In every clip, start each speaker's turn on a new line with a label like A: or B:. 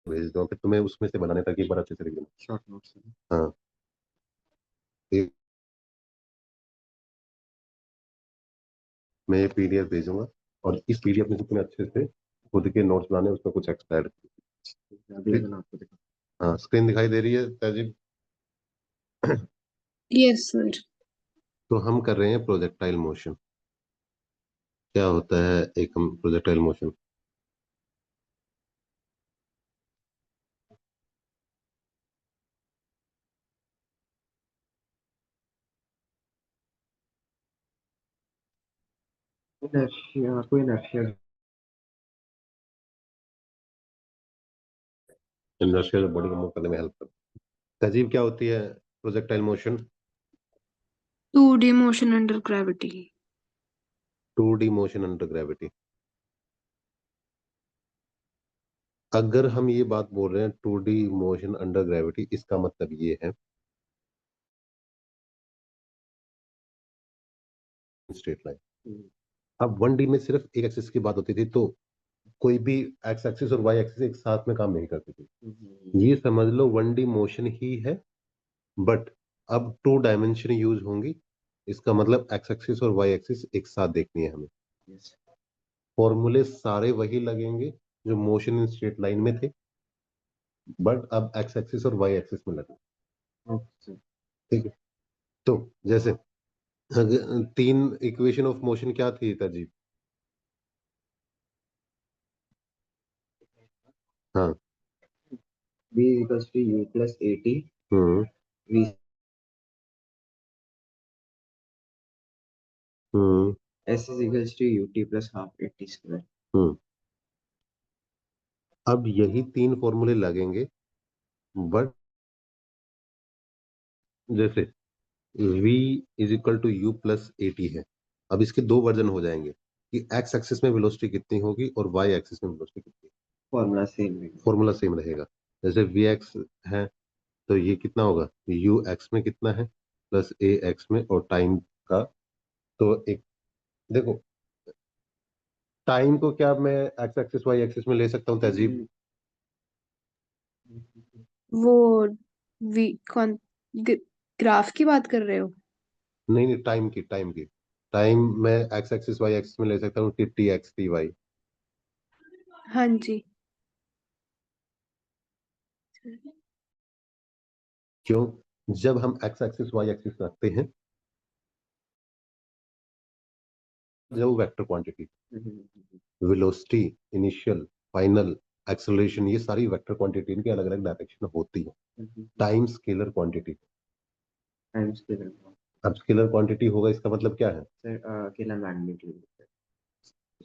A: भेज दूँ, फिर तुम्हें उसमें से बनाने तक एक बार अच्छे से लिख देना।
B: Short notes.
A: हाँ, एक मैं ये पीडीएफ भेजूंगा, और इस पीडीएफ में से तुम्हें अच्छे से खुद के नोट्स बनाने, उसमें कुछ एक्स्ट्रा ऐड।
B: अगले दिन आपको दिखा।
A: हाँ, स्क्रीन दिखाई दे रही है तहजीब?
C: Yes sir.
A: तो हम कर रहे हैं प्रोजेक्टाइल मोशन। क्या होता है एक प्रोजेक्टाइल मोशन?
B: इनर्शिया, कोई इनर्शिया।
A: इनर्शियल बॉडी को मूव करने में हेल्प करता है। तहजीब, क्या होती है projectile motion?
C: 2D motion under gravity.
A: 2D motion under gravity. अगर हम ये बात बोल रहे हैं 2D मोशन अंडर ग्रेविटी, इसका मतलब ये है स्ट्रेट लाइन। अब 1D में सिर्फ एक एक्सिस की बात होती थी, तो कोई भी एक्स एक्सिस और वाई एक्सिस एक साथ में काम नहीं करती थी। ये समझ लो 1D मोशन ही है, बट अब 2 डायमेंशन यूज होंगी। इसका मतलब एक्स एक्सिस और वाई एक्सिस एक साथ देखनी है हमें। फॉर्मूले सारे वही लगेंगे जो मोशन इन स्ट्रेट लाइन में थे, बट अब एक्स एक्सिस और वाई एक्सिस में लगे। ठीक है, तो जैसे 3 इक्वेशन ऑफ मोशन क्या थी तजीब? हाँ।
B: v equals to u plus at
A: hmm.
B: v
A: hmm.
B: s is equals to ut plus half at square।
A: हम्म। अब यही 3 फॉर्मूले लगेंगे, बट जैसे v is equal to u plus a t है, अब इसके 2 वर्जन हो जाएंगे कि एक्स एक्सिस में वेलोसिटी कितनी होगी और वाई एक्सिस में वेलोसिटी कितनी।
B: फॉर्मूला सेम है।
A: फॉर्मूला सेम रहेगा। जैसे वी एक्स है, तो ये कितना होगा, यू एक्स में कितना है प्लस ए एक्स में, और टाइम का, तो एक देखो, टाइम को क्या मैं एक्स एक्सिस वाई एक्सिस में ले सकता हूँ तहजीब?
C: वो वी कौन ग्राफ की बात कर रहे हो?
A: नहीं नहीं, टाइम की टाइम मैं एक्स एक्सिस वाई एक्सिस में ले सकता हूँ कि टी एक्स टी वाई।
C: हाँ जी।
A: क्यों? जब हम एक्स एक्सिस वाई एक्सिस रखते हैं, जब vector quantity, velocity, initial, final, acceleration, ये सारी वेक्टर क्वांटिटी, इनके अलग अलग डायरेक्शन होती है। Time scalar quantity.
B: Time scalar.
A: अब स्केलर क्वांटिटी होगा, इसका मतलब क्या है?
B: सर अकेला मैग्नीट्यूड।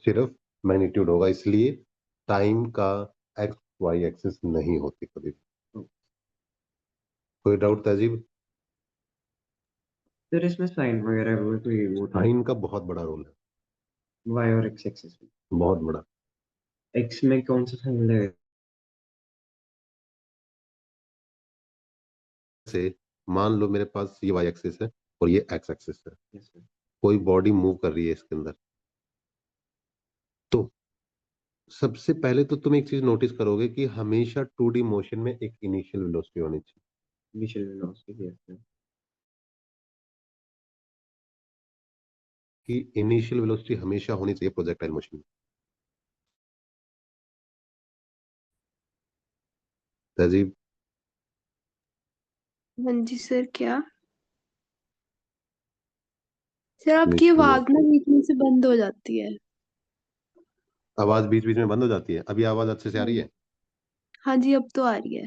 A: सिर्फ मैग्नीट्यूड होगा, इसलिए टाइम का एक्स वाई एक्सिस नहीं होती कभी भी। कोई डाउट तहजीब?
B: सर इसमें साइन वगैरह वो कोई वो
A: साइन का बहुत बड़ा रोल है,
B: वाई और एक्स एक्सिस में।
A: बहुत बड़ा।
B: एक्स में कौन सा साइन लगेगा?
A: से मान लो मेरे पास ये वाई एक्सिस है और ये एक्स एक्सिस है,
B: यस सर।
A: कोई बॉडी मूव कर रही है इसके अंदर, तो सबसे पहले तो तुम एक चीज नोटिस करोगे कि हमेशा 2D मोशन में एक इनिशियल वेलोसिटी होनी चाहिए।
B: Initial velocity. Yes sir.
A: कि इनिशियल वेलोसिटी हमेशा होनी चाहिए प्रोजेक्टाइल मोशन में। तहजीब,
C: हाँ जी सर। क्या सर, आपकी
A: initial
C: आवाज ना
A: velocity-
C: बीच में से बंद हो जाती है।
A: आवाज बीच बीच में बंद हो जाती है, अभी आवाज अच्छे से आ रही है?
C: हाँ जी, अब तो आ रही है।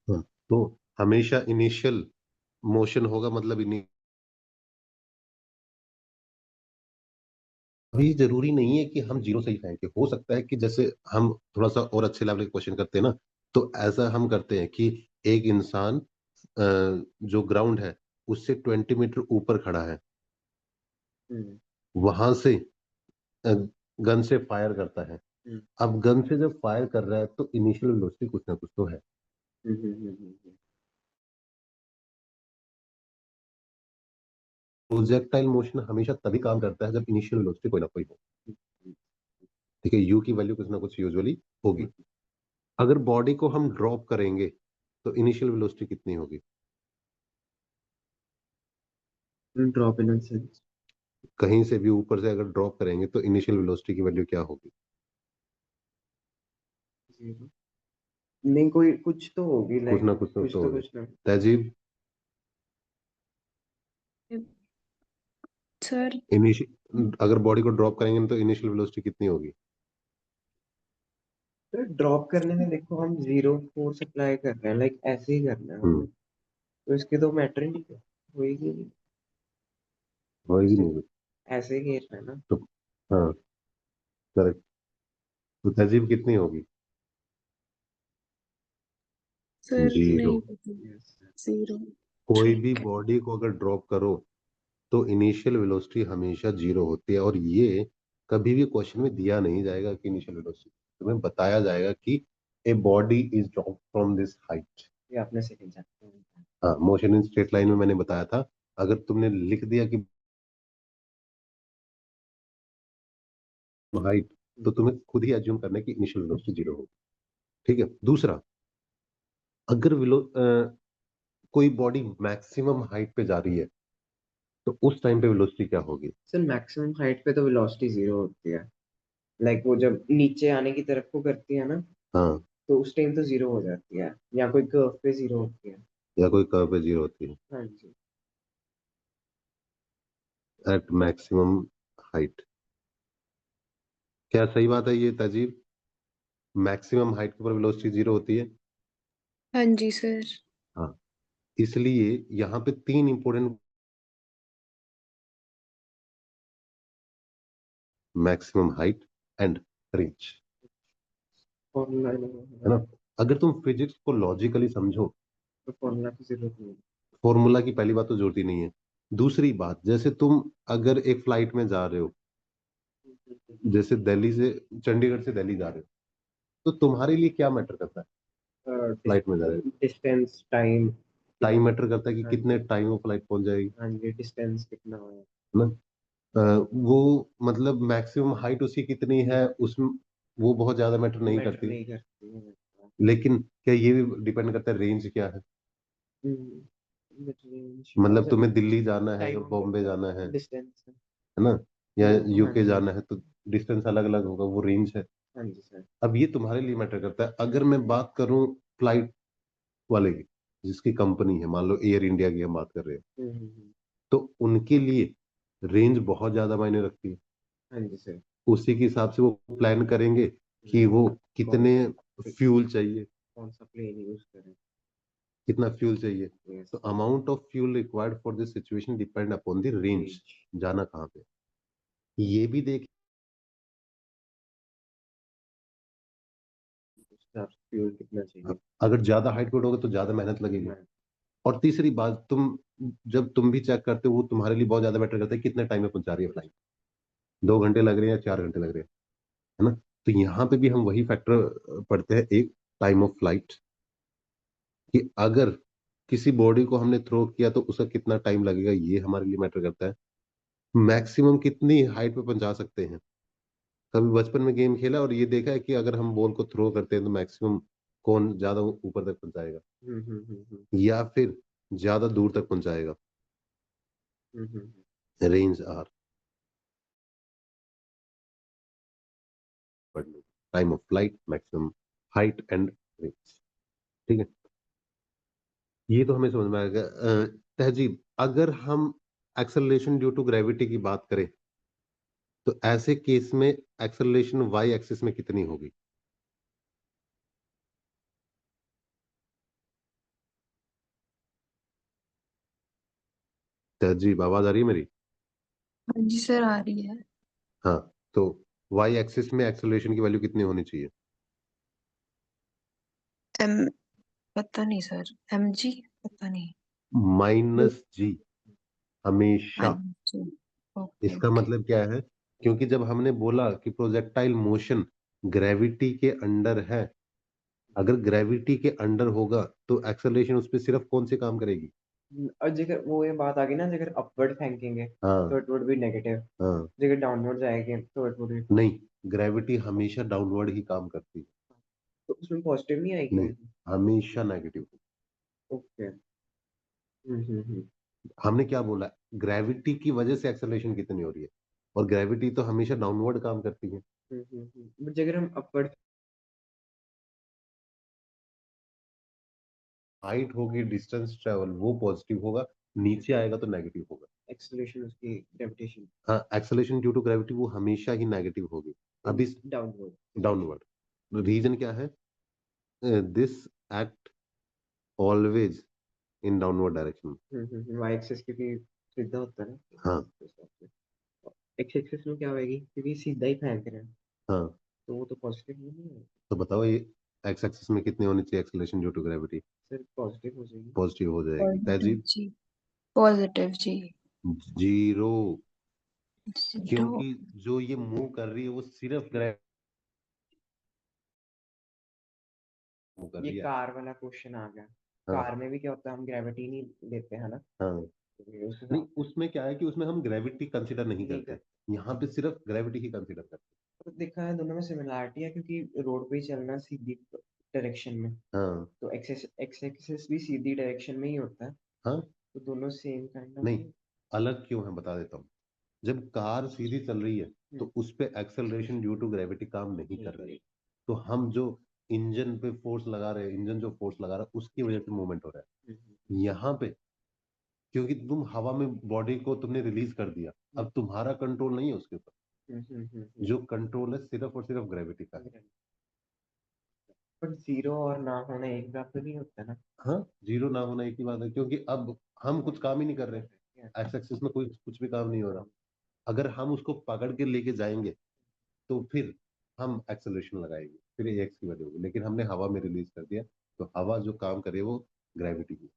A: हाँ। तो हमेशा इनिशियल मोशन होगा, मतलब अभी जरूरी नहीं है कि हम जीरो से ही फेंके, हो सकता है कि जैसे हम थोड़ा सा और अच्छे लेवल के क्वेश्चन करते हैं ना, तो ऐसा हम करते हैं कि एक इंसान जो ग्राउंड है उससे 20 मीटर ऊपर खड़ा है, वहां से गन से फायर करता है। अब गन से जब फायर कर रहा है तो इनिशियल वेलोसिटी कुछ ना कुछ तो है। प्रोजेक्टाइल मोशन हमेशा तभी काम करता है जब इनिशियल वेलोसिटी कोई ना कोई हो। ठीक है, यू की वैल्यू कुछ ना कुछ यूजुअली होगी। अगर बॉडी को हम ड्रॉप करेंगे तो इनिशियल वेलोसिटी कितनी होगी?
B: ड्रॉप इन सेंस
A: कहीं से भी ऊपर से अगर ड्रॉप करेंगे तो इनिशियल वेलोसिटी की वैल्यू क्या होगी?
B: 0 नहीं, कोई कुछ तो होगी,
A: कुछ
B: लाइक
A: ना कुछ तो होगी।
B: कुछ ना।
A: तहजीब,
C: सर
A: अगर बॉडी को ड्रॉप करेंगे तो इनिशियल वेलोसिटी कितनी होगी?
B: तो ड्रॉप करने में देखो, हम 0 फोर्स अप्लाई कर रहे हैं, लाइक ऐसे ही करना है हमें, तो इसके तो मैटर ही नहीं है, होएगी नहीं,
A: होगी नहीं होगी।
B: ऐसे ही घेरना है ना।
A: तो हाँ, करेक्ट। तो तहजीब कितनी होगी?
C: Sir
A: zero.
C: नहीं पता।
B: Yes.
C: 0।
A: कोई भी
C: ठीक है
A: बॉडी को अगर ड्रॉप करो तो इनिशियल वेलोसिटी हमेशा जीरो होती है, और ये कभी भी क्वेश्चन में दिया नहीं जाएगा कि इनिशियल वेलोसिटी, तुम्हें बताया जाएगा कि a body is drop from this height.
B: ये आपने सेकंड चैप्टर में
A: हाँ, मोशन इन स्ट्रेट लाइन में मैंने बताया था। अगर तुमने लिख दिया कि हाइट, तो तुम्हें खुद ही एज्यूम करना है कि इनिशियल वेलोसिटी जीरो होगी। ठीक है। दूसरा, अगर कोई बॉडी मैक्सिमम हाइट पे जा रही है तो उस टाइम पे वेलोसिटी क्या होगी?
B: सर मैक्सिमम हाइट पे तो वेलोसिटी 0 होती है, लाइक वो जब नीचे आने की तरफ को करती है ना,
A: हाँ,
B: तो उस टाइम तो 0 हो जाती है, या कोई कर्व पे 0 होती है।
A: या कोई कर्व पे जीरो होती है
B: हाँ जी।
A: Eight maximum height. क्या सही बात है ये तहजीब? मैक्सिमम हाइट के ऊपर वेलोसिटी जीरो होती है।
C: हाँ जी सर।
A: हाँ, इसलिए यहाँ पे तीन important, maximum height and range,
B: formula
A: है ना? अगर तुम फिजिक्स को लॉजिकली समझो,
B: तो फॉर्मूला की जरूरत नहीं
A: फॉर्मूला की पहली बात तो जरूरत ही नहीं है। दूसरी बात, जैसे तुम अगर एक फ्लाइट में जा रहे हो, जैसे दिल्ली से, चंडीगढ़ से दिल्ली जा रहे हो, तो तुम्हारे लिए क्या मैटर करता है?
B: है।
A: फ्लाइट में जा रहे हो,
B: डिस्टेंस, टाइम,
A: टाइम मैटर करता है कि
B: हाँ
A: कितने
B: जी,
A: टाइम में फ्लाइट पहुंच जाएगी,
B: हाँ जी, डिस्टेंस कितना है।
A: है ना? वो मतलब मैक्सिमम हाइट उसकी कितनी है, उसमें वो बहुत ज्यादा मैटर नहीं
B: मैटर
A: करती।
B: नहीं करती है।
A: लेकिन क्या ये भी डिपेंड करता है रेंज क्या है? मतलब तुम्हें दिल्ली जाना है या बॉम्बे जाना है
B: डिस्टेंस
A: ना, या
B: वो, हाँ
A: यूके
B: जी,
A: जाना है, तो डिस्टेंस अलग अलग होगा, वो रेंज है।
B: हाँ जी सर।
A: अब ये तुम्हारे लिए मैटर करता है। अगर मैं बात करूं फ्लाइट वाले की, जिसकी कंपनी है, मान लो एयर इंडिया की हम बात कर रहे हैं, तो उनके लिए रेंज बहुत ज्यादा मायने रखती है।
B: हाँ जी सर।
A: उसी के हिसाब से वो प्लान करेंगे कि वो कितने फ्यूल चाहिए,
B: कौन सा प्लेन यूज करें।
A: कितना फ्यूल चाहिए।
B: यस।
A: तो amount of fuel required for this situation depend upon the range, जाना कहाँ पे। ये भी देख,
B: फ्यूल कितना चाहिए।
A: अगर ज्यादा हाइट पे उड़ोगे तो ज्यादा मेहनत लगेगी।
B: हाँ,
A: और तीसरी बात, जब तुम भी चेक करते हो, वो तुम्हारे लिए बहुत ज्यादा मैटर करता है कितने टाइम में पहुंचा रही है फ्लाइट, 2 घंटे लग रहे हैं या 4 घंटे लग रहे हैं, है ना? तो यहाँ पे भी हम वही फैक्टर पढ़ते हैं, एक टाइम ऑफ फ्लाइट, कि अगर किसी बॉडी को हमने थ्रो किया तो उसका कितना टाइम लगेगा, ये हमारे लिए मैटर करता है। मैक्सिमम कितनी हाइट पे पहुंचा सकते हैं। कभी बचपन में गेम खेला और ये देखा है कि अगर हम बॉल को थ्रो करते हैं तो मैक्सिमम कौन ज्यादा ऊपर तक पहुंचाएगा, या फिर ज्यादा दूर तक पहुंचाएगा? Range are time of flight, maximum height and range. ठीक है, ये तो हमें समझ में आएगा। तहजीब, अगर हम एक्सेलरेशन ड्यू टू ग्रेविटी की बात करें तो ऐसे केस में एक्सेलरेशन वाई एक्सिस में कितनी होगी? तहजीब, आवाज आ रही है मेरी?
C: हाँ जी सर आ रही है।
A: हाँ, तो वाई एक्सिस में एक्सेलरेशन की वैल्यू कितनी होनी चाहिए?
C: एम पता नहीं सर। mg पता नहीं।
A: -g,
C: हाँ
A: हमेशा।
C: जी। ओके
A: इसका
C: ओके।
A: मतलब क्या है? क्योंकि जब हमने बोला कि प्रोजेक्टाइल मोशन ग्रेविटी के अंडर है, अगर ग्रेविटी के अंडर होगा तो एक्सेलरेशन उस पर सिर्फ कौन से काम करेगी?
B: और जगह वो ये बात आ गई ना, जगह अपवर्ड फेंकेंगे
A: हाँ,
B: तो इट वुड बी नेगेटिव,
A: हाँ,
B: जगह डाउनवर्ड जाएंगे तो इट वुड बी।
A: नहीं, ग्रेविटी हमेशा डाउनवर्ड ही काम करती है।
B: तो उसमें पॉजिटिव नहीं आएगी?
A: नहीं, हमेशा नेगेटिव।
B: ओके।
A: हमने क्या बोला, ग्रेविटी की वजह से एक्सेलरेशन कितनी हो रही है, और ग्रेविटी तो हमेशा डाउनवर्ड काम करती है।
B: बट अगर हम अपवर्ड
A: हाइट होगी, डिस्टेंस ट्रेवल, वो पॉजिटिव होगा, नीचे आएगा तो नेगेटिव होगा।
B: एक्सेलरेशन उसकी ग्रेविटेशन
A: हाँ, एक्सेलरेशन ड्यू टू ग्रेविटी वो हमेशा ही नेगेटिव होगी। अभी
B: डाउनवर्ड।
A: डाउनवर्ड रीजन क्या है, this act always in downward direction.
B: Y axis क्योंकि सीधा होता है ना।
A: हाँ
B: एक्स एक्सिस में क्या होएगी क्योंकि सीधा ही फेंक रहे हैं,
A: हाँ,
B: तो वो तो पॉजिटिव नहीं है।
A: तो बताओ ये एक्स एक्सिस में कितनी होनी चाहिए acceleration due to gravity?
B: Sir positive हो जाएगी।
A: पॉजिटिव हो जाएगी।
C: पॉजिटिव
A: तहजीब
C: जी, पॉजिटिव जी।
A: Zero,
C: zero.
A: क्योंकि जो ये मूव कर रही है वो सिर्फ ग्रेविटी मूव कर
B: ये
A: रही है।
B: कार वाला क्वेश्चन आ गया।
A: हाँ
B: कार में भी क्या होता है, हम ग्रेविटी नहीं देते हैं ना,
A: हाँ,
B: तो ये उस
A: नहीं
B: हिसाब से
A: उसमें क्या है कि उसमें हम ग्रेविटी कंसीडर नहीं
B: नहीं
A: करते,
B: करते।
A: यहाँ पे सिर्फ ग्रेविटी ही कंसीडर करते
B: तो देखा है दोनों में सिमिलरिटी है क्योंकि रोड पे ही चलना सीधी डायरेक्शन में,
A: हैं। हाँ
B: तो एक्स एक्सिस भी सीधी डायरेक्शन में ही होता है,
A: हाँ,
B: तो दोनों सेम काइंड ऑफ।
A: नहीं अलग क्यों है बता देता हूँ। जब कार सीधी चल रही है तो उस पे एक्सेलरेशन ड्यू टू ग्रेविटी काम नहीं कर रही, तो हम जो इंजन पे फोर्स लगा रहे हैं, इंजन जो फोर्स लगा रहा है उसकी वजह से मूवमेंट हो रहा है। यहाँ पे क्योंकि तुम हवा में बॉडी को तुमने रिलीज कर दिया, अब तुम्हारा कंट्रोल नहीं है उसके ऊपर, जो कंट्रोल है सिर्फ और सिर्फ ग्रेविटी का है।
B: बट जीरो और ना होना एक बात तो नहीं होता ना।
A: हाँ, जीरो ना होना एक ही बात है, क्योंकि अब हम कुछ काम ही नहीं कर रहे, एक्स एक्सिस में कोई कुछ भी काम नहीं हो रहा। अगर हम उसको पकड़ के लेके जाएंगे तो फिर हम एक्सेलरेशन लगाएंगे, फिर ये एक्स की वजह होगी, लेकिन हमने हवा में रिलीज कर दिया, तो हवा जो काम करे वो ग्रेविटी की।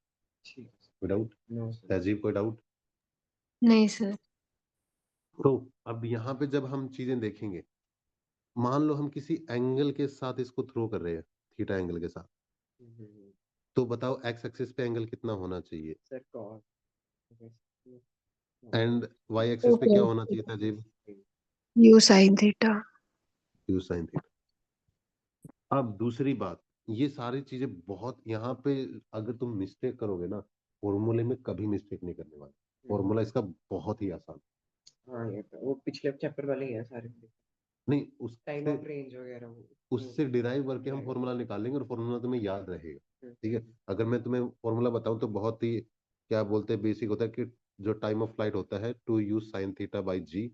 B: ठीक है।
A: कोई डाउट?
B: No sir.
A: तहजीब कोई डाउट?
C: नहीं सर।
A: तो अब यहाँ पे जब हम चीजें देखेंगे, मान लो हम किसी एंगल के साथ इसको थ्रो कर रहे हैं, थीटा एंगल के साथ, तो बताओ एक्स एक्सिस पे एंगल कितना होना चाहिए,
B: sir cos
A: and y axis पे क्या होना चाहिए Tehzeeb?
C: U sine theta.
A: U sine theta. अब दूसरी बात, ये सारी चीजें बहुत यहाँ पे अगर तुम मिस्टेक करोगे ना, फॉर्मूले में कभी मिस्टेक नहीं करने वाले, फॉर्मूला इसका बहुत ही आसान।
B: हाँ ये तो वो पिछले चैप्टर वाले ही है सारे,
A: नहीं,
B: टाइम
A: उससे
B: ऑफ रेंज वगैरह वो।
A: उससे डिराइव करके हम फॉर्मूला निकालेंगे और फॉर्मूला तुम्हें याद रहेगा। ठीक है, अगर मैं तुम्हें फॉर्मूला बताऊं तो बहुत ही क्या बोलते हैं बेसिक होता है कि जो टाइम ऑफ फ्लाइट होता है 2u sin थीटा बाई जी,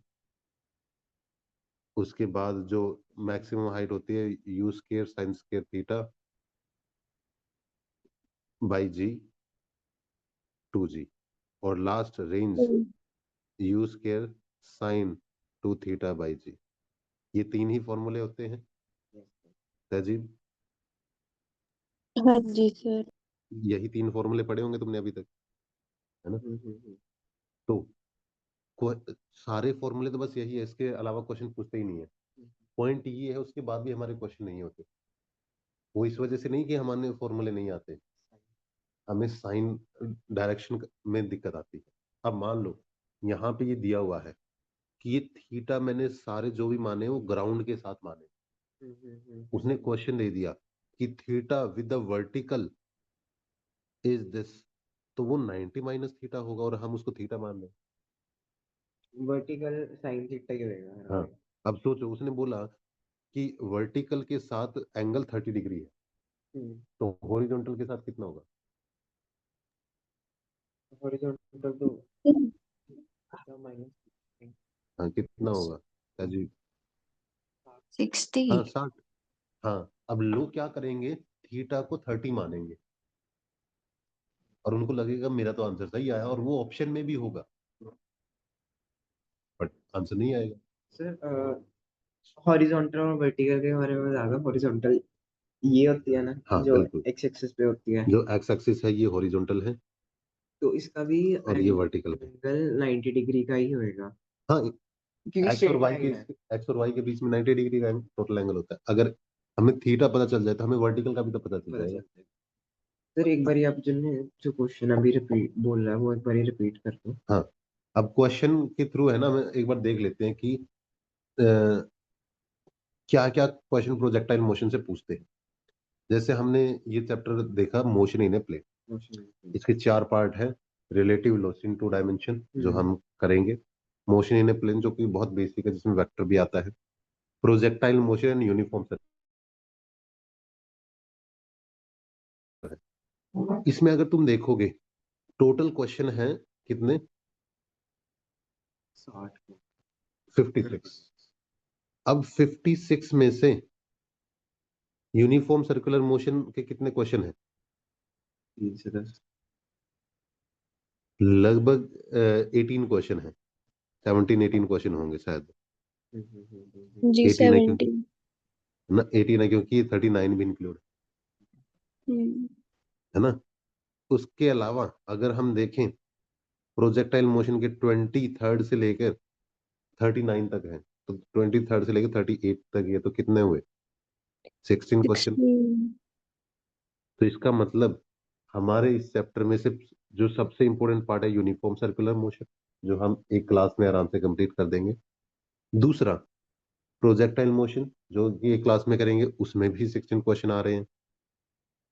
A: उसके बाद जो मैक्सिमम हाइट होती है u square sin square theta by g 2g, और last range u square sin 2 theta by g. ये तीन ही फॉर्मूले होते हैं तहजीब,
C: हाँ जी सर।
A: यही तीन फॉर्मूले पढ़े होंगे तुमने अभी तक, है ना? तो सारे फॉर्मूले तो बस यही है, इसके अलावा क्वेश्चन पूछते ही नहीं है। पॉइंट ये है उसके बाद भी हमारे क्वेश्चन नहीं होते, वो इस वजह से नहीं कि हमारे फॉर्मूले नहीं आते, हमें साइन डायरेक्शन में दिक्कत आती है। अब मान लो यहाँ पे ये दिया हुआ है कि ये थीटा मैंने सारे जो भी माने वो ग्राउंड के साथ माने, उसने क्वेश्चन दे दिया कि theta with the vertical is this, तो वो 90 माइनस थीटा होगा और हम उसको थीटा मान रहे
B: वर्टिकल साइन थीटा ही होएगा।
A: हैं। हाँ, अब सोचो उसने बोला कि वर्टिकल के साथ एंगल 30 डिग्री है, तो हॉरिजॉन्टल के साथ कितना होगा?
B: हॉरिजॉन्टल तो माइनस।
A: हाँ, कितना होगा जी?
C: 60।
A: हाँ 60। हाँ, अब लोग क्या करेंगे, थीटा को 30 मानेंगे और उनको लगेगा मेरा तो आंसर सही आया, और वो ऑप्शन में भी होगा बट आंसर नहीं आएगा।
B: सर हॉरिजॉन्टल और वर्टिकल के बारे में ज्यादा, हॉरिजॉन्टल ये होती है ना
A: हाँ
B: जो
A: बिल्कुल,
B: एक्स एक्सिस पे होती है,
A: जो एक्स एक्सिस है ये हॉरिजॉन्टल है
B: तो इसका भी
A: और ये वर्टिकल है।
B: एंगल 90 डिग्री का ही होएगा
A: हाँ,
B: क्योंकि
A: एक्स और
B: स्ट्रेट
A: वाई के
B: लाइन है।
A: एक्स और वाई के बीच में 90 डिग्री का टोटल एंगल होता है। अगर हमें थीटा पता चल जाए तो हमें वर्टिकल का भी तो पता चल
B: पता
A: जाएगा।
B: चल जाएगा। सर एक बार आप जो क्वेश्चन अभी रिपीट बोल रहा है वो एक बार रिपीट कर दो।
A: हाँ, अब क्वेश्चन के थ्रू है ना, हम एक बार देख लेते हैं कि क्या क्या क्वेश्चन प्रोजेक्टाइल मोशन से पूछते हैं। जैसे हमने ये चैप्टर देखा motion in a plane,
B: motion
A: इसके 4 पार्ट है। रिलेटिव वेलोसिटी इन 2 डायमेंशन जो हम करेंगे, मोशन इन ए प्लेन जो कि बहुत बेसिक है जिसमें वेक्टर भी आता है, projectile motion and uniform circular है। इसमें अगर तुम देखोगे टोटल क्वेश्चन है कितने,
B: 60
A: 56। अब 56 में से यूनिफॉर्म सर्कुलर मोशन के कितने क्वेश्चन है?
B: 3 से 10
A: लगभग 18 क्वेश्चन है, 17-18 क्वेश्चन होंगे शायद।
C: जी
A: 18 है क्योंकि
C: 17।
A: ना 18 है क्योंकि 39 भी इंक्लूड है ना। उसके अलावा अगर हम देखें प्रोजेक्टाइल मोशन के 23 से लेकर 39 तक है, तो 23 से लेकर 38 तक ये तो कितने हुए? 16 क्वेश्चन।
C: 16।
A: तो इसका मतलब हमारे इस चैप्टर में से जो सबसे इंपॉर्टेंट पार्ट है यूनिफॉर्म सर्कुलर मोशन, जो हम एक क्लास में आराम से कंप्लीट कर देंगे। दूसरा प्रोजेक्टाइल मोशन जो कि एक क्लास में करेंगे, उसमें भी 16 क्वेश्चन आ रहे हैं।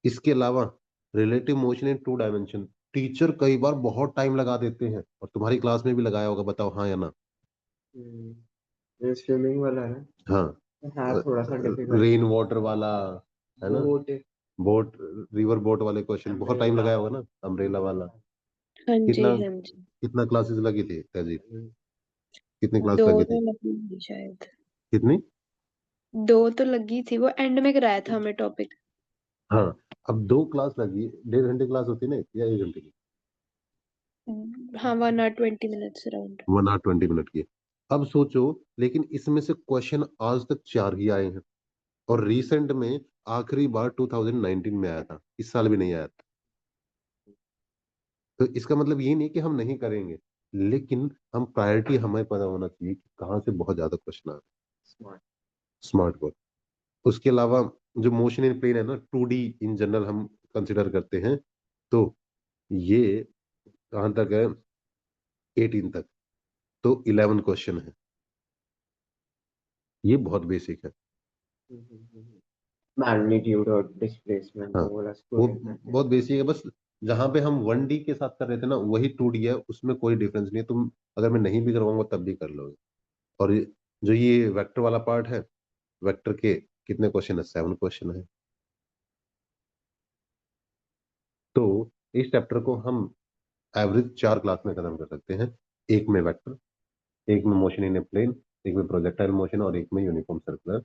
A: इसके अलावा relative motion in 2 dimension, teacher कई बार बहुत टाइम लगा देते हैं और तुम्हारी क्लास में भी लगाया होगा, बताओ हाँ या ना?
B: ये स्विमिंग वाला है।
A: हाँ,
B: हाँ थोड़ा सा डिफिकल्ट
A: रेन वाटर वाला है ना,
B: बोट
A: बोट, रिवर बोट वाले क्वेश्चन बहुत टाइम लगाया होगा ना, अम्ब्रेला वाला।
C: हाँ जी
A: कितना
C: हाँ जी।
A: कितना क्लासेस लगी थी तहजीब, कितनी क्लास
C: 2
A: लगी
C: तो
A: थी?
C: लगी थी शायद।
A: कितनी?
C: 2 तो लगी थी, वो एंड में कराया था हमें टॉपिक।
A: हाँ, अब 2 क्लास लगी, 1.5 घंटे क्लास होती है ना या 1 घंटे की?
C: हाँ 1 hour 20 minutes around.
A: 1 hour 20 minute की। अब सोचो, लेकिन इसमें से क्वेश्चन आज तक 4 ही आए हैं और रिसेंट में आखिरी बार 2019 में आया था, इस साल भी नहीं आया था। तो इसका मतलब ये नहीं कि हम नहीं करेंगे, लेकिन हम प्रायोरिटी हमें पता होना चाहिए कि कहाँ से बहुत ज्यादा क्वेश्चन आ रहे
B: स्मार्ट
A: हैं। Smart work. उसके अलावा जो मोशन इन प्लेन है ना, 2D इन जनरल हम कंसिडर करते हैं, तो ये कहाँ तक है? 18 तक। तो 11 क्वेश्चन है, ये बहुत बेसिक है।
B: मैग्नीट्यूड और डिस्प्लेसमेंट
A: हाँ,
B: वो वाला
A: वो
B: स्टूडेंट है।
A: बहुत बेसिक है। बस जहाँ पे हम 1D के साथ कर रहे थे ना, वही 2D है, उसमें कोई डिफरेंस नहीं है। तुम अगर मैं नहीं भी करवाऊंगा तब भी कर लोगे। और जो ये वेक्टर वाला पार्ट है, वेक्टर के कितने क्वेश्चन है? 7 क्वेश्चन है। तो इस चैप्टर को हम एवरेज 4 क्लास में खत्म कर सकते हैं, एक में वेक्टर, एक में मोशन इन ए प्लेन, एक में प्रोजेक्टाइल मोशन और एक में यूनिफॉर्म सर्कुलर।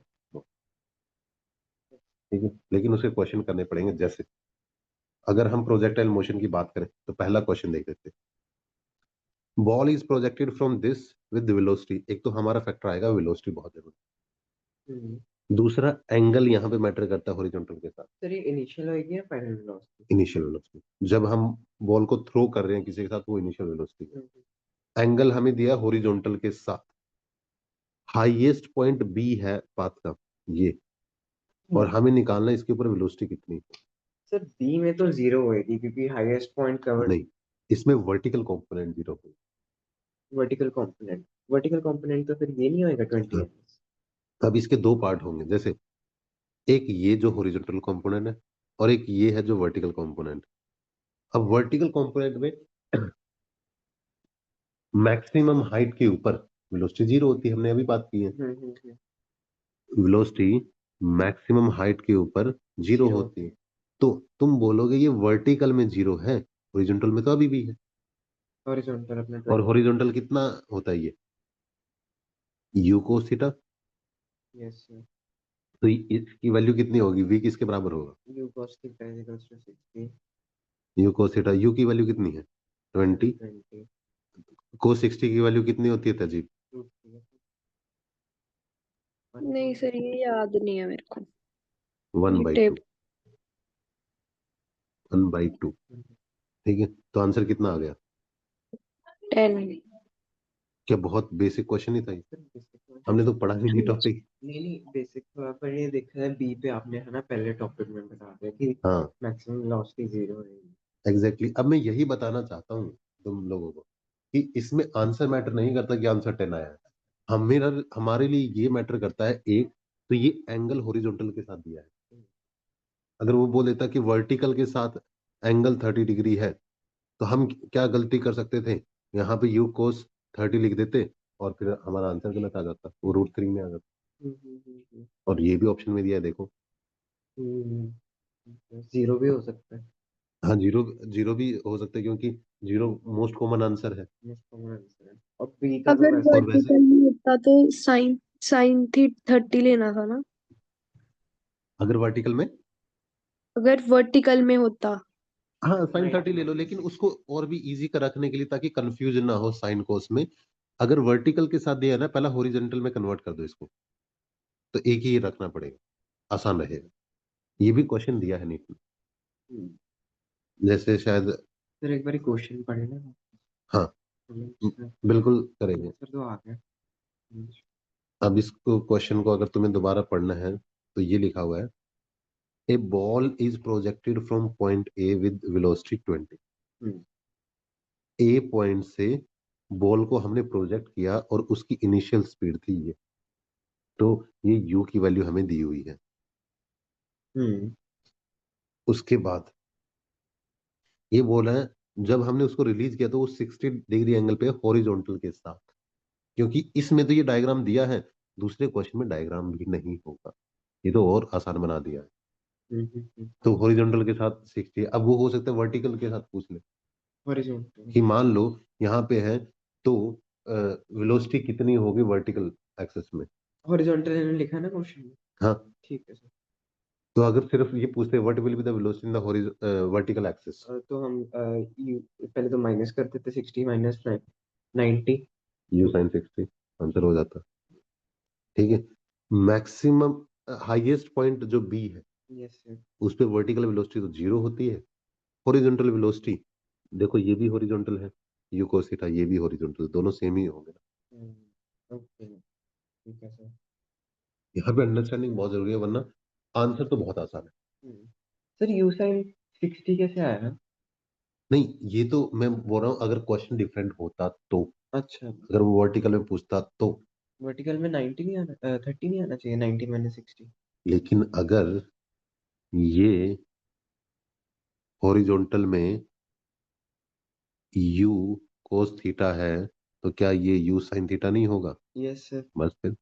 A: ठीक है, लेकिन उसके क्वेश्चन करने पड़ेंगे। जैसे अगर हम प्रोजेक्टाइल मोशन की बात करें तो पहला क्वेश्चन देख लेते हैं। Ball is projected from this with velocity, एक तो हमारा फैक्टर आएगा वेलोसिटी, बहुत जरूरी। दूसरा एंगल यहाँ पे मैटर करता है हॉरिजॉन्टल के साथ।
B: सर ये इनिशियल होगी या फाइनल वेलोसिटी?
A: इनिशियल वेलोसिटी, जब हम बॉल को थ्रो कर रहे हैं किसी के साथ, वो इनिशियल वेलोसिटी। एंगल हमें दिया हॉरिजॉन्टल के साथ, हाईएस्ट पॉइंट बी है पाथ का ये, और हमें निकालना है इसके ऊपर वेलोसिटी कितनी।
B: सर बी में तो 0 होएगी क्योंकि हाईएस्ट पॉइंट कवर्ड।
A: नहीं, इसमें वर्टिकल कंपोनेंट 0 होगा।
B: वर्टिकल कंपोनेंट तो फिर ये नहीं होएगा 20
A: अब इसके 2 पार्ट होंगे, जैसे एक ये जो हॉरिजॉन्टल कंपोनेंट है और एक ये है जो वर्टिकल कंपोनेंट। अब वर्टिकल कंपोनेंट में मैक्सिमम हाइट के ऊपर वेलोसिटी 0 होती है, हमने अभी बात की है। वेलोसिटी मैक्सिमम हाइट के ऊपर 0
B: 0
A: होती है। तो तुम बोलोगे ये वर्टिकल में 0 है, हॉरिजॉन्टल में तो अभी भी है।
B: हॉरिजॉन्टल अपने
A: और
B: 20।
A: हॉरिजॉन्टल कितना होता है ये? You cos theta.
B: Yes sir.
A: तो इसकी वैल्यू कितनी होगी? वी किसके बराबर होगा?
B: u cos theta is equals to 60
A: you cos theta, you की वैल्यू कितनी है? 20।
B: 20
A: कोस 60 की वैल्यू कितनी होती है तजीब?
C: नहीं सर ये याद नहीं है मेरे को।
A: 1/2।
C: टेप
A: 1/2। ठीक है, तो आंसर कितना आ गया?
C: 10।
A: क्या बहुत बेसिक क्वेश्चन ही था ये? हमने तो पढ़ा ही नहीं टॉपिक।
B: नहीं बेसिक पर ये देखा है बी पे आपने है ना पहले टॉपिक में बता दिया कि
A: हाँ
B: मैक्सिमम वेलोसिटी 0 रहेगी।
A: एग्जैक्टली। अब मैं यही बताना चाहता हूँ तुम लोगों को कि इसमें आंसर मैटर नहीं करता कि आंसर 10 आया है। हमारे लिए ये मैटर करता है, एक तो ये एंगल हॉरिजॉन्टल के साथ दिया है, अगर वो बोल देता कि वर्टिकल के साथ एंगल 30 डिग्री है, तो हम क्या गलती कर सकते थे, यहाँ पे यू कोस 30 लिख देते और फिर हमारा आंसर गलत आ जाता, वो √3 में आ जाता। और ये भी ऑप्शन में दिया है देखो।
B: जीरो भी हो सकता है।
A: हाँ, जीरो जीरो भी हो सकता है क्योंकि जीरो मोस्ट कॉमन आंसर है।
B: मोस्ट कॉमन आंसर है। और बी का तो
C: अगर
B: वैसे
A: और वैसे
C: वर्टिकल में होता तो साइन साइन थी 30 लेना था ना।
A: अगर वर्टिकल में,
C: अगर वर्टिकल में होता
A: हाँ साइन 30 ले
B: 90
A: लो, लेकिन उसको और भी इजी कर रखने के लिए ताकि कंफ्यूजन ना हो साइन कोस में, अगर वर्टिकल के साथ दिया है ना, पहला हॉरिजॉन्टल में कन्वर्ट कर दो इसको, तो एक ही रखना पड़ेगा, आसान रहेगा। ये भी क्वेश्चन दिया है नीट में, जैसे शायद।
B: फिर एक बार क्वेश्चन पढ़े ना।
A: हाँ, बिल्कुल करेंगे।
B: आंसर तो आ गया।
A: अब इसको क्वेश्चन को अगर तुम्हें दोबारा पढ़ना है तो ये लिखा हुआ है, a ball is projected from point A with velocity 20। A point से बॉल को हमने प्रोजेक्ट किया और उसकी इनिशियल स्पीड थी ये, तो ये यू की वैल्यू हमें दी हुई है। उसके बाद ये बोल रहा है जब हमने उसको रिलीज किया तो वो 60 डिग्री एंगल पे हॉरिजॉन्टल के साथ, क्योंकि इसमें तो ये डायग्राम दिया है, दूसरे क्वेश्चन में डायग्राम भी नहीं होगा, ये तो और आसान बना दिया है। तो हॉरिजॉन्टल के साथ 60, अब वो हो सकता है वर्टिकल के साथ पूछ ले
B: हॉरिजॉन्टल
A: कि मान लो यहाँ पे है तो वेलोसिटी कितनी होगी वर्टिकल एक्सिस में।
B: हॉरिजॉन्टल इन्होंने लिखा है ना क्वेश्चन में।
A: हाँ,
B: ठीक है सर।
A: तो अगर सिर्फ ये पूछते what will be the velocity in the vertical axis,
B: तो हम पहले तो माइनस करते थे 60 माइनस 90।
A: यू साइन 60 आंसर हो जाता। ठीक है, मैक्सिमम हाईएस्ट पॉइंट जो बी है
B: यस सर।
A: उस पे वर्टिकल वेलोसिटी तो जीरो होती है, हॉरिजॉन्टल वेलोसिटी देखो ये भी हॉरिजॉन्टल है, यू कोस थीटा ये भी हॉरिजॉन्टल, दोनों सेम ही होंगे ना।
B: ओके ठीक है सर।
A: यहाँ पे अंडरस्टैंडिंग बहुत जरूरी है, वरना आंसर तो बहुत आसान है।
B: सर यू साइन 60 कैसे आया?
A: नहीं, ये तो मैं बोल रहा हूँ अगर क्वेश्चन डिफरेंट होता तो,
B: अच्छा,
A: अगर वो वर्टिकल में पूछता तो,
B: वर्टिकल में 90 नहीं आना, 30 नहीं आना चाहिए, 90 माइनस 60।
A: लेकिन अगर ये हॉरिजॉन्टल में यू कोस थीटा है तो क्या ये यू साइन थीटा नहीं होगा?
B: Yes sir.
A: बस फिर।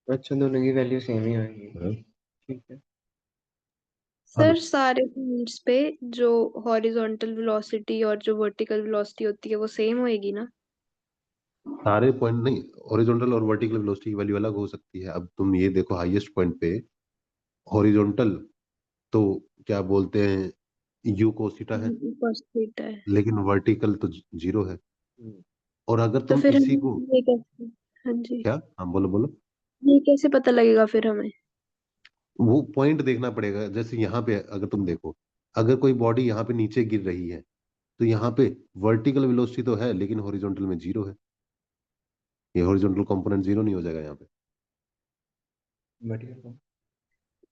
B: अच्छा, दोनों की वैल्यू सेम ही होगी।
A: हाँ,
B: ठीक है।
C: सर सारे पॉइंट्स पे जो हॉरिजॉन्टल वेलोसिटी और जो वर्टिकल वेलोसिटी होती है वो सेम होएगी ना।
A: सारे पॉइंट नहीं, हॉरिजॉन्टल और वर्टिकल वेलोसिटी की वैल्यू अलग हो सकती है। अब तुम ये देखो हाईएस्ट पॉइंट पे हॉरिजॉन्टल तो क्या बोलते हैं यू कोस थीटा है,
C: cos थीटा है।
A: लेकिन वर्टिकल तो जीरो है। और अगर
C: तो
A: तुम
C: फिर
A: इसी
C: हमें
A: को,
C: ये कैसे, हाँ जी,
A: क्या, हाँ बोलो बोलो।
C: ये कैसे पता लगेगा फिर हमें।
A: वो पॉइंट देखना पड़ेगा, जैसे यहाँ पे अगर तुम देखो, अगर कोई बॉडी यहाँ पे नीचे गिर रही है तो यहाँ पे वर्टिकल वेलोसिटी तो है लेकिन हॉरिजॉन्टल में जीरो है, ये हॉरिजॉन्टल कंपोनेंट जीरो नहीं हो जाएगा यहाँ पे।
B: Vertical,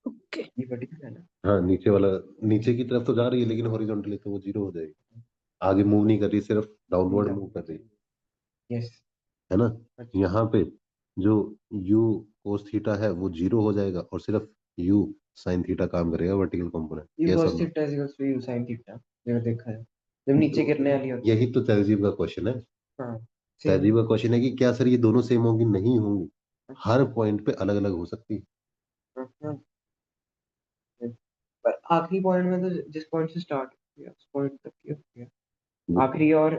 C: okay.
B: ये वर्टिकल है ना।
A: हाँ, नीचे वाला नीचे की तरफ तो जा रही है लेकिन हॉरिजॉन्टली तो वो जीरो हो जाएगी, आगे मूव नहीं कर रही, सिर्फ डाउनवर्ड मूव कर रही
B: यस।
A: है ना।
B: अच्छा।
A: यहाँ पे जो यू कोस थीटा है वो जीरो हो जाएगा और सिर्फ यू साइन थीटा काम करेगा वर्टिकल कंपोनेंट,
B: यू
A: यस और
B: cos
A: नो।
B: Theta is equals to u sin theta, मैंने देखा है जब नीचे गिरने वाली होती है।
A: यही तो तहजीब का क्वेश्चन है,
B: हाँ सेम।
A: तहजीब का क्वेश्चन है कि क्या सर ये दोनों सेम होंगी, नहीं होंगी, हर पॉइंट पे अलग अलग हो सकती है।
B: हाँ, पर आखिरी पॉइंट में तो जिस पॉइंट से स्टार्ट किया उस पॉइंट तक ही होती है। आखिरी और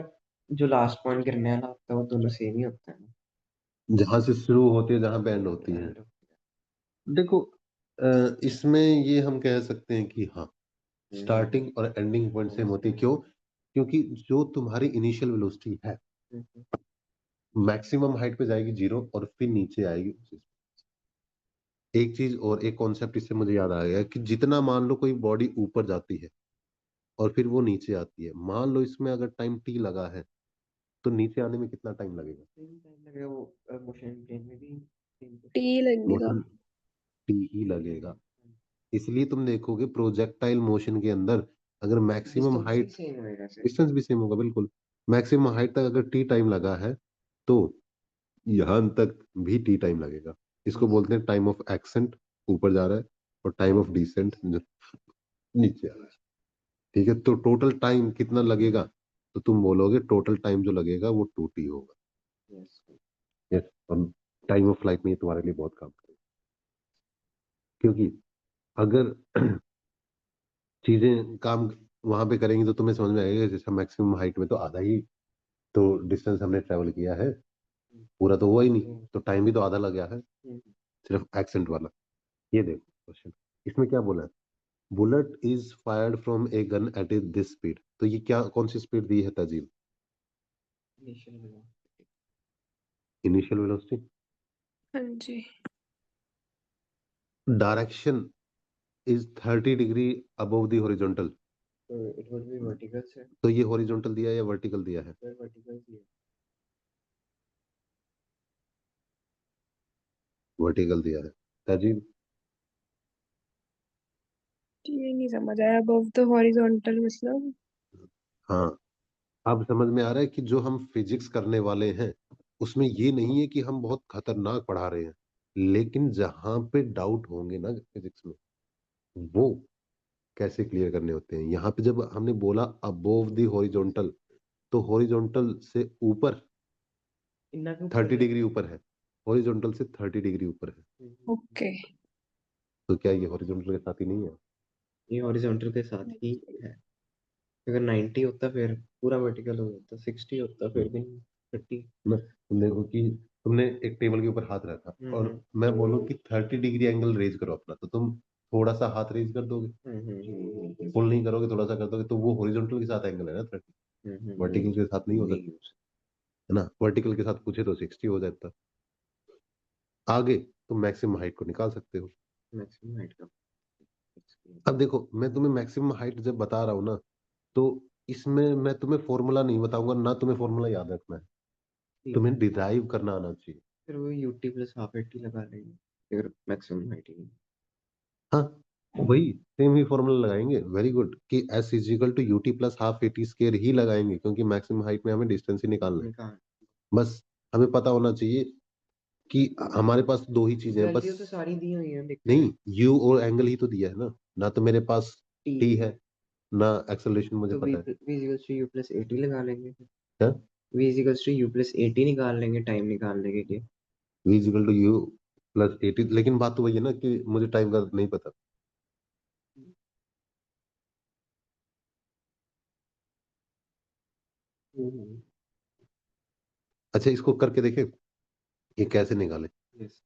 B: जो लास्ट पॉइंट गिरने वाला होता है वो दोनों सेम ही होता है
A: जहां से शुरू होती है जहां पे एंड होती है।
B: ना।
A: देखो इसमें ये हम कह सकते हैं कि हाँ, स्टार्टिंग और एंडिंग पॉइंट सेम होती है, क्यों? क्योंकि जो तुम्हारी इनिशियल वेलोसिटी है मैक्सिमम हाइट पे जाएगी जीरो और फिर नीचे आएगी उसी से। एक चीज और एक कॉन्सेप्ट इससे मुझे याद आ गया कि जितना मान लो कोई बॉडी ऊपर जाती है और फिर वो नीचे आती है, मान लो इसमें अगर टाइम टी लगा है तो नीचे आने में कितना टाइम लगेगा?
B: सेम टाइम लगेगा वो मोशन प्लेन में भी सेम
C: टी लगेगा।
A: मोशन टी ही लगेगा। इसलिए तुम देखोगे प्रोजेक्टाइल मोशन के अंदर अगर मैक्सिमम
B: डिस्टेंस भी
A: हाइट,
B: सेम होएगा सर।
A: डिस्टेंस भी सेम होगा बिल्कुल, मैक्सिमम हाइट तक अगर टी टाइम लगा है तो यहाँ तक भी टी टाइम लगेगा। इसको बोलते हैं टाइम ऑफ एक्सेंट, ऊपर जा रहा है, और टाइम ऑफ डिसेंट नीचे आ रहा है, ठीक है। तो टोटल टाइम कितना लगेगा, तो तुम बोलोगे टोटल टाइम जो लगेगा वो 2t होगा।
B: यस
A: यस, और टाइम ऑफ फ्लाइट में ये तुम्हारे लिए बहुत काम करेगा, क्योंकि अगर चीजें काम वहां पे करेंगी तो तुम्हें समझ में आएगा, जैसे मैक्सिमम हाइट में तो आधा ही तो डिस्टेंस हमने ट्रेवल किया है, पूरा तो हुआ ही नहीं, तो टाइम भी तो आधा लग गया है, सिर्फ एक्सेंट वाला। ये देखो क्वेश्चन, इसमें क्या बोला है, bullet is fired from a gun at this speed, तो ये क्या कौन सी स्पीड दी है Tahzeeb,
B: initial velocity.
A: Initial velocity.
C: हाँ जी।
A: Direction is 30 degree above the horizontal,
B: तो it would be vertical sir.
A: तो ये हॉरिजॉन्टल दिया है या वर्टिकल दिया है,
B: सर वर्टिकल ही है।
A: वर्टिकल दिया है तजीब।
C: ये नहीं समझ आया, अबव द हॉरिजॉन्टल मतलब।
A: हाँ, अब समझ में आ रहा है कि जो हम फिजिक्स करने वाले हैं उसमें ये नहीं है कि हम बहुत खतरनाक पढ़ा रहे हैं, लेकिन जहां पे डाउट होंगे ना फिजिक्स में, वो कैसे क्लियर करने होते हैं। यहाँ पे जब हमने बोला अबोव द हॉरिजॉन्टल, तो हॉरिजॉन्टल से ऊपर
B: इतना के ऊपर
A: 30
B: है।
A: डिग्री ऊपर है, हॉरिजॉन्टल से 30 डिग्री ऊपर है,
C: ओके।
A: तो क्या ये हॉरिजॉन्टल के साथ ही नहीं है।
B: ये हॉरिजॉन्टल के साथ ही है। अगर 90 होता फिर पूरा वर्टिकल हो जाता, 60 होता फिर भी 30।
A: ना, तुमने वो कि तुमने एक टेबल के ऊपर हाथ रखा और मैं बोलूं कि 30 डिग्री एंगल रेज करो अपना, तो तुम थोड़ा सा हाथ रेज कर दोगे, फुल नहीं करोगे, थोड़ा सा कर दोगे, तो वो हॉरिजॉन्टल के साथ एंगल है ना 30, वर्टिकल के साथ नहीं हो सकता, है ना। वर्टिकल के साथ पूछे तो 60 हो जाता। आगे तुम मैक्सिमम हाइट को निकाल सकते हो।
B: मैक्सिमम हाइट का।
A: अब देखो, मैं तुम्हें मैक्सिमम हाइट जब बता रहा हूँ ना, तो इसमें मैं तुम्हें फॉर्मूला नहीं बताऊंगा ना, तुम्हें फॉर्मूला याद रखना है, तुम्हें डिराइव करना आना चाहिए।
B: फिर वो यूटी प्लस हाफ एटी लगा लेंगे अगर मैक्सिमम हाइट ही।
A: हाँ, वही सेम ही फॉर्मूला लगाएंगे, वेरी गुड, कि S is equal to UT plus half at square ही लगाएंगे, क्योंकि मैक्सिमम हाइट में हमें डिस्टेंस ही निकालना है।
B: निकाल।
A: बस हमें पता होना चाहिए कि हमारे पास दो ही चीजें हैं बस।
B: वैल्यू तो सारी दी हुई है लिखते
A: नहीं,
B: हैं।
A: यू और एंगल ही तो दिया है ना, ना तो मेरे पास
B: टी
A: टी है ना एक्सेलरेशन मुझे
B: तो
A: पता है।
B: v equals to u plus 80 लगा लेंगे फिर।
A: क्या,
B: v equals to u plus 80 निकाल लेंगे टाइम निकालने के लिए।
A: V is equal to u plus a t, लेकिन बात तो वही है ना कि मुझे टाइम का नहीं पता।
B: हम्म।
A: अच्छा, इसको करके देखे ये कैसे निकाले।
B: यस।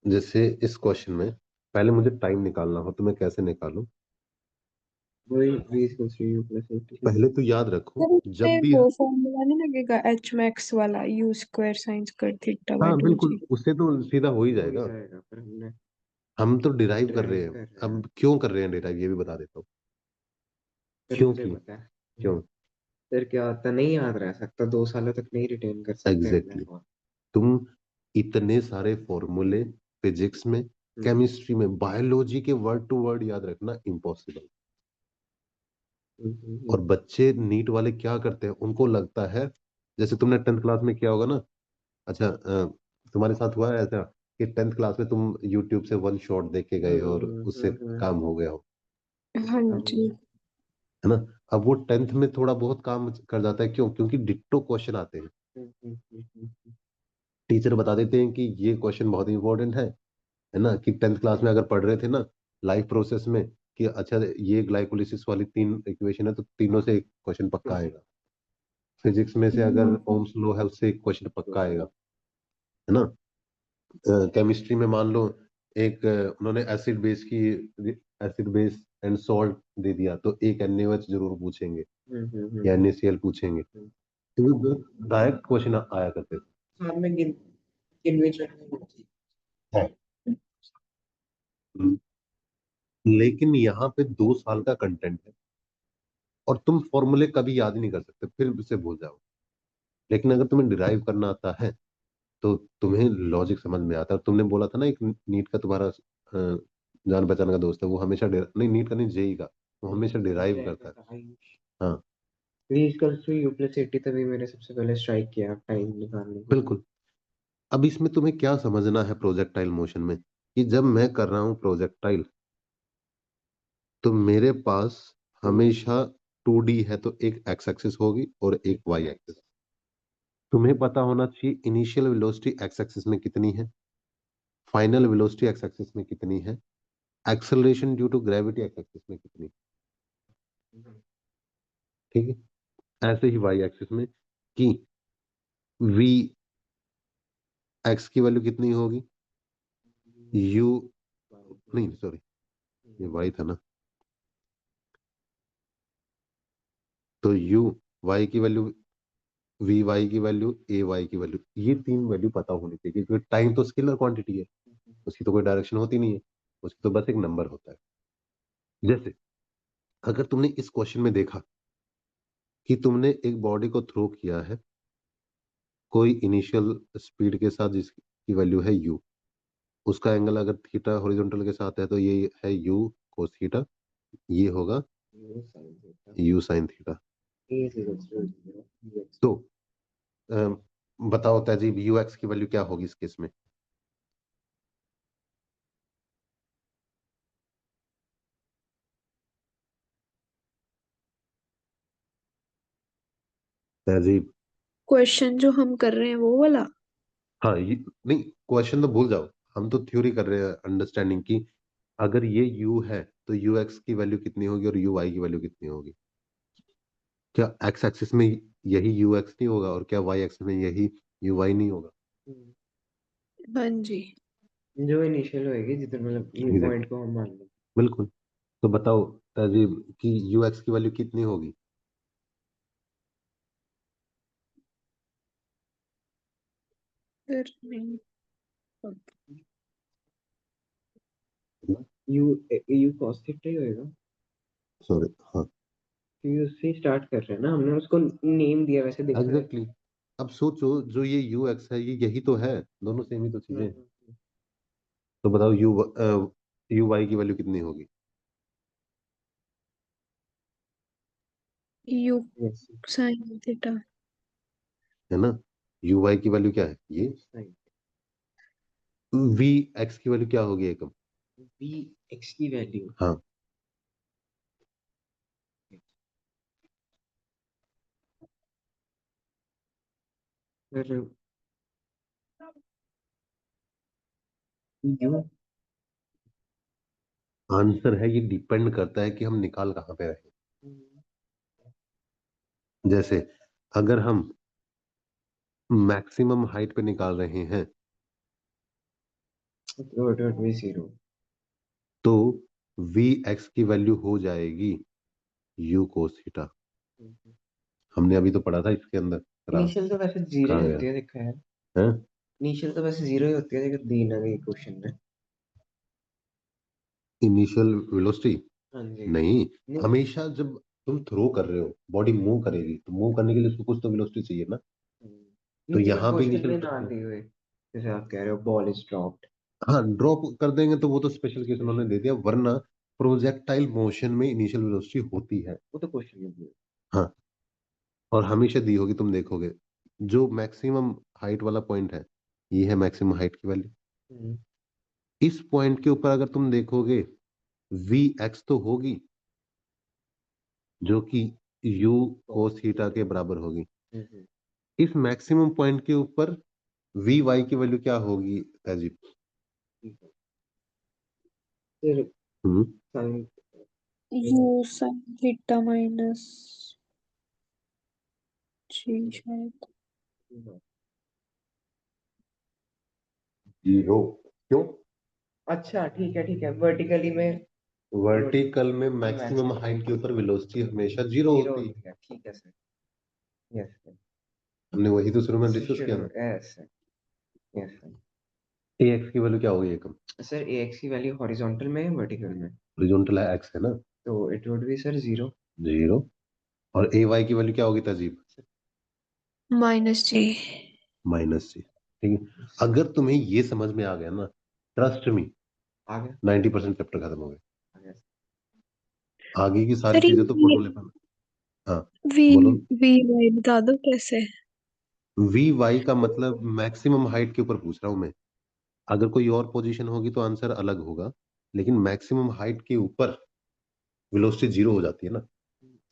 A: जैसे इस क्वेश्चन में पहले मुझे टाइम निकालना हो तो मैं कैसे निकालूं,
B: वही v equals to u plus 80।
A: पहले तो याद रखो
C: सर
A: जब
C: इसमें
A: भी।
C: वो फॉर्मूला नहीं लगेगा, एच मैक्स वाला, you square sine square theta bye
A: हाँ
C: टू
A: बिल्कुल,
C: जी।
A: उससे तो सीधा हो ही
B: हो ही
A: जाएगा।
B: जाएगा पर हमने
A: हम तो डिराइव कर रहे
B: ड्राइव
A: हैं।
B: कर रहे हैं।
A: अब क्यों कर रहे हैं डिराइव, ये भी बता देता हूँ
B: फिर मुझे
A: क्योंकि।
B: पता है।
A: क्यों,
B: फिर क्या होता, नहीं याद रह सकता, 2 सालों तक नहीं रिटेन कर सकते हैं
A: एग्जैक्टली
B: मैं।
A: तुम इतने सारे फॉर्मूले फिजिक्स में, केमिस्ट्री में, बायोलॉजी के वर्ड टू वर्ड याद रखना इम्पॉसिबल। और बच्चे नीट वाले क्या करते हैं, उनको लगता है जैसे तुमने 10th क्लास में किया होगा ना। अच्छा, तुम्हारे साथ हुआ है ऐसा कि 10th क्लास में तुम यूट्यूब से वन शॉट देख के गए और उससे काम हो गया हो,
C: हाँ जी।
A: है ना। अब वो 10th में थोड़ा बहुत काम कर जाता है, क्यों, क्योंकि डिट्टो क्वेश्चन आते हैं, टीचर बता देते हैं कि ये क्वेश्चन बहुत इंपॉर्टेंट है ना। कि 10th क्लास में अगर पढ़ रहे थे ना लाइफ प्रोसेस में, कि अच्छा ये ग्लाइकोलिसिस वाली 3 इक्वेशन है तो तीनों से एक क्वेश्चन पक्का आएगा। फिजिक्स में से अगर ओम्स लॉ है उससे एक क्वेश्चन पक्का आएगा, है ना। केमिस्ट्री में मान लो एक उन्होंने एसिड बेस की, एसिड बेस एंड सॉल्ट दे दिया तो एक NaOH जरूर पूछेंगे या NaCl पूछेंगे, तो डायरेक्ट क्वेश्चन आया करते
B: साथ में गिनवी चटनी होती
A: थे। लेकिन यहाँ पे 2 साल का कंटेंट है और तुम फॉर्मूले कभी याद ही नहीं कर सकते, फिर से भूल जाओ। लेकिन अगर तुम्हें डिराइव करना आता है तो तुम्हें लॉजिक समझ में आता है। तुमने बोला था ना एक नीट का तुम्हारा जान पहचान का दोस्त है, वो हमेशा नहीं, नीट का नहीं, जेई का, वो हमेशा डिराइव करता है।
B: आयुष।
A: हाँ
B: v equals to u plus 80 तभी मैंने सबसे पहले स्ट्राइक किया टाइम निकालने के लिए।
A: बिल्कुल। अब इसमें तुम्हें क्या समझना है प्रोजेक्टाइल मोशन में, कि जब मैं कर रहा हूँ प्रोजेक्टाइल, तो मेरे पास हमेशा 2D है तो एक x एक्सिस होगी और एक y एक्सिस। तुम्हें पता होना चाहिए इनिशियल वेलोसिटी x एक्सिस में कितनी है, फाइनल वेलोसिटी x एक्सिस में कितनी है, acceleration due to gravity x axis में कितनी है। ठीक है, ऐसे ही y एक्सिस में कि v x की वैल्यू कितनी होगी, u नहीं सॉरी ये y था ना, तो u y की वैल्यू, वी वाई की वैल्यू, ए वाई की वैल्यू, ये तीन वैल्यू पता होनी चाहिए क्योंकि टाइम तो स्केलर क्वांटिटी है, उसकी तो कोई डायरेक्शन होती नहीं है, उसकी तो बस एक नंबर होता है। जैसे अगर तुमने इस क्वेश्चन में देखा कि तुमने एक बॉडी को थ्रो किया है कोई इनिशियल स्पीड के साथ जिसकी वैल्यू है u, उसका एंगल अगर थीटा हॉरिजॉन्टल के साथ है तो ये है u cos थीटा, ये होगा u sin थीटा। तो अम, बताओ तहजीब ux की वैल्यू क्या होगी इस केस में। तहजीब
C: क्वेश्चन जो हम कर रहे हैं वो वाला।
A: हाँ ये नहीं, क्वेश्चन तो भूल जाओ, हम तो थ्योरी कर रहे हैं अंडरस्टैंडिंग की। अगर ये u है तो ux की वैल्यू कितनी होगी और uy की वैल्यू कितनी होगी। क्या x एक्सिस में यही ux नहीं होगा और क्या y एक्सिस में यही uy नहीं होगा।
C: हाँ जी।
B: जो इनिशियल होएगी जितना मतलब ये पॉइंट को हम मान लें।
A: बिल्कुल। तो बताओ तहजीब कि ux की वैल्यू कितनी होगी।
C: फिर नहीं
B: यू cos थीटा ही होएगा
A: सॉरी हाँ
B: क्योंकि उससे स्टार्ट कर रहे हैं ना, हमने उसको नेम दिया वैसे देखा जाए।
A: एग्जैक्टली। अब सोचो जो ये ux है ये यही तो है, दोनों सेम ही तो चीजें हैं। तो बताओ uy की वैल्यू कितनी होगी।
C: You
B: Yes,
C: sign theta.
A: है ना, uy की वैल्यू क्या है ये,
B: sin
A: vx की वैल्यू क्या होगी एकम।
B: v x की वैल्यू
A: हाँ
B: फिर u
A: आंसर है, ये डिपेंड करता है कि हम निकाल कहाँ पे रहे। जैसे अगर हम मैक्सिमम हाइट पे निकाल रहे हैं
B: रोट में 0
A: तो vx की वैल्यू हो जाएगी u cos थीटा। हमने अभी तो पढ़ा था इसके अंदर।
B: इनिशियल तो वैसे 0
A: कहाँ
B: ही
A: गया
B: होती है देखा है,
A: है
B: इनिशियल तो वैसे 0 ही होती है देखा दी ना गई क्वेश्चन में।
A: Initial velocity.
B: हाँ जी
A: नहीं,
B: नहीं
A: हमेशा जब तुम थ्रो कर रहे हो बॉडी मूव करेगी तो मूव करने के लिए उसको कुछ तो वेलोसिटी चाहिए ना। तो
B: नीचे
A: यहाँ पे
B: क्वेश्चन
A: इनिशियल
B: में ना दी हुए जैसे आप कह रहे हो बॉल इज ड्रॉप्ड।
A: हाँ ड्रॉप कर देंगे तो वो तो स्पेशल केस उन्होंने दे दिया, वरना प्रोजेक्टाइल मोशन में इनिशियल वेलोसिटी होती है।
B: वो तो क्वेश्चन में दिया।
A: हाँ, और हमेशा दी होगी, तुम देखोगे जो मैक्सिमम हाइट वाला पॉइंट है ये है मैक्सिमम हाइट की वैल्यू। इस पॉइंट के ऊपर अगर तुम देखोगे वी एक्स तो होगी जो कि यू कोस थीटा के बराबर होगी। इस मैक्सिमम पॉइंट के ऊपर वी वाई की वैल्यू क्या होगी ताजिब।
B: फिर
A: hmm
B: sin
C: u sine theta minus g शायद।
A: जीरो। क्यों,
B: अच्छा ठीक है वर्टिकली में
A: वर्टिकल में मैक्सिमम
B: maximum
A: हाइट के ऊपर वेलोसिटी हमेशा जीरो
B: 0
A: होती है।
B: होती है, ठीक है सर। यस सर,
A: हमने वही तो शुरू में डिस्कस किया था।
B: Yes sir, yes sir.
A: A x की वैल्यू क्या होगी एकम।
B: सर ax की वैल्यू हॉरिजॉन्टल में है वर्टिकल में,
A: हॉरिजॉन्टल है एक्स है ना,
B: तो it would B sir 0।
A: Zero. और ए वाई की वैल्यू क्या होगी ताजीब,
C: माइनस जी।
A: माइनस जी। ठीक है, अगर तुम्हें ये समझ में आ गया ना, ट्रस्ट मी
B: आ गया
A: 90% चैप्टर खत्म हो गए।
B: आ गया।
A: आगे की सारी
C: सर
A: चीजें तो
C: ये
A: फोटो लेकर। हाँ
C: वी
A: बोलो।
C: वी वाई बता दो कैसे।
A: वी वाई का मतलब मैक्सिमम हाइट के ऊपर पूछ रहा हूं मैं, अगर कोई और पोजीशन होगी तो आंसर अलग होगा, लेकिन मैक्सिमम हाइट के ऊपर वेलोसिटी जीरो हो जाती है ना।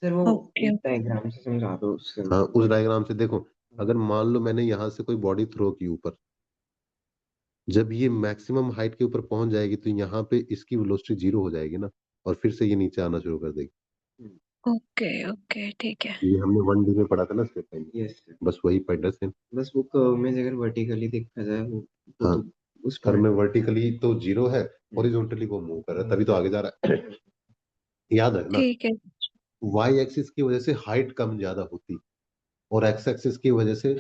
B: सर वो
C: ओके
B: एक डायग्राम से समझा दो उससे
A: हाँ, उस डायग्राम से देखो, अगर मान लो मैंने यहाँ से कोई बॉडी थ्रो की ऊपर, जब ये मैक्सिमम हाइट के ऊपर पहुंच जाएगी तो यहाँ पे इसकी वेलोसिटी जीरो हो जाएगी ना, और फिर से ये नीचे आना शुरू कर देगी।
C: ओके ओके ठीक है।
A: ये हमने 1D में पढ़ा था ना स्टेप टाइम,
B: यस सर,
A: बस वही पॉइंट है सेम।
B: बस वो कर्व में अगर वर्टिकली देखा जाए वो
A: हाँ,
B: तो उस
A: कर्व में
B: पॉइंट
A: वर्टिकली तो जीरो है, हॉरिजॉन्टली वो मूव कर रहा है, तभी तो आगे जा रहा है। याद रखना,
C: ठीक है।
A: वाई एक्सिस की वजह से हाइट कम ज्यादा होती, और एक्स एक्सिस की वजह से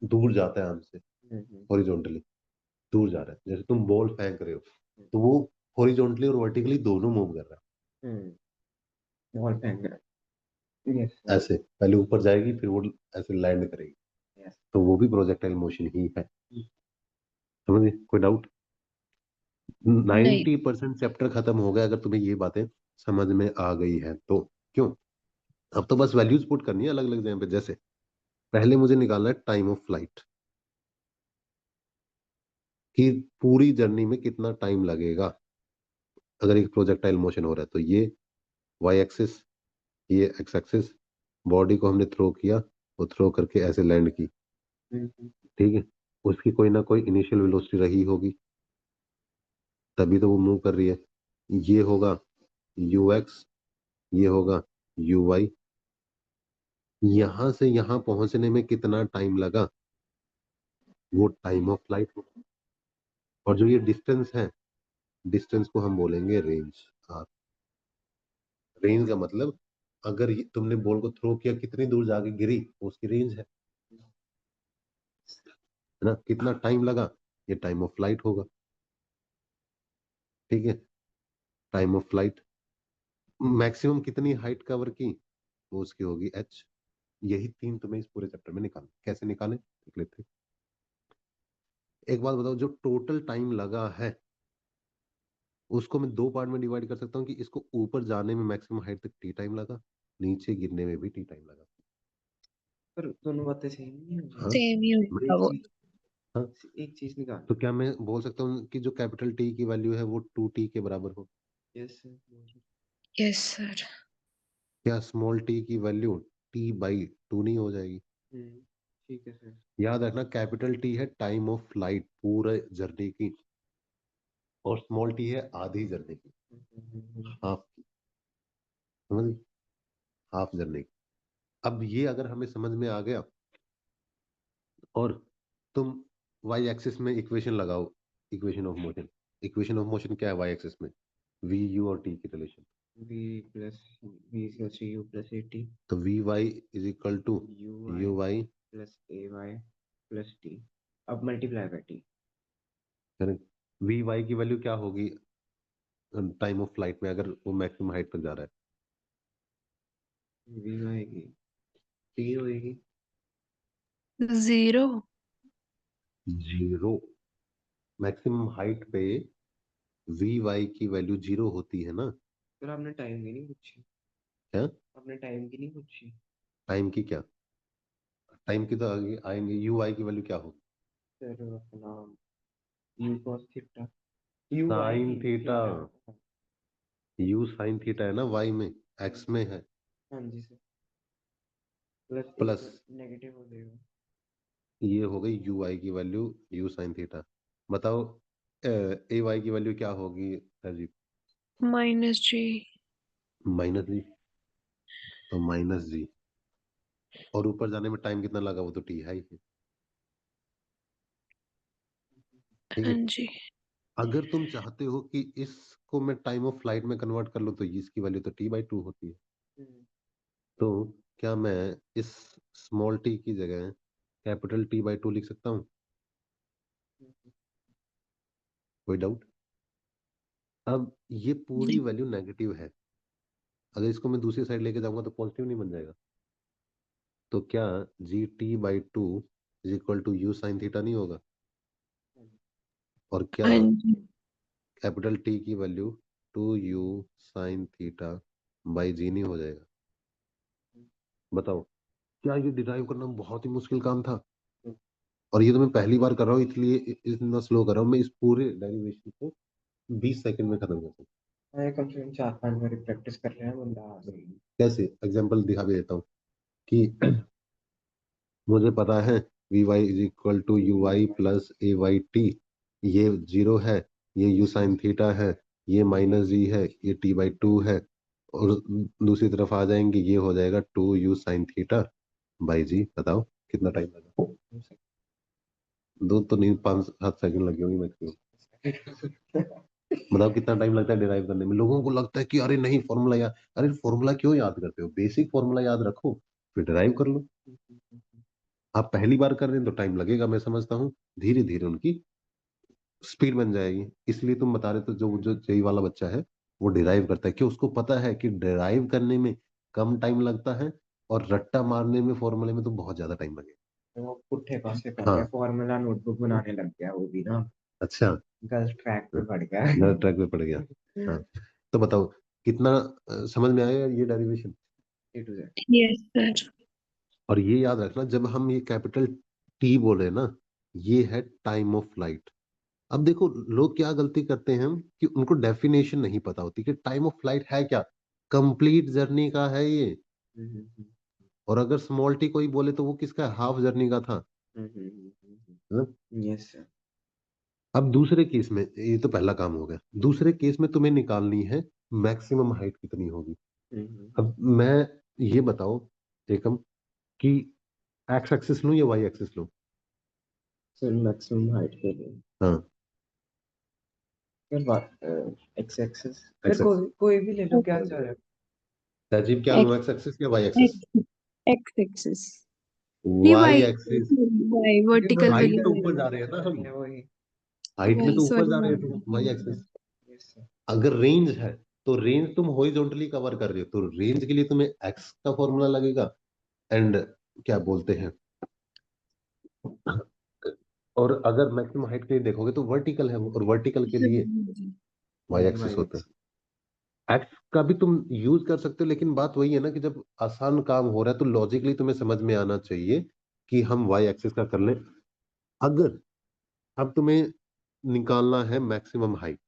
A: दूर जाता है हमसे, हॉरिजॉन्टली दूर जा रहा है। जैसे तुम बॉल फेंक रहे हो तो वो हॉरिजॉन्टली और वर्टिकली दोनों मूव कर रहा
B: बॉल फेंक रहा है। यस
A: है। ऐसे पहले ऊपर जाएगी, फिर वो ऐसे लैंड करेगी,
B: यस।
A: तो वो भी प्रोजेक्टाइल मोशन ही है। समझे? कोई डाउट?
C: नहीं
A: 90% चैप्टर खत्म हो गया अगर तुम्हें ये बातें समझ में आ गई है तो। क्यों? अब तो बस वैल्यूज पुट करनी है अलग अलग जगह पे। जैसे पहले मुझे निकालना है टाइम ऑफ फ्लाइट, कि पूरी जर्नी में कितना टाइम लगेगा अगर एक प्रोजेक्टाइल मोशन हो रहा है। तो ये वाई एक्सिस, ये एक्स एक्सिस, बॉडी को हमने थ्रो किया, वो थ्रो करके ऐसे लैंड की, ठीक है। उसकी कोई ना कोई इनिशियल वेलोसिटी रही होगी, तभी तो वो मूव कर रही है। ये होगा यू एक्स, ये होगा यू वाई। यहां से यहां पहुंचने में कितना टाइम लगा, वो टाइम ऑफ फ्लाइट होगा। और जो ये डिस्टेंस है, डिस्टेंस को हम बोलेंगे रेंज। आर, रेंज का मतलब अगर तुमने बॉल को थ्रो किया, कितनी दूर जाके गिरी, वो उसकी रेंज है ना। कितना टाइम लगा, ये टाइम ऑफ फ्लाइट होगा, ठीक है। टाइम ऑफ फ्लाइट, मैक्सिमम कितनी हाइट कवर की, वो उसकी होगी एच। यही तीन तुम्हें इस पूरे चैप्टर में निकालना। कैसे निकालें देख लेते हैं। एक बात बताओ, जो टोटल टाइम लगा है उसको मैं दो पार्ट में डिवाइड कर सकता हूँ, कि इसको ऊपर जाने में मैक्सिमम हाइट तक टी टाइम लगा, नीचे गिरने में भी टी टाइम लगा।
B: पर दोनों बातें सही नहीं है।
A: हाँ,
C: सेम ही
A: मैं
C: होगा वो।
A: हाँ,
B: एक चीज निकाल।
A: तो क्या मैं बोल सकता हूँ कि जो कैपिटल टी की वैल्यू है वो 2t के बराबर हो?
B: Yes sir.
C: Yes sir.
A: क्या स्मॉल टी की वैल्यू t/2 नहीं हो जाएगी?
B: ठीक है सर।
A: याद रखना, कैपिटल टी है टाइम ऑफ फ्लाइट पूरे जर्नी की, और स्मॉल टी है आधी जर्नी की, हाफ की। समझ? हाफ जर्नी की। अब ये अगर हमें समझ में आ गया, और तुम वाई एक्सिस में इक्वेशन लगाओ, equation of motion. Equation of motion क्या है वाई एक्सिस में? वी यू और टी की relation.
B: v plus v equals to u plus at
A: तो v y is equal to u y,
B: plus ay plus t। अब multiply by t।
A: Correct. V y की value क्या होगी time of flight में, अगर वो maximum height तक जा रहा
B: v आएगी t होएगी।
C: जीरो।
A: है? जीरो। मैक्सिमम हाइट पे वी वाई की वैल्यू जीरो होती है ना।
B: फिर आपने टाइम की नहीं पूछी।
A: क्या?
B: आपने टाइम की नहीं पूछी।
A: टाइम की क्या? टाइम की तो आगे आएंगे। यू आई की वैल्यू क्या होगी?
B: सर अपना u cos theta, u
A: sine
B: आएगी
A: theta.
B: Theta.
A: U sine theta है ना, वाई में, एक्स में है
B: हाँ जी सर। प्लस एक
A: प्लस।
B: नेगेटिव हो जाएगा।
A: ये हो गई यू आई की वैल्यू, यू साइन थीटा। बताओ ए वाई की वैल्यू क्या होगी राजीव?
C: -g।
A: माइनस जी। तो माइनस जी, और ऊपर जाने में टाइम कितना लगा, वो तो टी है ही है। ठीक
C: हाँ
A: है।
C: जी।
A: अगर तुम चाहते हो कि इसको मैं टाइम ऑफ फ्लाइट में कन्वर्ट कर लूँ, तो इसकी वैल्यू तो t/2 होती है। तो क्या मैं इस स्मॉल टी की जगह कैपिटल t/2 लिख सकता हूँ? कोई डाउट? अब ये पूरी वैल्यू नेगेटिव है, अगर इसको मैं दूसरी साइड लेके जाऊंगा तो पॉजिटिव नहीं बन जाएगा? तो क्या g t/2 is equal to u sine theta नहीं होगा? और क्या
C: हाँ जी।
A: कैपिटल टी की value 2u sine theta by g नहीं हो जाएगा? बताओ, क्या ये डिराइव करना बहुत ही मुश्किल काम था? और ये तो मैं पहली बार कर रहा हूँ, इसलिए इतना स्लो कर रहा हूँ। मैं इस पूरे डेरिवेशन को 20 सेकंड में खत्म कर सकता
B: मैं कम से कम 4-5 बार प्रैक्टिस कर रहे हैं, बंदा आ गई।
A: कैसे एग्जांपल दिखा भी देता हूँ कि मुझे पता है v y is equal to u y plus a y t, ये 0 है, ये यू साइन थीटा है, ये माइनस जी है, ये टी बाई 2 है, और दूसरी तरफ आ जाएंगे, ये हो जाएगा 2 you sine theta by g. बताओ कितना टाइम लगा? 2 तो नहीं, 5-7 सेकंड लगे होंगे मैक्सिमम। बताओ कितना टाइम लगता है डिराइव करने में। लोगों को लगता है कि अरे नहीं फॉर्मूला याद, अरे फॉर्मूला क्यों याद करते हो? बेसिक फॉर्मूला याद रखो, फिर डिराइव कर लो। आप पहली बार कर रहे हैं तो टाइम लगेगा, मैं समझता हूँ। धीरे धीरे उनकी स्पीड बन जाएगी। इसलिए तुम बता रहे थे जो जो जेई वाला बच्चा है वो डिराइव करता है, कि उसको पता है कि डिराइव करने में कम टाइम लगता है और रट्टा मारने में फॉर्मूले में तो बहुत ज्यादा टाइम लगेगा।
B: तो वो पुट्ठे पासे कर
A: हाँ।
B: रहा है, फॉर्मूला नोटबुक बनाने लग गया वो भी ना,
A: अच्छा।
B: गलत ट्रैक पे बढ़ गया।
A: गलत ट्रैक पे पड़ गया। हाँ। तो बताओ कितना समझ में आया ये derivation?
B: A to Z।
C: Yes sir.
A: और ये याद रखना, जब हम ये कैपिटल टी बोले ना, ये है टाइम ऑफ फ्लाइट। अब देखो लोग क्या गलती करते हैं कि उनको डेफिनेशन नहीं पता होती कि टाइम ऑफ फ्लाइट है क्या। कंप्लीट जर्नी का है ये। और अगर स्मॉल टी कोई बोले तो वो किसका है? हाफ जर्नी का था। है?
B: Yes sir.
A: अब दूसरे केस में, ये तो पहला काम हो गया, दूसरे केस में तुम्हें निकालनी है मैक्सिमम हाइट कितनी होगी। अब मैं ये बताओ एकम कि एक्स एक्सिस लूं या वाई एक्सिस लूं?
B: सर मैक्सिमम हाइट के लिए
A: हाँ।
B: Sir x axis, sir
A: x axis.
B: कोई भी ले लो, क्या चाह रहे हो?
A: तहजीब क्या लूं, एक्स एक्सिस या y axis?
C: X x axis नहीं,
A: y
C: y
A: axis.
C: Y vertical
A: height
C: वाली
A: तो ऊपर जा
C: वाली।
A: रहे हैं ना हम,
B: वही।
A: हाइट में
C: वही
A: तो ऊपर
C: सॉरी।
A: जा रहे हैं तो वाई एक्सिस।
B: Yes sir.
A: अगर रेंज है तो रेंज तुम हॉरिजॉन्टली कवर कर रहे हो, तो रेंज के लिए तुम्हें एक्स का फॉर्मूला लगेगा। एंड क्या बोलते हैं, और अगर मैक्सिमम हाइट के लिए देखोगे तो वर्टिकल है वो, और वर्टिकल के लिए वाई एक्सिस होता है। एक्स का भी तुम यूज कर सकते हो, लेकिन बात वही है ना कि जब आसान काम हो रहा है तो लॉजिकली तुम्हें समझ में आना चाहिए कि हम वाई एक्सिस का कर लें। अगर अब तुम्हें निकालना है मैक्सिमम हाइट,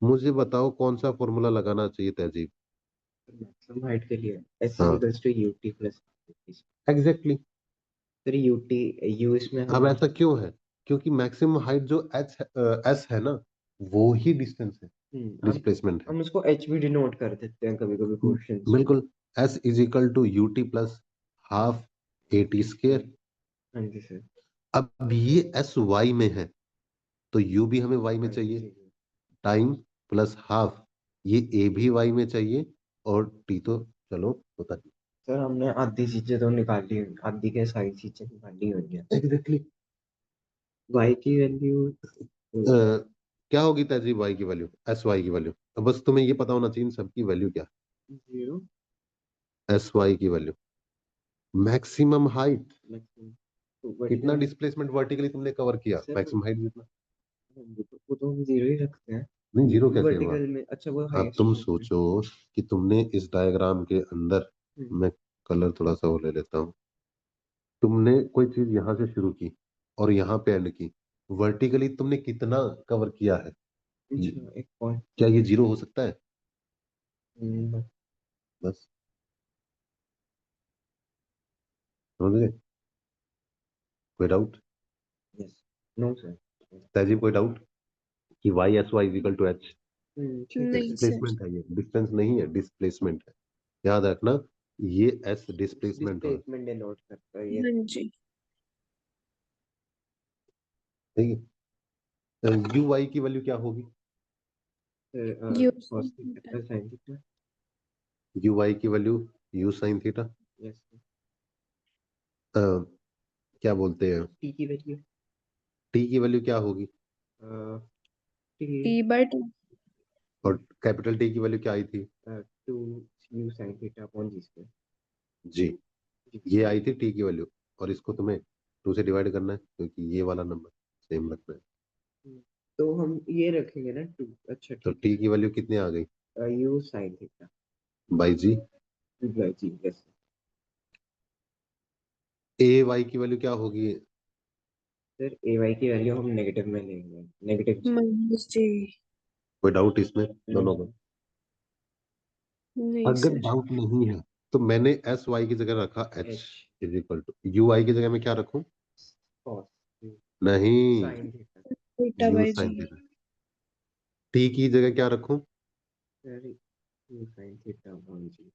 A: मुझे बताओ कौन सा फॉर्मूला लगाना चाहिए तहजीब?
B: मैक्सिमम हाइट के लिए s
A: हाँ
B: इक्वल्स टू ut प्लस
A: एग्जैक्टली।
B: सर ut u इसमें
A: अब
B: हम
A: ऐसा क्यों है? क्योंकि मैक्सिमम हाइट जो एच एस है ना, वो ही डिस्टेंस है, डिस्प्लेसमेंट है।
B: हम उसको h भी डिनोट कर देते हैं कभी कभी क्वेश्चंस में।
A: बिल्कुल। S is equal to u t plus half a t square.
B: हाँ जी सर।
A: अब ये एस वाई में है तो यू भी हमें वाई में
B: हाँ
A: चाहिए,
B: जी।
A: टाइम प्लस हाफ, ये ए भी वाई में चाहिए, और टी तो चलो होता ही।
B: सर हमने आधी चीजें तो निकाली, आधी के सारी चीजें निकाली हुई है।
A: एग्जैक्टली।
B: y की वैल्यू
A: क्या होगी तहजीब वाई की वैल्यू, एस वाई की वैल्यू? अब बस तुम्हें ये पता होना चाहिए इन सबकी वैल्यू क्या
B: 0
A: है। एस वाई की वैल्यू मैक्सिमम हाइट,
B: मैक्सिमम
A: कितना
B: वर्टिकल।
A: डिस्प्लेसमेंट वर्टिकली तुमने कवर किया,
B: सर
A: मैक्सिमम हाइट जितना।
B: वो तो हम 0 ही रखते हैं
A: नहीं जीरो कैसे हुआ?
B: वर्टिकल में। अच्छा वो
A: अब
B: हाइस्ट
A: तुम
B: पॉइंट में।
A: सोचो कि तुमने इस डायग्राम के अंदर, मैं कलर थोड़ा सा वो ले लेता हूँ, तुमने कोई चीज यहाँ से शुरू की और यहाँ पे एंड की, वर्टिकली तुमने कितना कवर किया है?
B: अच्छा एक पॉइंट।
A: क्या ये 0 हो सकता है? बस समझ गए? कोई doubt?
B: Yes. No sir.
A: Tehzeeb कोई डाउट कि y s y equal to h?
B: ठीक है
C: नहीं
B: सर।
C: सर।
A: डिस्प्लेसमेंट है, ये डिस्टेंस नहीं है, डिस्प्लेसमेंट है। याद रखना, ये एस डिस्प्लेसमेंट होगा।
B: डिस्प्लेसमेंट डिनोट करता है ये।
C: हाँ जी।
A: ठीक है। यू वाई की वैल्यू क्या होगी?
C: U
B: cos theta plus sin theta.
A: U y की value u sine theta.
B: Yes.
A: क्या बोलते हैं,
B: t की वैल्यू
A: टी की वैल्यू क्या होगी?
B: t
C: t by two.
A: और कैपिटल टी की वैल्यू क्या आई थी?
B: 2 u sin थीटा अपॉन g स्क्वायर।
A: जी। ये आई थी टी की वैल्यू, और इसको तुम्हें 2 से डिवाइड करना है क्योंकि ये वाला नंबर सेम रखना है।
B: तो हम ये रखेंगे ना 2। अच्छा
A: तो
B: ठीक है
A: टी की वैल्यू कितनी आ गई?
B: Sir. u sin theta
A: by g.
B: By g। Yes.
A: A y की वैल्यू क्या होगी?
B: सर ay की वैल्यू हम नेगेटिव में लेंगे, नेगेटिव g।
C: माइनस जे।
A: कोई डाउट इसमें दोनों को?
C: नहीं
A: अगर
C: सर।
A: डाउट नहीं है तो मैंने एस वाई की जगह रखा H
B: H
A: is equal to u आई की जगह में क्या रखूं?
B: cos
A: नहीं,
B: sin theta
C: theta
A: u
C: by g.
A: Sine theta. T की जगह क्या रखूं?
B: very u sin theta upon g.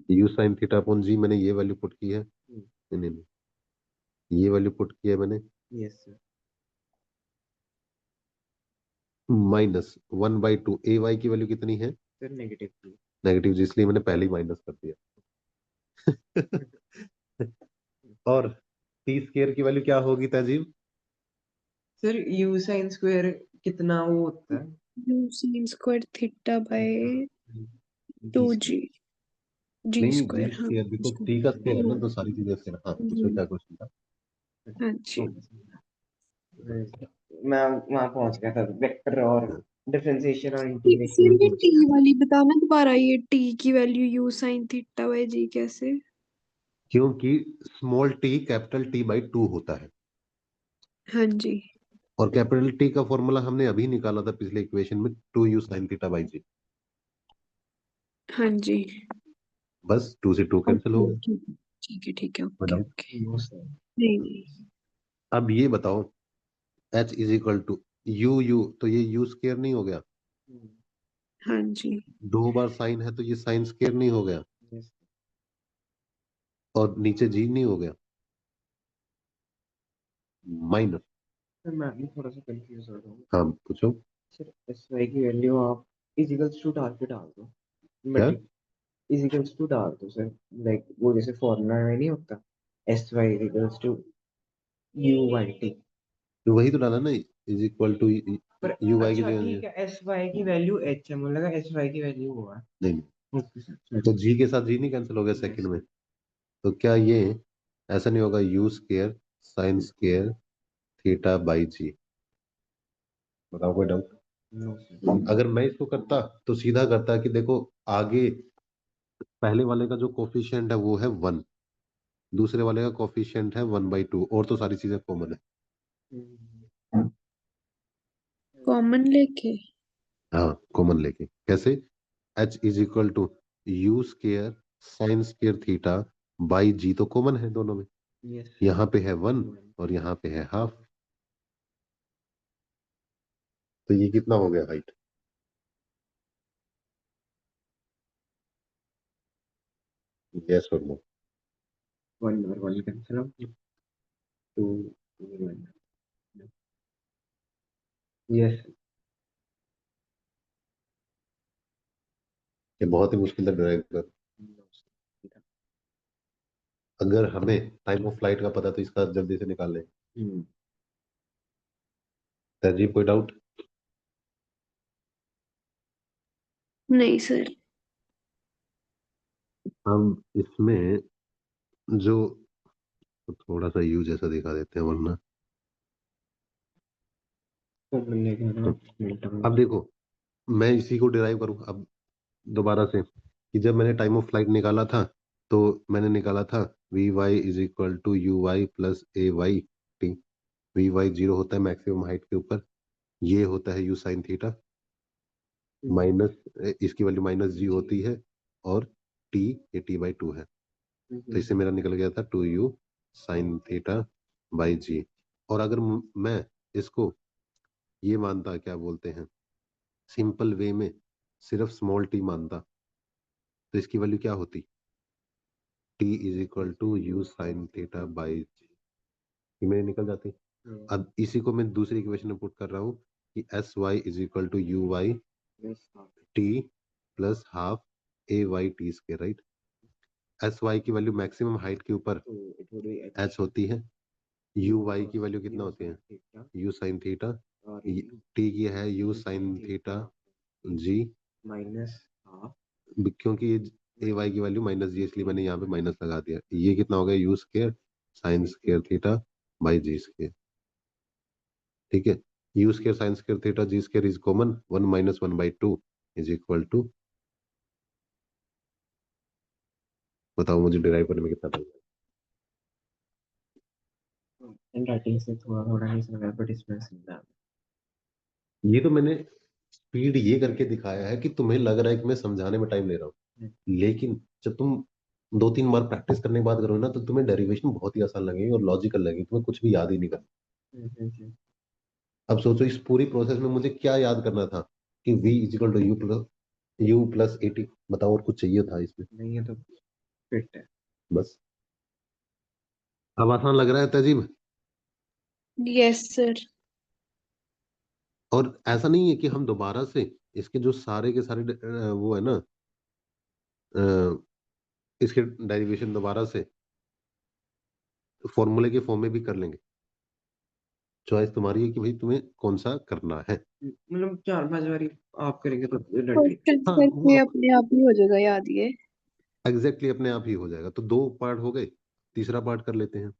A: U sine theta upon g. मैंने ये वैल्यू पुट की है, नहीं नहीं नहीं, ये वैल्यू पुट की है मैंने,
B: Yes sir.
A: माइनस 1/2 ए वाई की वैल्यू कितनी है?
B: Sir negative 2.
A: नेगेटिव जी, इसलिए मैंने पहले ही माइनस कर दिया। और टी स्केयर की वैल्यू क्या होगी तहजीब?
B: Sir u sin square कितना वो होता है?
C: You sin square theta bye
B: g
C: 2g। जी
A: नहीं जी
C: स्क्वायर, हाँ
A: स्केयर, देखो टी का स्केयर है ना, तो सारी चीजें स्केयर। हाँ, पूछो क्या क्वेश्चन था?
C: हाँ जी।
B: मैं वहां पहुंच गया था वेक्टर और डिफरेंशिएशन और इंटीग्रेशन
C: फिर
B: में
C: ये
B: पहुंच
C: टी
B: गया।
C: वाली बताना दोबारा, ये टी की value u sine theta by g कैसे?
A: क्योंकि small t capital T by 2 होता है,
C: हाँ जी।
A: और कैपिटल टी का फॉर्मूला हमने अभी निकाला था पिछले इक्वेशन में, 2u sine theta by g.
C: हाँ जी।
A: बस 2 से 2 कैंसिल हो
C: ओके
A: गए।
C: ठीक है ठीक है ठीक है, ओके
A: बताओ,
C: ओके। नहीं नहीं।
A: अब ये बताओ, h is equal to u u, तो ये यू स्केयर नहीं हो गया?
C: हाँ जी।
A: 2 बार साइन है तो ये साइन स्केयर नहीं हो गया? और नीचे जी नहीं हो गया? माइनस।
B: मैं भी थोड़ा सा कंफ्यूज हो रहा हूँ।
A: हाँ पूछो।
B: सर एस वाई की वैल्यू आप इजिकल्स टू डाल के डाल दो,
A: क्या?
B: इजिकल्स टू डाल दो सर, लाइक वो जैसे फॉर्मूला में नहीं होता s y equals to u y t.
A: तो वही तो डाला ना, इज इक्वल टू
B: पर
A: यू वाई की
B: अच्छा
A: जगह।
B: ठीक है, एस वाई की वैल्यू एच है, मुझे लगा एस वाई की वैल्यू वो है।
A: नहीं,
B: ओके सर
A: तो जी के साथ जी नहीं कैंसिल हो गया
B: यस
A: सेकंड में? तो क्या ये ऐसा नहीं होगा, u square sine square theta by g? बताओ कोई डाउट?
B: No sir.
A: अगर मैं इसको करता तो सीधा करता कि देखो, आगे पहले वाले का जो कोफिशिएंट है वो है 1, दूसरे वाले का कोफिशिएंट है 1/2, और तो सारी चीजें कॉमन है।
C: कॉमन लेके।
A: हाँ, कॉमन लेके कैसे? h is equal to u square sine square theta by g, तो कॉमन है दोनों में।
B: यस
A: यहाँ पे है 1 और यहाँ पे है हाफ, तो ये कितना हो गया हाइट? यस और नो?
B: 1 और 1 कैंसिल आउट, 2 1 यस।
A: ये बहुत ही मुश्किल है ड्राइव कर। अगर हमें टाइम ऑफ फ्लाइट का पता है तो इसका जल्दी से निकाल लें। तहजीब कोई डाउट?
C: नहीं सर।
A: हम इसमें जो थोड़ा सा यू जैसा दिखा देते हैं, वरना
B: तो मिलेगा ना
A: अब देखो, मैं इसी को डिराइव करूँ अब दोबारा से, कि जब मैंने टाइम ऑफ फ्लाइट निकाला था तो मैंने निकाला था v y is equal to u y plus a y t. V y 0 होता है मैक्सिमम हाइट के ऊपर, ये होता है यू साइन थीटा, माइनस इसकी वैल्यू माइनस जी होती है, और टी ये t/2 है। तो इससे मेरा निकल गया था 2u sine theta by g. और अगर मैं इसको ये मानता, क्या बोलते हैं, सिंपल वे में सिर्फ स्मॉल टी मानता, तो इसकी वैल्यू क्या होती? t is equal to u sine theta by g, ये मेरी निकल जाती। अब इसी को मैं दूसरी इक्वेशन में पुट कर रहा हूँ कि s y is equal to u y t plus half a y t square, right? S y की वैल्यू मैक्सिमम हाइट के ऊपर एच होती है, यू वाई की वैल्यू कितना होती है? यू साइन थीटा, टी की है u sine theta g,
B: minus half
A: क्योंकि ए वाई की वैल्यू माइनस जी, इसलिए मैंने यहाँ पे माइनस लगा दिया। ये कितना हो गया? U square sine square theta by g square, ठीक है? U square sine square theta g square is common, 1 minus 1/2 is equal to, बताओ मुझे डिराइव करने में कितना टाइम?
B: राइटिंग से थोड़ा थोड़ा नहीं समझ बट इसमें समझा।
A: ये तो मैंने स्पीड ये करके दिखाया है कि तुम्हें लग रहा है कि मैं समझाने में टाइम ले रहा हूँ, लेकिन जब तुम 2-3 बार प्रैक्टिस करने के बाद करोगे ना तो तुम्हें डेरिवेशन बहुत ही आसान लगेगी और लॉजिकल लगेगी, तुम्हें कुछ भी याद ही नहीं करना। अब सोचो इस पूरी प्रोसेस में मुझे क्या याद करना था कि v equal to u plus 80, बताओ और कुछ चाहिए था इसमें?
B: नहीं, ये तो फिट है।
A: बस। अब आसान लग रहा है तहजीब?
C: Yes sir.
A: और ऐसा नहीं है कि हम दोबारा से इसके जो सारे के सारे वो है ना, अ, इसके डेरिवेशन दोबारा से फॉर्मूले के फॉर्म में भी कर लेंगे। चॉइस तुम्हारी है कि भाई तुम्हें कौन सा करना है।
B: मतलब 4-5 बारी आप करेंगे तो
C: क्वेश्चन
A: हाँ वो
C: करके अपने आप ही हो जाएगा याद ये।
A: एग्जैक्टली अपने आप ही हो जाएगा। तो 2 पार्ट हो गए, तीसरा पार्ट कर लेते हैं।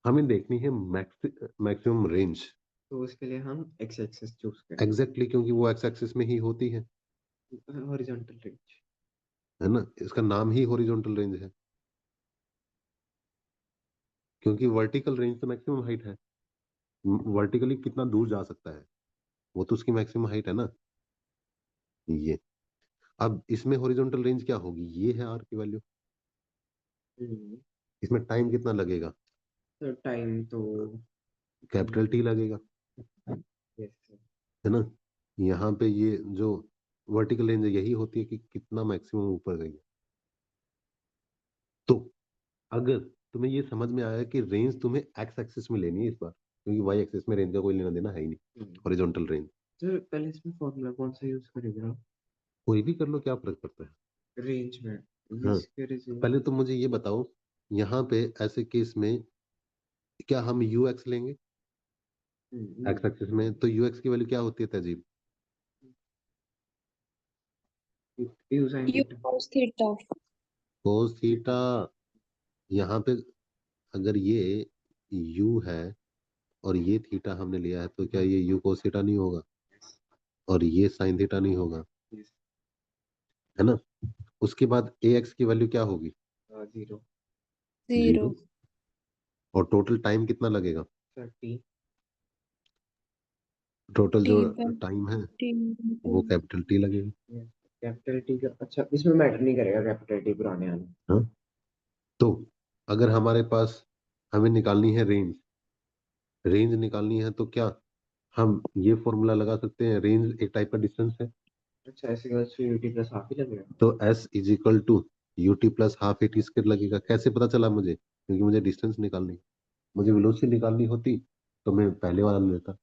A: हमें देखनी है मैक्सिमम रेंज।
B: तो उसके लिए हम एक्स एक्सिस चूज करें,
A: एग्जैक्टली क्योंकि वो एक्स एक्सिस में ही होती है
B: हॉरिजॉन्टल रेंज।
A: है ना, इसका नाम ही हॉरिजॉन्टल रेंज है, क्योंकि वर्टिकल रेंज तो मैक्सिमम हाइट है। वर्टिकली कितना दूर जा सकता है वो तो उसकी मैक्सिमम हाइट है ना। ये अब इसमें हॉरिजॉन्टल रेंज क्या होगी, ये है आर की वैल्यू। इसमें टाइम कितना लगेगा,
B: तो टाइम तो
A: कैपिटल टी लगेगा,
B: yes, sir.
A: है ना। यहाँ पे ये जो वर्टिकल रेंज है यही होती है कि कितना मैक्सिमम ऊपर गई है। तो अगर तुम्हें ये समझ में आया कि रेंज तुम्हें एक्स एक्सिस में लेनी है इस बार, क्योंकि वाई एक्सिस में रेंज का कोई लेना देना है ही नहीं, हॉरिजॉन्टल रेंज।
B: तो पहले इसमें फॉर्मूला कौन सा यूज करेंगे आप?
A: कोई भी कर लो, क्या फर्क पड़ता है।
B: रेंज में
A: हाँ,
B: इसके
A: पहले तो मुझे ये बताओ, यहाँ पे ऐसे केस में क्या हम यू एक्स लेंगे एक्स एक्सिस में, तो यू एक्स की वैल्यू क्या होती है Tehzeeb?
B: U sine
C: u
B: theta.
C: cos theta.
A: Cos theta. यहाँ पे अगर ये यू है और ये थीटा हमने लिया है तो क्या ये यू कोस थीटा नहीं होगा, और ये साइन थीटा नहीं होगा, है ना। उसके बाद ए एक्स की वैल्यू क्या होगी?
B: 0,
C: 0।
A: 0। और टोटल टाइम कितना लगेगा?
B: 30।
A: टोटल
C: टी
A: जो
C: बाय
A: टाइम है
C: टी।
A: वो कैपिटल टी लगेगा।
B: कैपिटल टी का अच्छा, इसमें मैटर नहीं करेगा कैपिटल टी पुराने आने।
A: हाँ, तो अगर हमारे पास हमें निकालनी है रेंज, रेंज निकालनी है तो क्या हम ये फॉर्मूला लगा सकते हैं, रेंज एक टाइप का डिस्टेंस है।
B: अच्छा, ऐसे यूटी प्लस हाफ ही लगेगा।
A: तो s is equal to u t plus half a t square लगेगा। कैसे पता चला मुझे? क्योंकि मुझे डिस्टेंस निकालनी, मुझे वेलोसिटी निकालनी होती तो मैं पहले वाला लेता,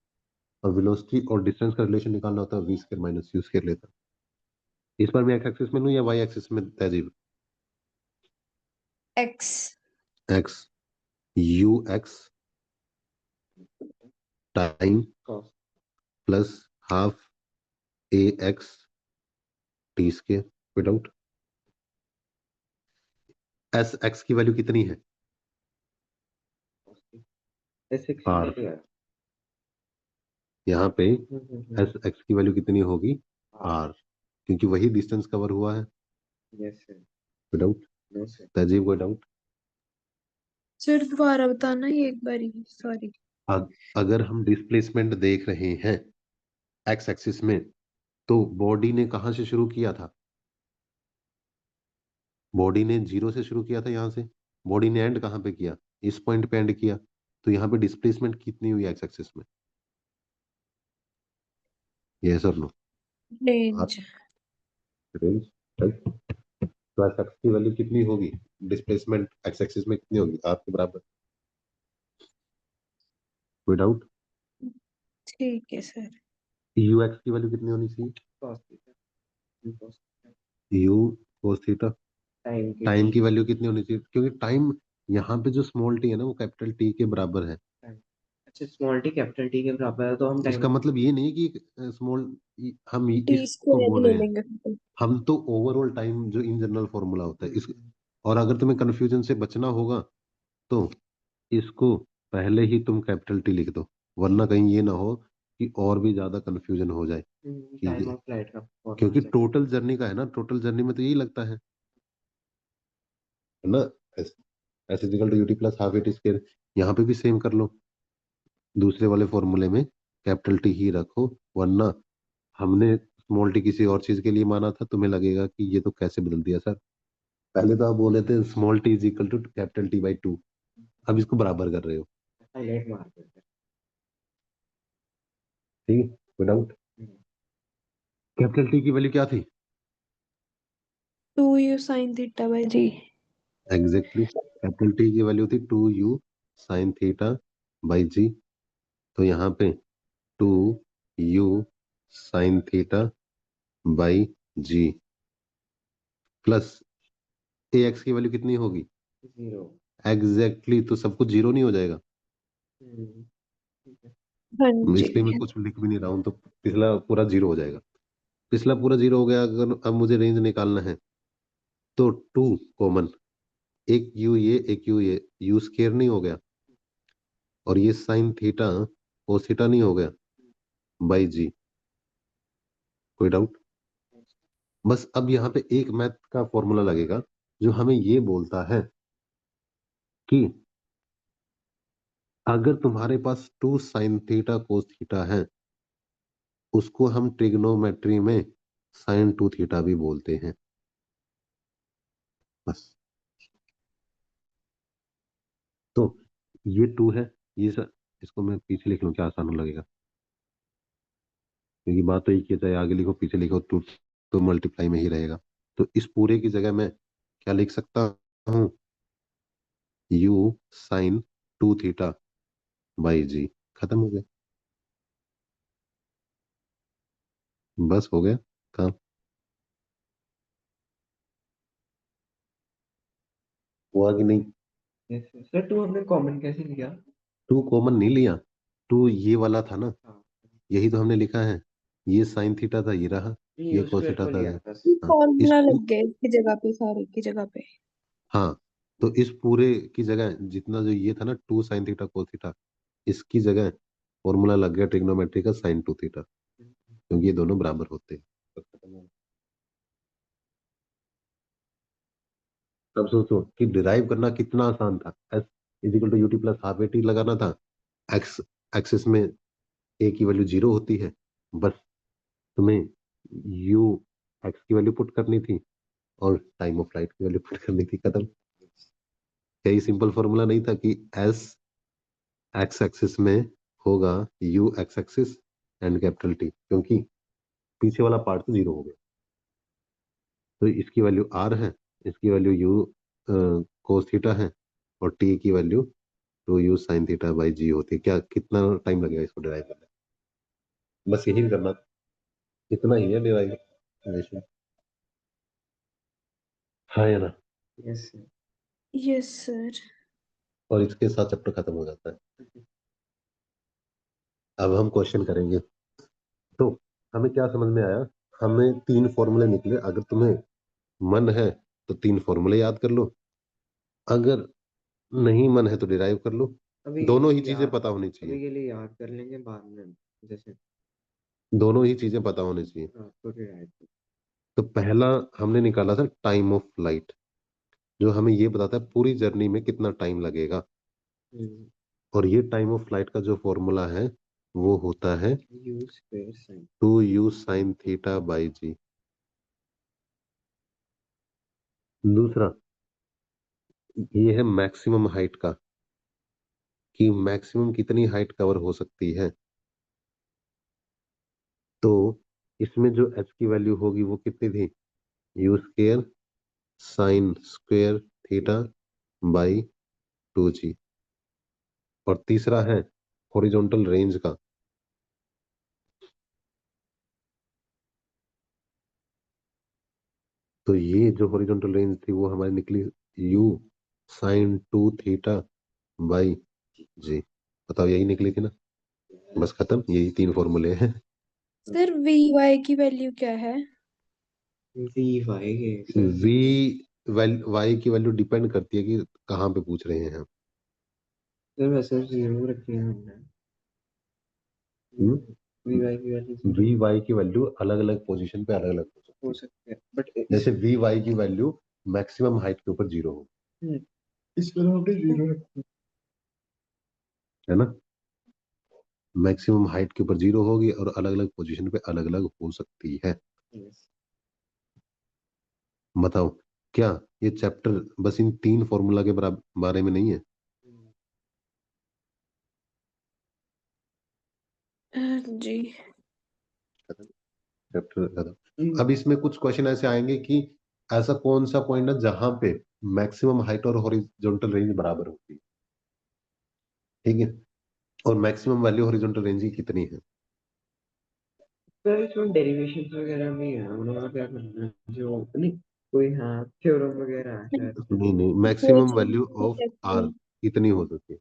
A: और वेलोसिटी और डिस्टेंस का रिलेशन निकालना होता v square minus u square लेता। इस बार मैं एक्स एक्सिस में लूँ या वाई एक्सिस में तहजीब?
C: X.
A: X, you x time
B: cos
A: plus half A x T square without S x की वैल्यू कितनी है?
B: ऐसे
A: आर।
B: किया।
A: यहाँ पे एस एक्स की वैल्यू कितनी होगी? आर, क्योंकि वही डिस्टेंस कवर हुआ है।
B: Yes sir.
A: Without
B: no sir.
A: Tehzeeb कोई डाउट?
C: सर दोबारा बताना ये एक बारी, सॉरी।
A: अगर हम डिस्प्लेसमेंट देख रहे हैं एक्स एक्सिस में, तो बॉडी ने कहां से शुरू किया था? बॉडी ने 0 से शुरू किया था यहाँ से। बॉडी ने एंड कहाँ पे किया? इस पॉइंट पे एंड किया। तो यहाँ पे डिस्प्लेसमेंट कितनी हुई एक्स एक्सिस में? यस और नो?
C: रेंज।
A: Range, right. तो एक्स एक्सिस की वैल्यू कितनी होगी, डिस्प्लेसमेंट एक्स एक्सिस में कितनी होगी? आपके बराबर। विदाउट
C: ठीक है सर।
A: यू एक्स की वैल्यू कितनी होनी चाहिए?
B: Cos theta.
A: You cos theta.
B: Time की
A: टाइम की वैल्यू कितनी होनी चाहिए, क्योंकि टाइम यहाँ पे जो स्मॉल टी है ना वो कैपिटल टी के बराबर है।
B: अच्छा, स्मॉल टी कैपिटल टी के बराबर है तो हम
A: इसका
B: टाइम
A: मतलब ये नहीं कि स्मॉल, हम
C: टी
A: इसको
C: स्क्वायर
A: बोल
C: ले
A: रहे हैं,
C: लेंगे फिर तो।
A: हम तो ओवरऑल टाइम जो इन जनरल फॉर्मूला होता है इस। और अगर तुम्हें कंफ्यूजन से बचना होगा तो इसको पहले ही तुम कैपिटल टी लिख दो, वरना कहीं ये ना हो कि और भी ज्यादा कंफ्यूजन हो जाए कि
B: टाइम
A: ये,
B: ऑफ फ्लाइट का
A: क्योंकि
B: फॉर्मूला।
A: टोटल जर्नी का है ना, टोटल जर्नी में तो यही लगता है ना। S equal to UT plus half a t square, यहाँ पे भी सेम कर लो, दूसरे वाले फॉर्मूले में कैपिटल टी ही रखो, वरना हमने स्मॉल टी किसी और चीज के लिए माना था, तुम्हें लगेगा कि ये तो कैसे बदल दिया सर। पहले तो आप बोले थे small t is equal to capital T by 2, अब इसको बराबर कर रहे हो।
B: हाईलाइट मार दो इधर।
A: ठीक है, कोई डाउट? कैपिटल टी की वैल्यू क्या थी?
C: 2u sin theta by g।
A: Exactly, capital T की वैल्यू थी 2u sin theta by g. तो यहाँ पे 2u sin theta by g plus ax की वैल्यू कितनी होगी?
B: 0।
A: एग्जैक्टली, तो सब कुछ जीरो नहीं हो जाएगा?
B: ठीक है।
C: हाँ
A: इसलिए मैं
C: जी।
A: कुछ लिख भी नहीं रहा हूँ, तो पिछला पूरा जीरो हो जाएगा। पिछला पूरा जीरो हो गया। अगर अब मुझे रेंज निकालना है तो 2 कॉमन, एक यू ये एक ये यू स्केयर नहीं हो गया, और ये साइन थीटा कोस थीटा नहीं हो गया बाई जी। कोई डाउट? बस अब यहाँ पे एक मैथ का फॉर्मूला लगेगा जो हमें ये बोलता है कि अगर तुम्हारे पास 2 साइन थीटा कोस थीटा है, उसको हम ट्रिग्नोमेट्री में साइन 2 थीटा भी बोलते हैं। बस। तो ये 2 है, ये सर इसको मैं पीछे लिख लूं, क्या आसान लगेगा, क्योंकि बात तो एक ही है, चाहे आगे लिखो पीछे लिखो, टू तो मल्टीप्लाई में ही रहेगा। तो इस पूरे की जगह मैं क्या लिख सकता हूँ? u साइन 2 थीटा बाई जी। खत्म हो गया, बस हो गया काम। हुआ कि नहीं?
B: सर 2 हमने कॉमन कैसे लिया?
A: 2 कॉमन नहीं लिया, 2 ये वाला था ना,
B: हाँ,
A: यही तो हमने लिखा है। ये साइन थीटा था, ये रहा, ये
B: यू
A: कोस
B: स्क्वायर
A: थीटा
B: को
A: था।
B: लिया था।
A: हाँ, इस
C: फॉर्मूला लग गया इसकी जगह पे, सारे की जगह पे।
A: हाँ, तो इस पूरे की जगह जितना जो ये था ना 2 साइन थीटा कोस थीटा, इसकी जगह फॉर्मूला लग गया ट्रिग्नोमेट्री का साइन 2 थीटा, क्योंकि ये दोनों बराबर होते हैं। तो खत्म हो गया। अब सोचो कि डिराइव करना कितना आसान था। S is equal to UT plus half a t लगाना था। एक्स एक्सिस में ए की वैल्यू 0 होती है, बस तुम्हें यू एक्स की वैल्यू पुट करनी थी और टाइम ऑफ फ्लाइट की वैल्यू पुट करनी थी। खत्म। यही सिंपल फॉर्मूला नहीं था कि एस एक्स एक्सिस में होगा you x axis and capital T, क्योंकि पीछे वाला पार्ट तो 0 हो गया। तो इसकी वैल्यू आर है, इसकी वैल्यू यू कोस थीटा है, और टी की value 2u sine theta by g होती है। क्या कितना टाइम लगेगा इसको डिराइव करने में? बस यही करना, इतना ही है डिराइवेशन। हाँ या ना?
B: Yes
C: yes sir.
A: और इसके साथ चैप्टर खत्म हो जाता है। अब हम क्वेश्चन करेंगे। तो हमें क्या समझ में आया? हमें 3 फॉर्मूले निकले। अगर तुम्हें मन है तो 3 फॉर्मूले याद कर लो, अगर नहीं मन है तो डिराइव कर लो।
B: अभी
A: दोनों ही चीजें
B: याद
A: पता होनी
B: अभी
A: चाहिए,
B: के लिए याद कर लेंगे, बाद में जैसे।
A: दोनों ही चीजें पता होनी चाहिए।
B: हाँ, तो डिराइव।
A: तो पहला हमने निकाला था टाइम ऑफ फ्लाइट, जो हमें ये बताता है पूरी जर्नी में कितना टाइम लगेगा। और ये टाइम ऑफ फ्लाइट का जो फॉर्मूला है वो होता है
B: u square sine.
A: 2u sine theta by g. दूसरा ये है मैक्सिमम हाइट का, कि मैक्सिमम कितनी हाइट कवर हो सकती है। तो इसमें जो h की वैल्यू होगी वो कितनी थी? You square sine square theta by 2g। और तीसरा है हॉरिजॉन्टल रेंज का, तो ये जो हॉरिजॉन्टल रेंज थी वो हमारी निकली u sign 2 theta by g. बताओ, यही निकली थी ना? बस खत्म, यही 3 फॉर्मूले हैं।
C: सर वी वाई की वैल्यू क्या है?
B: वी वाई के
A: वी वाई की वैल्यू डिपेंड करती है कि कहाँ पे पूछ रहे हैं हम।
B: सर वैसे 0 रखी है हमने। वी वाई की वैल्यू
A: वी वाई की वैल्यू अलग अलग पोजीशन पे अलग अलग हो सकती
B: हो
A: है।
B: सकती है, बट
A: जैसे वी वाई की वैल्यू मैक्सिमम हाइट के ऊपर 0 हो,
B: इस पर हमने 0 रखी
A: है ना? मैक्सिमम हाइट के ऊपर 0 होगी और अलग अलग पोजीशन पे अलग अलग हो सकती है।
B: Yes.
A: बताओ क्या ये चैप्टर बस इन 3 फॉर्मूला के बारे में नहीं है?
C: जी।
A: चैप्टर खत्म। अब इसमें कुछ क्वेश्चन ऐसे आएंगे कि ऐसा कौन सा पॉइंट है जहां पे मैक्सिमम हाइट और हॉरिजॉन्टल रेंज बराबर होती है, ठीक है, और मैक्सिमम वैल्यू हॉरिजॉन्टल रेंज की कितनी है?
B: सर इसमें डेरिवेशंस वगैरह भी है, उन्होंने क्या करना है जो नहीं, कोई हाँ थ्योरम वगैरह है शायद से।
A: नहीं नहीं,
C: कोई
A: मैक्सिमम वैल्यू
C: चीज
A: ऑफ आर कितनी हो सकती है?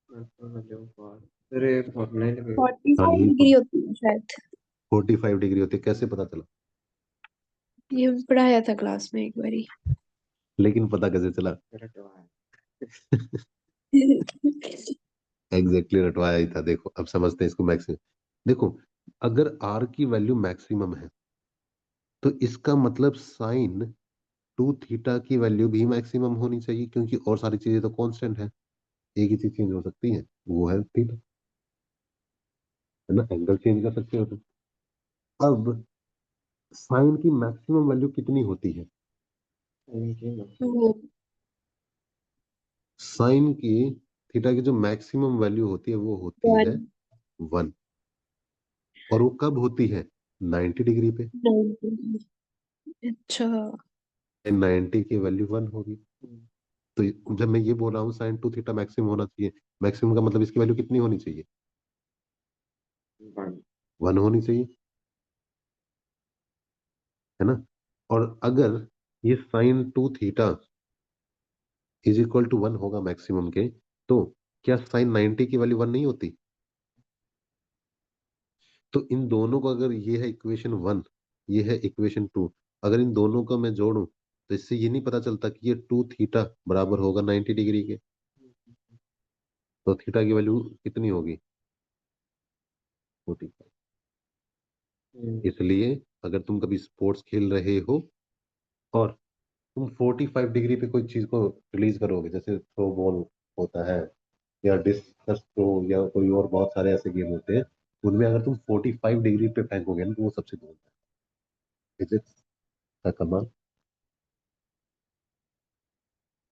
B: सर ये फॉर्मूला ही लगेगा।
C: 45
A: हाँ,
C: डिग्री होती है शायद।
A: 45 डिग्री होती है, कैसे पता चला?
C: ये पढ़ाया था क्लास में एक बारी।
A: लेकिन पता कैसे चला?
B: रटवा
A: एग्जैक्टली रटवाया ही था। देखो अब समझते हैं इसको। मैक्सिमम देखो, अगर आर की वैल्यू मैक्सिमम है तो इसका मतलब साइन 2 थीटा की वैल्यू भी मैक्सिमम होनी चाहिए, क्योंकि और सारी चीजें तो कांस्टेंट है, एक ही चीज चेंज हो सकती है, वो है थीटा, है ना, एंगल चेंज कर सकते हो तुम। अब साइन की मैक्सिमम वैल्यू कितनी होती है?
C: वो
A: साइन की थीटा की जो मैक्सिमम वैल्यू होती है वो होती है
C: 1
A: 1। और वो कब होती है? 90 डिग्री पे।
C: 90। अच्छा।
A: 90 की वैल्यू 1 होगी। तो जब मैं ये बोल रहा हूँ साइन 2 थीटा मैक्सिमम होना चाहिए, मैक्सिमम का मतलब इसकी वैल्यू कितनी होनी चाहिए? 1 होनी चाहिए, है ना। और अगर ये sine 2 theta is equal to 1 होगा मैक्सिमम के, तो क्या साइन 90 की वैल्यू 1 नहीं होती? तो इन दोनों को, अगर ये है इक्वेशन 1, ये है इक्वेशन 2, अगर इन दोनों को मैं जोड़ूं तो इससे ये नहीं पता चलता कि ये 2 थीटा बराबर होगा 90 डिग्री के? तो थीटा की वैल्यू कितनी होगी? 45। इसलिए अगर तुम कभी स्पोर्ट्स खेल रहे हो और तुम 45 डिग्री पे कोई चीज को रिलीज करोगे, जैसे थ्रो बॉल होता है या डिस्कस थ्रो या कोई और बहुत सारे ऐसे गेम होते हैं, उनमें अगर तुम 45 डिग्री पे फेंकोगे ना तो वो सबसे दूर है। फिजिक्स का कमाल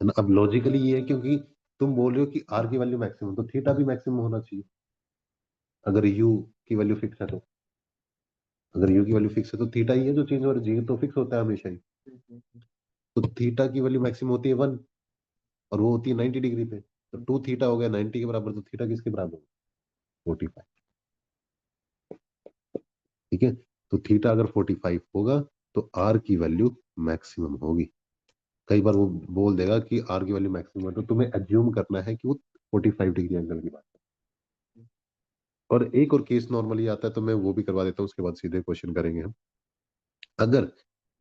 A: है ना। अब लॉजिकली ये है क्योंकि तुम बोल रहे हो कि आर की वैल्यू मैक्सिमम, तो थीटा भी मैक्सिमम होना चाहिए अगर यू की वैल्यू फिक्स है तो। अगर यू की वैल्यू फिक्स है तो थीटा ही है जो चेंज हो रहा है, जी तो फिक्स होता है हमेशा ही। तो थीटा की वैल्यू मैक्सिमम होती है 1 और वो होती है 90 डिग्री पे। तो 2 थीटा हो गया 90 के बराबर, तो थीटा किसके बराबर होगा? 45। ठीक है, तो थीटा अगर 45 होगा तो आर की वैल्यू मैक्सिमम होगी। कई बार वो बोल देगा कि आर की वैल्यू मैक्सिमम है, तो तुम्हें एज्यूम करना है कि वो 45 डिग्री एंगल की बात है। और एक और केस नॉर्मली आता है, तो मैं वो भी करवा देता हूँ, उसके बाद सीधे क्वेश्चन करेंगे हम। अगर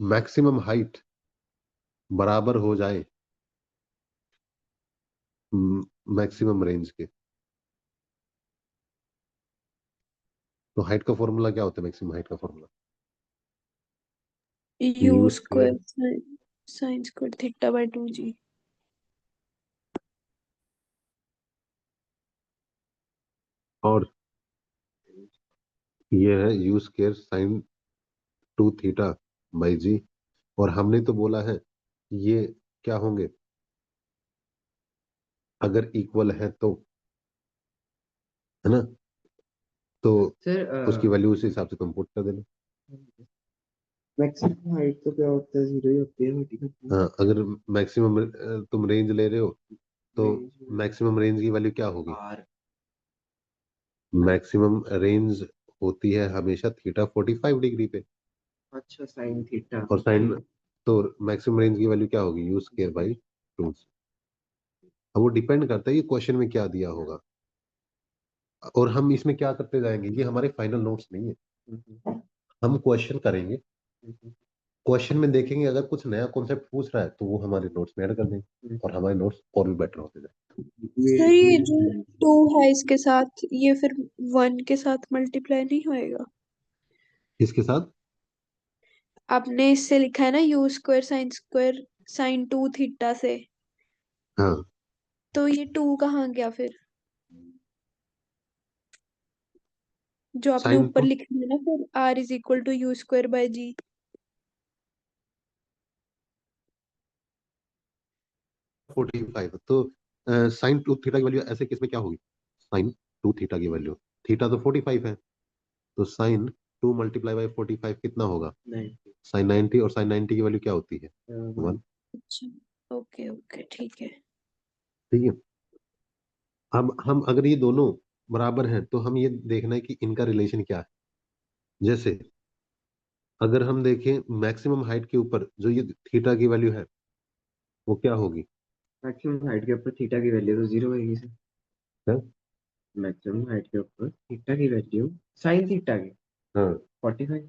A: मैक्सिमम हाइट बराबर हो जाए मैक्सिमम रेंज के, तो हाइट का फॉर्मूला क्या होता है? मैक्सिमम हाइट का formula
C: u
A: u
C: square
A: square.
C: Sine square theta by 2 g.
A: और ये है u square sine 2 theta by g. और हमने तो बोला है ये क्या होंगे अगर इक्वल है तो, है ना। तो
B: सर
A: उसकी वैल्यू उस हिसाब से तुम पुट कर देना।
B: मैक्सिमम हाइट तो क्या होता है, 0 ही होती है वर्टिकल
A: हाँ, अगर मैक्सिमम तुम रेंज ले रहे हो तो
B: रेंज
A: मैक्सिमम रेंज की वैल्यू क्या होगी?
B: आर।
A: मैक्सिमम रेंज होती है हमेशा थीटा 45 डिग्री पे।
B: अच्छा साइन थीटा।
A: और साइन, तो मैक्सिमम रेंज की वैल्यू क्या होगी? U square by 2। अब वो डिपेंड करता है ये क्वेश्चन में क्या दिया होगा, और हम इसमें क्या करते जाएंगे, ये हमारे फाइनल नोट्स नहीं है। हम क्वेश्चन करेंगे, क्वेश्चन में देखेंगे अगर कुछ नया कॉन्सेप्ट पूछ रहा है तो वो हमारे नोट्स में ऐड कर देंगे और हमारे नोट्स और भी बेटर होते जाएंगे।
C: सर ये जो 2 है इसके साथ, ये फिर 1 के साथ मल्टीप्लाई नहीं होएगा?
A: इसके साथ
C: आपने इससे लिखा है ना स्क्वायर साइन 2 थीटा से,
A: हाँ,
C: तो ये 2 कहाँ गया फिर? जो आपने
A: साइन
C: ऊपर
A: तो
C: लिख दिया ना, फिर r is equal to u square by g.
A: 45, तो साइन टू थीटा की वैल्यू ऐसे केस में क्या होगी? साइन टू थीटा की वैल्यू, थीटा तो 45 है, तो साइन 2 मल्टीप्लाई बाई 45 कितना होगा?
B: नहीं,
A: साइन 90, और साइन 90 की वैल्यू क्या होती है? 1।
C: अच्छा, ओके ओके, ठीक है।
A: ठीक है। अब हम अगर ये दोनों बराबर हैं तो हम ये देखना है कि इनका रिलेशन क्या है। जैसे अगर हम देखें मैक्सिमम हाइट के ऊपर जो ये थीटा की वैल्यू है वो क्या होगी?
B: मैक्सिमम हाइट के ऊपर थीटा की वैल्यू तो 0 होगी सर।
A: है?
B: मैक्सिमम हाइट के ऊपर थीटा की वैल्यू साइन थीटा की
A: हाँ,
B: 45।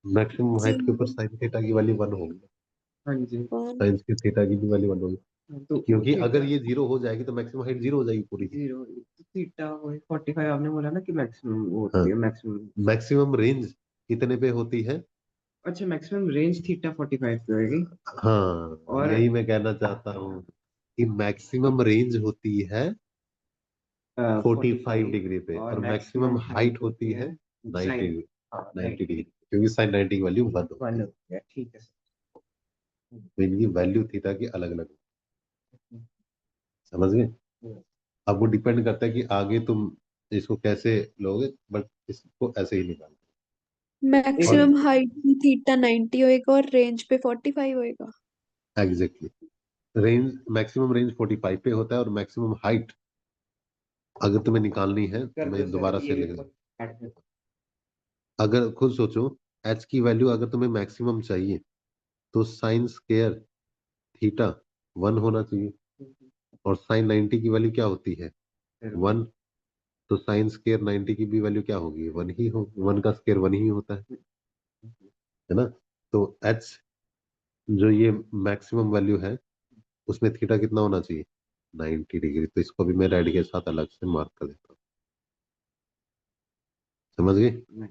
A: मैक्सिमम
C: जी।
A: हाइट के ऊपर साइन थीटा की वैल्यू 1 होगी,
B: हाँ जी।
C: कौन?
A: साइन की थीटा की भी वैल्यू 1 होगी,
B: तो
A: क्योंकि अगर
B: थीटा
A: ये 0 हो जाएगी तो मैक्सिमम हाइट 0 हो जाएगी पूरी की।
B: 0, थीटा वही 45 आपने बोला ना कि मैक्सिमम वो
A: हाँ,
B: होती है मैक्सिमम।
A: मैक्सिमम रेंज कितने पे होती है?
B: अच्छा, मैक्सिमम रेंज थीटा 45 पे होगी।
A: हाँ,
B: और
A: यही मैं कहना चाहता हूँ कि मैक्सिमम रेंज होती है 45 डिग्री पे,
B: और
A: और मैक्सिमम
B: मैक्सिमम
A: हाइट
B: हाइट
A: होती
B: होती
A: है
B: है
A: 90
B: साइन।
A: डिग्री,
B: हाँ,
A: 90
B: 90
A: डिग्री, क्योंकि साइन 90 की वैल्यू 1 होती
B: 1
A: है।
B: हो गया, ठीक है
A: तो इनकी वैल्यू थीटा की अलग अलग, समझ गए?
B: सर।
A: अब वो डिपेंड करता है कि आगे तुम इसको कैसे लोगे, बट इसको ऐसे ही निकालते और
C: मैक्सिमम हाइट में थीटा 90 होएगा और रेंज पे 45 होएगा।
A: एग्जैक्टली रेंज, मैक्सिमम रेंज 45 पे होता है, और मैक्सिमम हाइट अगर तुम्हें निकालनी है तो
B: कर दो
A: मैं
B: सर,
A: दोबारा
B: ये
A: से
B: भी
A: लिख दूं।
B: काट दो।
A: अगर खुद सोचो, एच की वैल्यू अगर तुम्हें मैक्सिमम चाहिए तो साइन स्क्वायर थीटा 1 होना चाहिए, और साइन 90 की वैल्यू क्या होती है? 1। तो साइन स्क्वायर 90 की भी वैल्यू क्या होगी? 1 ही हो, 1 का स्क्वायर 1 ही होता है ना? तो एच जो ये मैक्सिमम वैल्यू है उसमें थीटा कितना होना चाहिए? 90 डिग्री। तो इसको भी मैं रेड के साथ अलग से मार्क कर देता हूँ, समझ गए?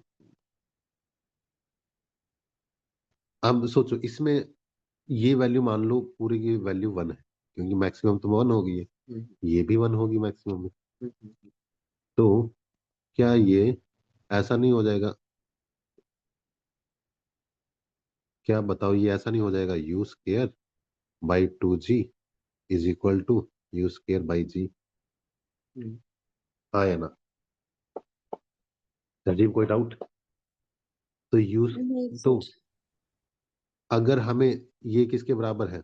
A: अब सोचो इसमें ये वैल्यू मान लो पूरी की वैल्यू 1 है, क्योंकि मैक्सिमम तो 1 होगी है, ये भी 1 होगी मैक्सिमम में। तो क्या ये ऐसा नहीं हो जाएगा? क्या बताओ, ये ऐसा नहीं हो जाएगा u square by 2g is equal to u square by g? हाँ या ना? राजीव, कोई डाउट? तो यू,
C: नहीं
A: तो
C: सर।
A: अगर हमें ये किसके बराबर है?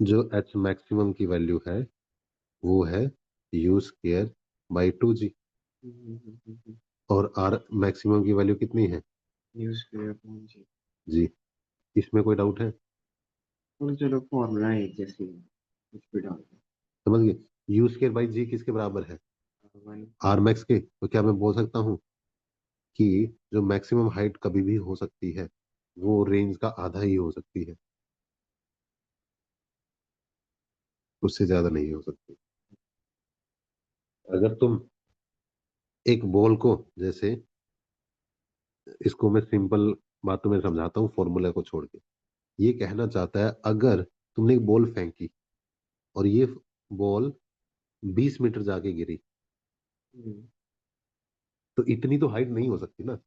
A: जो एच मैक्सिमम की वैल्यू है वो है यू स्क्वायर बाई 2g, और आर मैक्सिमम की वैल्यू कितनी है?
B: न्यूज़ पे अपॉन जी।
A: जी। इसमें कोई डाउट है?
B: और चलो फॉर्मूला एक जैसे ही है, कुछ भी डाल दो।
A: समझ गए? यू स्क्वायर बाई जी किसके बराबर है?
B: 1।
A: आर मैक्स के। तो क्या मैं बोल सकता हूँ कि जो मैक्सिमम हाइट कभी भी हो सकती है वो रेंज का आधा ही हो सकती है, उससे ज्यादा नहीं हो सकती। अगर तुम एक बॉल को, जैसे इसको मैं सिंपल बातों में समझाता हूँ फॉर्मूला को छोड़ के, ये कहना चाहता है अगर तुमने एक बॉल फेंकी और ये बॉल 20 मीटर जाके गिरी, तो इतनी तो हाइट नहीं हो सकती ना।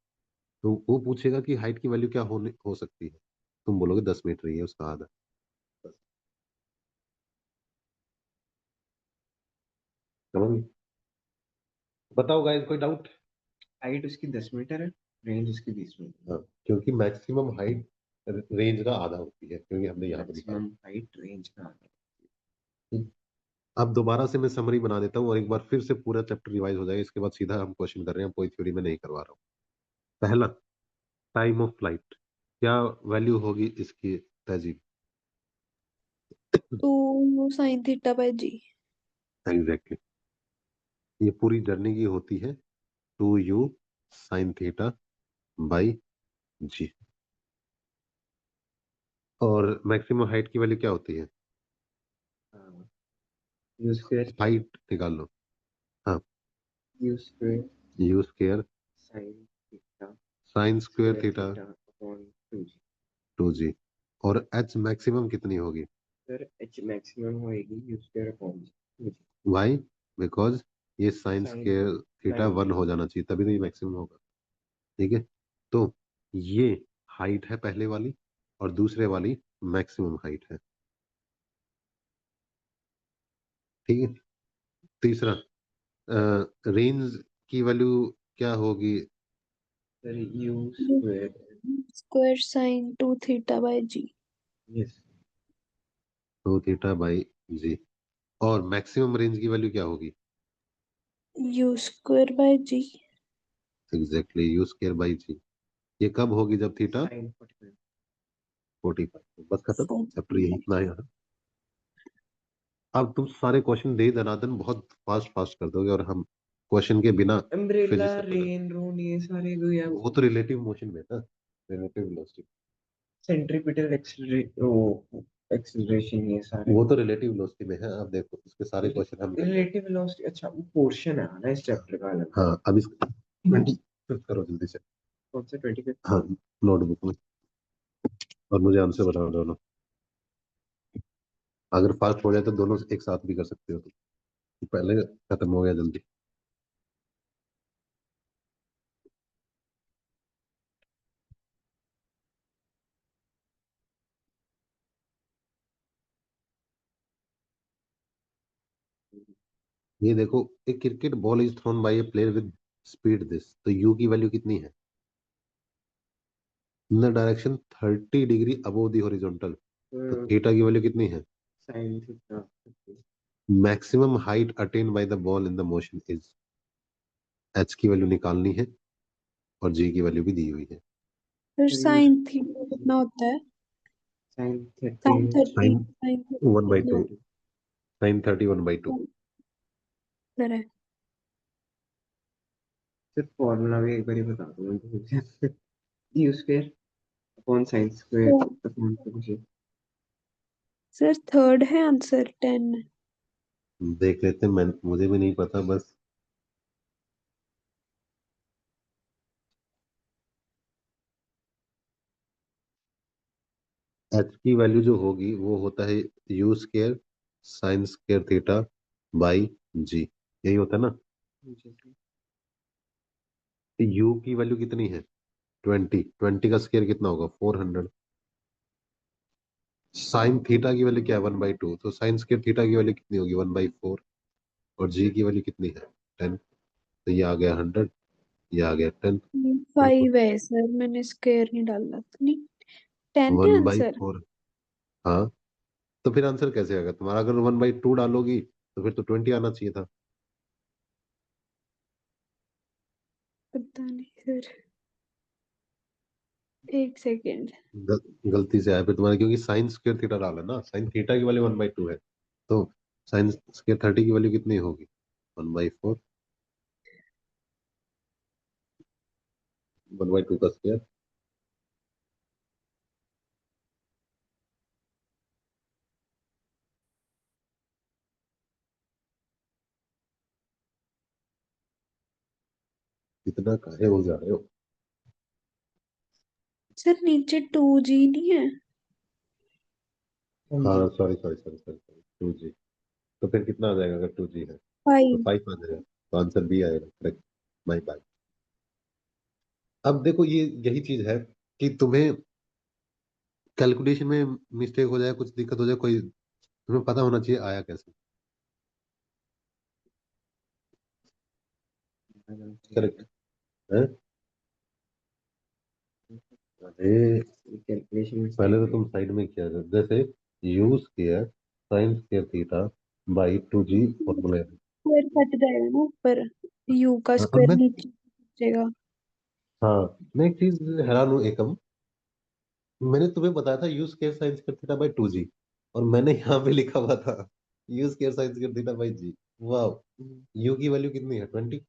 A: तो वो पूछेगा कि हाइट की वैल्यू क्या हो सकती है, तुम बोलोगे 10 मीटर ही है उसका आधा। समझ गए? बताओ गाइस, कोई डाउट?
B: हाइट उसकी 10 मीटर है, रेंज उसकी 20 मीटर।
A: हाँ, क्योंकि मैक्सिमम हाइट रेंज का आधा होती है, क्योंकि हमने यहाँ पे निकाला।
B: मैक्सिमम हाइट रेंज का।
A: अब दोबारा से मैं समरी बना देता हूँ और एक बार फिर से पूरा चैप्टर रिवाइज हो जाएगा, इसके बाद सीधा हम क्वेश्चन कर रहे हैं, कोई थ्योरी में नहीं करवा रहा हूँ। पहला, टाइम ऑफ फ्लाइट, क्या वैल्यू होगी इसकी तहजीब?
C: 2 sine theta by g.
A: Exactly, ये पूरी जर्नी की होती है 2u sine theta by g. और मैक्सिमम हाइट की वैल्यू क्या होती है?
B: यू स्क्वायर
A: हाइट निकाल लो। हाँ,
B: you square
A: you square
B: sine theta
A: sine square
B: square
A: theta
B: theta upon 2 ji.
A: 2g। और एच मैक्सिमम कितनी होगी?
B: सर एच मैक्सिमम होएगी you square upon ji.
A: Y? Because ये sign
B: Sin
A: square theta
B: sin
A: 1 हो जाना चाहिए, तभी तो ये मैक्सिमम होगा। ठीक है, तो ये हाइट है पहले वाली और दूसरे वाली मैक्सिमम हाइट है। ठीक है, तीसरा रेंज की वैल्यू क्या होगी?
B: sir u square.
C: Square sine 2 theta by g.
B: Yes.
A: 2 theta by g. और मैक्सिमम रेंज की वैल्यू क्या होगी?
C: U square by g.
A: Exactly, u square by g. ये कब होगी? जब थीटा
B: Sin 45.
A: 45। बस खत्म, चैप्टर यही इतना है यहाँ। अब तुम सारे क्वेश्चन दे दनादन बहुत फास्ट फास्ट कर दोगे और हम क्वेश्चन के बिना
B: Umbrella,
A: फिजिक्स में
B: rain, रून ये सारे जो है
A: वो तो रिलेटिव मोशन में था, रिलेटिव वेलोसिटी।
B: सेंट्रीपिटल एक्सेलरेशन ये सारे
A: वो तो रिलेटिव वेलोसिटी में है। आप देखो इसके सारे क्वेश्चन हम करेंगे।
B: Relative velocity. अच्छा वो पोर्शन है ना इस चैप्टर का अलग।
A: हाँ, अब इस 25 करो जल्दी से।
B: कौन सा 25?
A: हाँ, नोटबुक में। और मुझे आंसर बताओ दोनों। अगर फास्ट हो जाए तो दोनों एक साथ भी कर सकते हो तुम। पहले खत्म हो गया जल्दी। ये देखो, एक cricket ball is thrown by a player with speed this, तो यू की वैल्यू कितनी है? In the direction 30 degree above the horizontal, तो थीटा की वैल्यू कितनी है?
B: Sine theta.
A: Maximum height attain by the ball in the motion is, h की value निकालनी है और जी की वैल्यू भी दी हुई है।
C: फिर साइन थीटा कितना होता है?
B: Sine
C: sine
B: 30
C: 30
A: sine
C: sine
A: 1/2, sine 30 1/2।
C: फिर है।
B: सिर्फ फॉर्मूला भी एक बार ही बता दो मुझे। You square upon sine square upon कुछ।
C: सर थर्ड है आंसर 10।
A: देख लेते हैं, मैं मुझे भी नहीं पता बस। एच की वैल्यू जो होगी वो होता है u square sine square theta by g, यही होता है ना। यू की वैल्यू कितनी है? 20, 20 का स्क्वायर कितना होगा? 400। साइन थीटा की वैल्यू क्या है? 1/2, तो साइन स्क्वायर थीटा की वैल्यू कितनी होगी? 1/4। और जी की वैल्यू कितनी है? 10। तो ये आ गया 100, ये आ गया 10।
C: 5 है सर, मैंने स्क्वायर नहीं डाला था। नहीं 10 है
A: वन बाई
C: आंसर।
A: फोर हाँ, तो फिर आंसर कैसे आएगा तुम्हारा? अगर 1/2 डालोगी तो फिर तो 20 आना चाहिए था।
C: पता नहीं सर, एक सेकेंड।
A: गलती से आया फिर तुम्हारा, क्योंकि साइन स्क्वायर थीटा डाला ना, साइन थीटा की वैल्यू 1/2 है, तो साइन स्क्वायर 30 की वैल्यू कितनी होगी? 1/4। 1/2 का स्क्वायर। कितना काहे हो जा रहे हो?
C: सर नीचे 2G नहीं है?
A: हाँ, sorry sorry sorry sorry sorry, 2G। तो फिर कितना आ जाएगा अगर 2G है? तो
C: 5।
A: 5 आ जाएगा, तो आंसर बी आएगा करेक्ट। Bye bye. अब देखो, ये यही चीज है कि तुम्हें कैलकुलेशन में मिस्टेक हो जाए, कुछ दिक्कत हो जाए, कोई तुम्हें पता होना चाहिए आया कैसे। करेक्ट है। अरे
B: कैलकुलेशन
A: पहले तो तुम साइड में किया था, जैसे you square sine square theta by 2G formula है।
C: स्क्वायर कट जाएगा ना ऊपर, यू का
A: अब
C: स्क्वायर
A: मैं,
C: नीचे जाएगा।
A: हाँ, मैं एक चीज हैरान हूँ एकम। मैंने तुम्हें बताया था u square sine square theta by 2G, और मैंने यहाँ पे लिखा हुआ था u square sine square theta by g. वाह, यू की वैल्यू कितनी है? 20,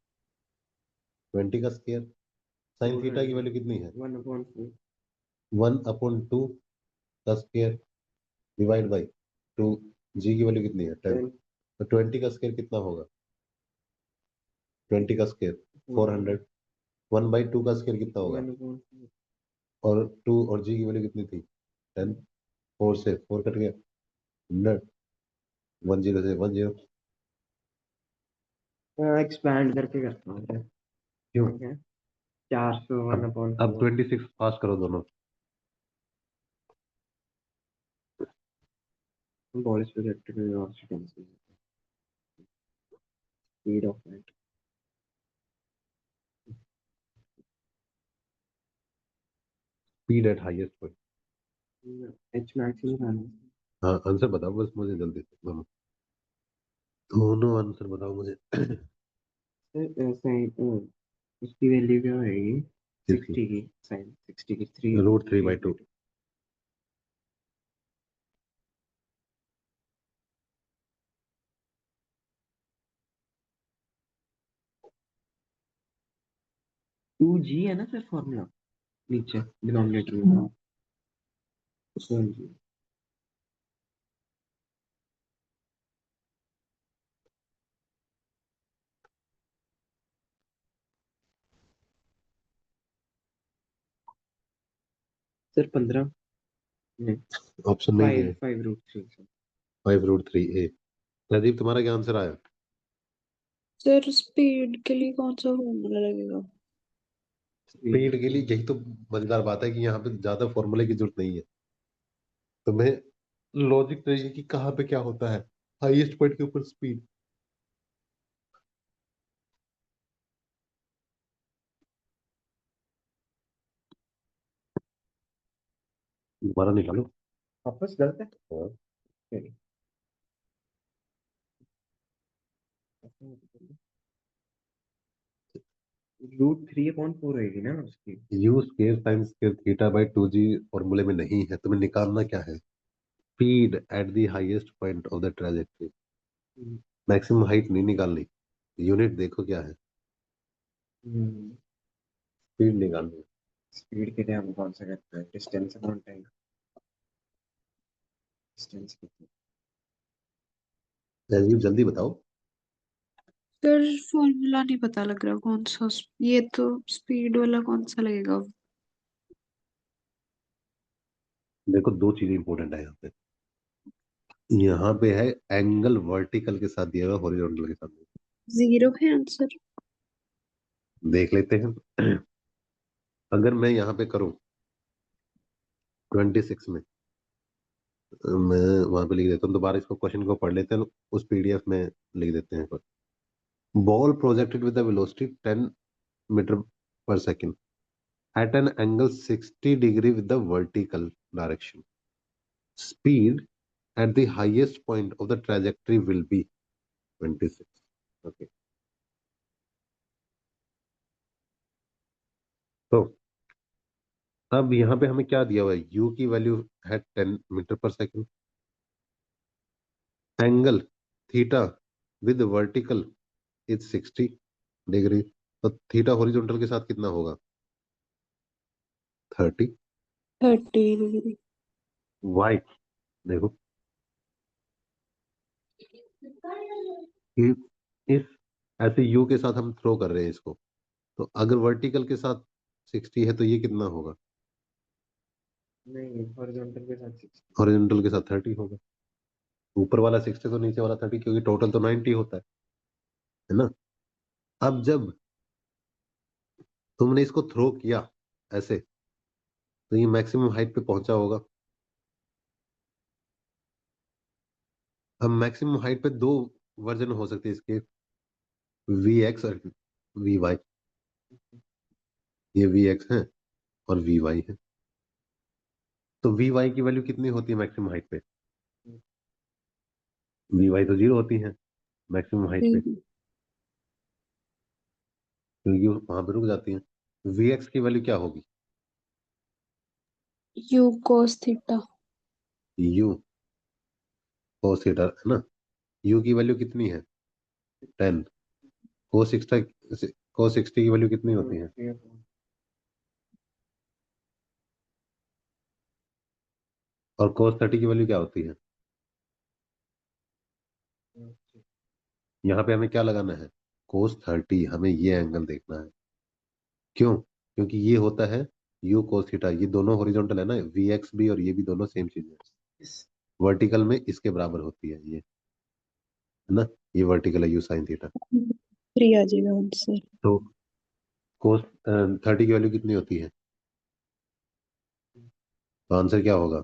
A: 20 का स्क्वायर। साइन थीटा की वैल्यू कितनी है?
B: 1/4।
A: 1/2 का स्क्वायर डिवाइड बाई 2। जी की वैल्यू कितनी है? 10।
B: 10।
A: तो 20 का स्क्वायर कितना होगा? 20 का स्क्वायर 400। 1/2 का स्क्वायर कितना होगा?
B: 1/4।
A: और 2 और जी की वैल्यू कितनी थी? 10। 4 से 4 कट गया, 100। 10 से 10।
B: एक्सपैंड करके करता हूँ फिर।
A: क्यों?
B: ठीक है 401
A: अब 26 पास करो दोनों।
B: ball is projected to velocity density speed of light
A: speed at highest point.
B: h max ही निकालना
A: हाँ आंसर बताओ बस मुझे जल्दी से, दोनों आंसर बताओ मुझे।
B: है सही उसकी वैल्यू क्या होएगी 60 की sin 60 की 3
A: √3/2।
B: टू जी है ना सर फॉर्मूला नीचे डिनोमिनेटर में उसमें जी सर 15 नहीं
A: ऑप्शन नहीं है
B: 5
A: 5√3a। राजीव तुम्हारा क्या आंसर आया?
C: सर स्पीड के लिए कौन सा फॉर्मूला लगेगा?
A: स्पीड के लिए यही तो मजेदार बात है कि यहाँ पे ज्यादा फॉर्मूले की जरूरत नहीं है, तुम्हें लॉजिक चाहिए कि कहाँ पे क्या होता है। हाईएस्ट पॉइंट के ऊपर स्पीड। दोबारा निकालो।
B: वापस गलत है
A: हाँ।
B: √3/4 रहेगी ना उसकी
A: you square sine square theta bye 2g फॉर्मूले में नहीं है, तुम्हें निकालना क्या है? Speed at the highest point of the trajectory. Maximum height नहीं निकालनी, यूनिट देखो क्या है, स्पीड निकालनी है।
B: स्पीड के लिए हम कौन सा करते हैं डिस्टेंस अपॉन टाइम डिस्टेंस कितनी
A: राजीव जल्दी बताओ।
C: सर फॉर्मूला नहीं पता लग रहा कौन सा। ये तो स्पीड वाला कौन सा लगेगा?
A: देखो दो चीजें इंपॉर्टेंट है यहाँ पे। यहाँ पे है एंगल वर्टिकल के साथ दिया हुआ, हॉरिजॉन्टल के साथ दिया
C: जीरो है आंसर।
A: हुआ। देख लेते हैं। अगर मैं यहाँ पे करूँ 26 में, मैं वहां पे लिख देता हूँ, दोबारा इसको क्वेश्चन को पढ़ लेते हैं, उस पीडीएफ में लिख देते हैं। Ball projected with the velocity 10 metre पर second at an angle 60 degree with the vertical direction. Speed at the highest point of the trajectory will be 26. Okay. तो अब यहाँ पे हमें क्या दिया हुआ है? u की वैल्यू है 10 मीटर पर second, angle theta with vertical is 60 degree, तो थीटा हॉरिजॉन्टल के साथ कितना होगा? 30।
C: 30 डिग्री।
A: y देखो कि इस ऐसे u के साथ हम थ्रो कर रहे हैं इसको, तो अगर वर्टिकल के साथ 60 है तो ये कितना होगा?
B: नहीं हॉरिजॉन्टल के साथ 60
A: हॉरिजॉन्टल के साथ 30 होगा। ऊपर वाला 60 तो नीचे वाला 30, क्योंकि टोटल तो 90 होता है ना। अब जब तुमने इसको थ्रो किया ऐसे, तो ये मैक्सिमम हाइट पे पहुंचा होगा। अब मैक्सिमम हाइट पे दो वर्जन हो सकते हैं इसके, वी एक्स और वी वाई। ये वी एक्स है और वी वाई है, तो वी वाई की वैल्यू कितनी होती है मैक्सिमम हाइट पे? वी वाई तो 0 होती है मैक्सिमम हाइट पे, क्योंकि वहां पे रुक जाती है। वी एक्स की वैल्यू क्या होगी?
C: You cos theta.
A: You cos theta है ना। यू की वैल्यू कितनी है? 10। कोस 60, कोस 60 की वैल्यू कितनी होती है? और कोस 30 की वैल्यू क्या होती है? यहाँ पे हमें क्या लगाना है? कोस 30, हमें ये एंगल देखना है। क्यों? क्योंकि ये होता है यू कोस थीटा, ये दोनों हॉरिजॉन्टल है ना, वी एक्स भी और ये भी दोनों सेम चीज है। वर्टिकल में इसके बराबर होती है ये, है ना। ये वर्टिकल है यू साइन थीटा।
C: 3 आ जाएगा आंसर।
A: तो cos 30 की वैल्यू कितनी होती है? तो आंसर क्या होगा?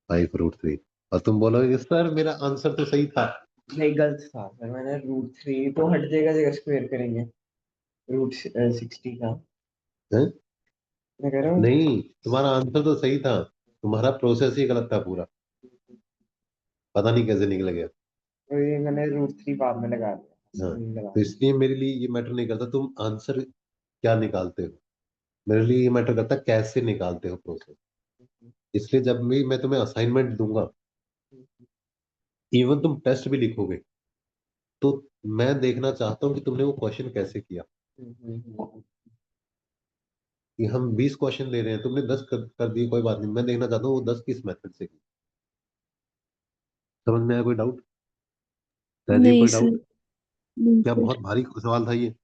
A: 5√3। और तुम बोलोगे सर मेरा आंसर तो सही था।
B: नहीं, गलत था सर, मैंने √3 तो हट जाएगा जगह स्क्वायर करेंगे √60 का।
A: हैं?
B: मैं कह रहा हूँ
A: नहीं, तुम्हारा आंसर तो सही था, तुम्हारा प्रोसेस ही गलत था पूरा, पता नहीं कैसे निकल गया।
B: तो ये मैंने √3 बाद में लगा दिया,
A: हाँ,
B: नहीं लगा
A: तो इसलिए मेरे लिए ये मैटर नहीं करता तुम आंसर क्या निकालते हो, मेरे लिए ये मैटर करता है कैसे निकालते हो प्रोसेस। इसलिए जब भी मैं तुम्हें असाइनमेंट दूंगा, इवन तुम टेस्ट भी लिखोगे, तो मैं देखना चाहता हूँ कि तुमने वो क्वेश्चन कैसे किया। कि हम 20 क्वेश्चन ले रहे हैं, तुमने 10 कर दिए, कोई बात नहीं, मैं देखना चाहता हूँ वो 10 किस मेथड से की। समझ में आया? कोई डाउट? तहजीब
C: नहीं
A: कोई
C: सर,
A: डाउट?
C: नहीं
A: क्या
C: सर,
A: बहुत भारी सवाल था ये?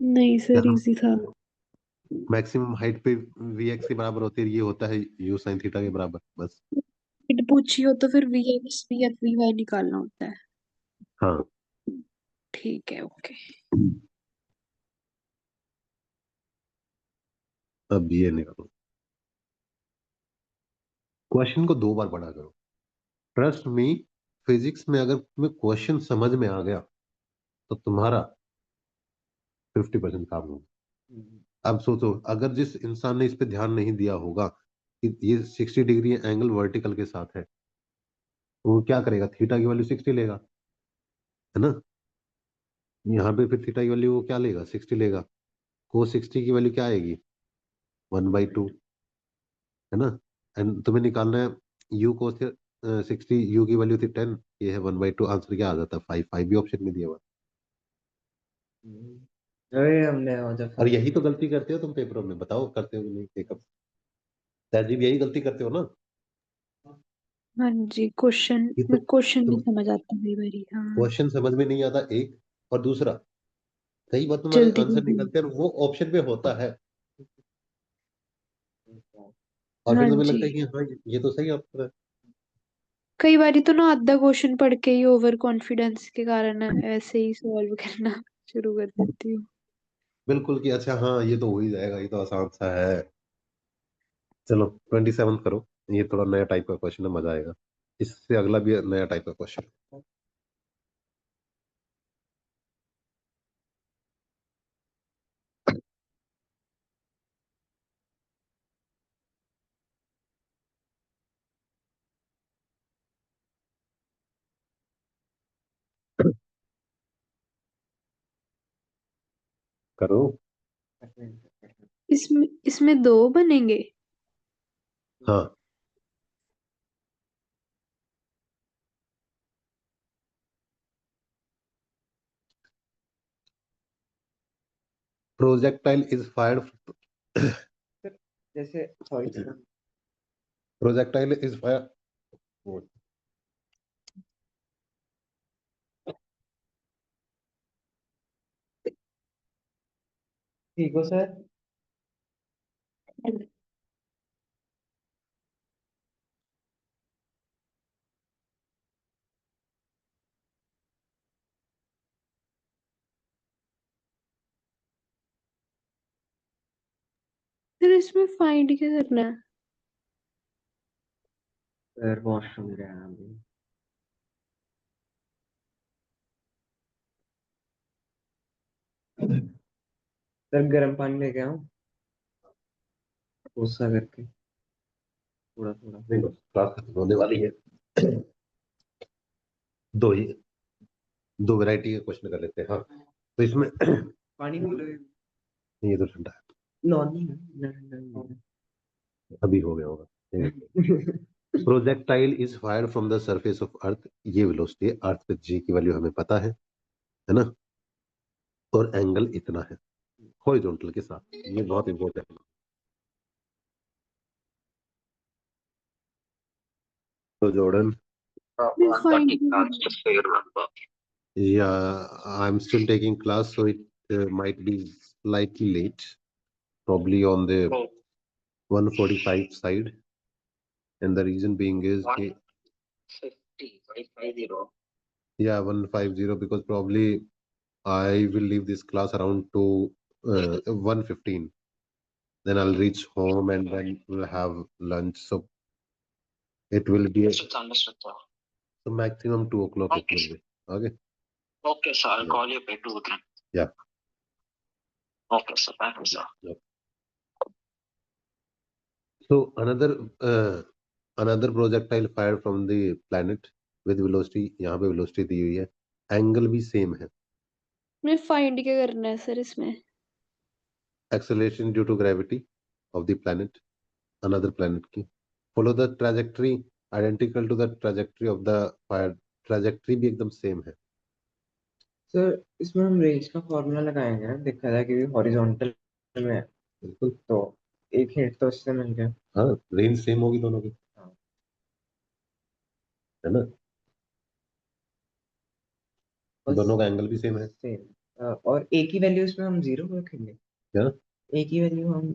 C: नहीं
A: क्या
C: सर,
A: हम
C: इजी था।
A: मैक्सिमम हाइट पे वी एक्स के बराबर होती है, ये होता है यू साइन थीटा के बराबर, बस।
C: इट पूछी हो तो फिर v x v f v y निकालना होता है।
A: हाँ।
C: ठीक है, ओके।
A: अब ये निकालो, क्वेश्चन को 2 बार पढ़ा करो। ट्रस्ट मी, फिजिक्स में अगर तुम्हें क्वेश्चन समझ में आ गया तो तुम्हारा 50% काम होगा। अब सोचो, अगर जिस इंसान ने इस पे ध्यान नहीं दिया होगा कि ये 60 डिग्री एंगल वर्टिकल के साथ है, तो वो क्या करेगा? थीटा की वैल्यू 60 लेगा, है ना? यहाँ पे फिर थीटा की वैल्यू वो क्या लेगा? 60 लेगा। कोस 60 की वैल्यू क्या आएगी? 1/2, है ना? एंड तुम्हें निकालना है यू कोस 60, यू की वैल्यू थी 10, ये है 1/2, आंसर क्या आ जाता है? 5। 5 भी ऑप्शन में दिया हुआ।
B: अरे हमने वो जब
A: और यही तो गलती करते हो तुम पेपरों में, बताओ करते हो कि नहीं? एक तहजीब यही गलती करते हो ना?
C: हाँ जी, क्वेश्चन
A: ये
C: में
A: तो
C: क्वेश्चन नहीं
A: तुम
C: समझ आता कई बारी। हाँ,
A: क्वेश्चन समझ में नहीं आता, एक। और दूसरा, कई बार तुम्हारे
C: जल्दी
A: आंसर
C: जल्दी।
A: निकलते हैं और वो ऑप्शन पे होता है, और
C: हाँ
A: फिर तुम्हें
C: जी,
A: लगता है कि हाँ ये तो सही आंसर है।
C: कई बारी तो ना आधा क्वेश्चन पढ़ के ही ओवर कॉन्फिडेंस के कारण ऐसे ही सॉल्व करना शुरू कर देती हूँ।
A: बिल्कुल, कि अच्छा हाँ ये तो हो ही जाएगा, ये तो आसान सा है। चलो 27 करो, ये थोड़ा नया टाइप का क्वेश्चन है, मजा आएगा। इससे अगला भी नया टाइप का क्वेश्चन। करो।
C: इसमें 2 बनेंगे।
A: हाँ, प्रोजेक्टाइल इज फायर्ड
B: जैसे सॉरी
A: प्रोजेक्टाइल इज फायर
B: ठीक हो सर।
C: फिर इसमें फाइंड क्या करना है?
B: सर वॉशरूम गया अभी। सर गर्म पानी लेके आऊं, कोसा करके, थोड़ा थोड़ा।
A: नहीं, बस क्लास खत्म होने वाली है। दो ही, 2 वैरायटी के क्वेश्चन कर लेते हैं। हाँ, तो इसमें
B: पानी पी लो।
A: ये तो ठंडा
B: नॉन नहीं है,
A: है, अभी हो गया होगा। Projectile is fired from the surface of earth, ये वेलोसिटी है, अर्थ पे जी की वैल्यू हमें पता है ना? और एंगल इतना है हॉरिजॉन्टल के साथ, ये बहुत इंपॉर्टेंट है। तो जॉर्डन,
C: इसमें find
A: yeah, I'm still taking class, so it might be slightly late, probably on the 1:45 side, and the reason being is yeah, 150, because probably I will leave this class around 1:15. Then I'll reach home and then we'll have lunch. So it will be
D: Understood, sir.
A: so maximum 2 o'clock it
D: Okay.
A: will be. Okay.
D: Okay, sir. I'll
A: Yeah.
D: call you by 2 then.
A: Yeah.
D: Okay, sir. Thank you, sir.
A: So another projectile fired from the planet with velocity, यहाँ पे velocity दी हुई है, angle भी same है.
C: मैं find क्या करना है सर इसमें?
A: Acceleration due to gravity of the planet, another planet की. Follow the trajectory identical to the trajectory of the fired. Trajectory भी एकदम same है.
B: सर इसमें हम रेंज का फॉर्मूला लगाएंगे ना, देखा जाए कि हॉरिजॉन्टल में है,
A: बिल्कुल.
B: तो एक हिंट तो इससे मिल गया.
A: हाँ, रेंज सेम होगी दोनों की.
B: हाँ.
A: है ना,
B: बस
A: दोनों का एंगल भी सेम है.
B: सेम. और एक ही वैल्यू इसमें हम 0 रखेंगे.
A: क्या?
B: एक ही वैल्यू हम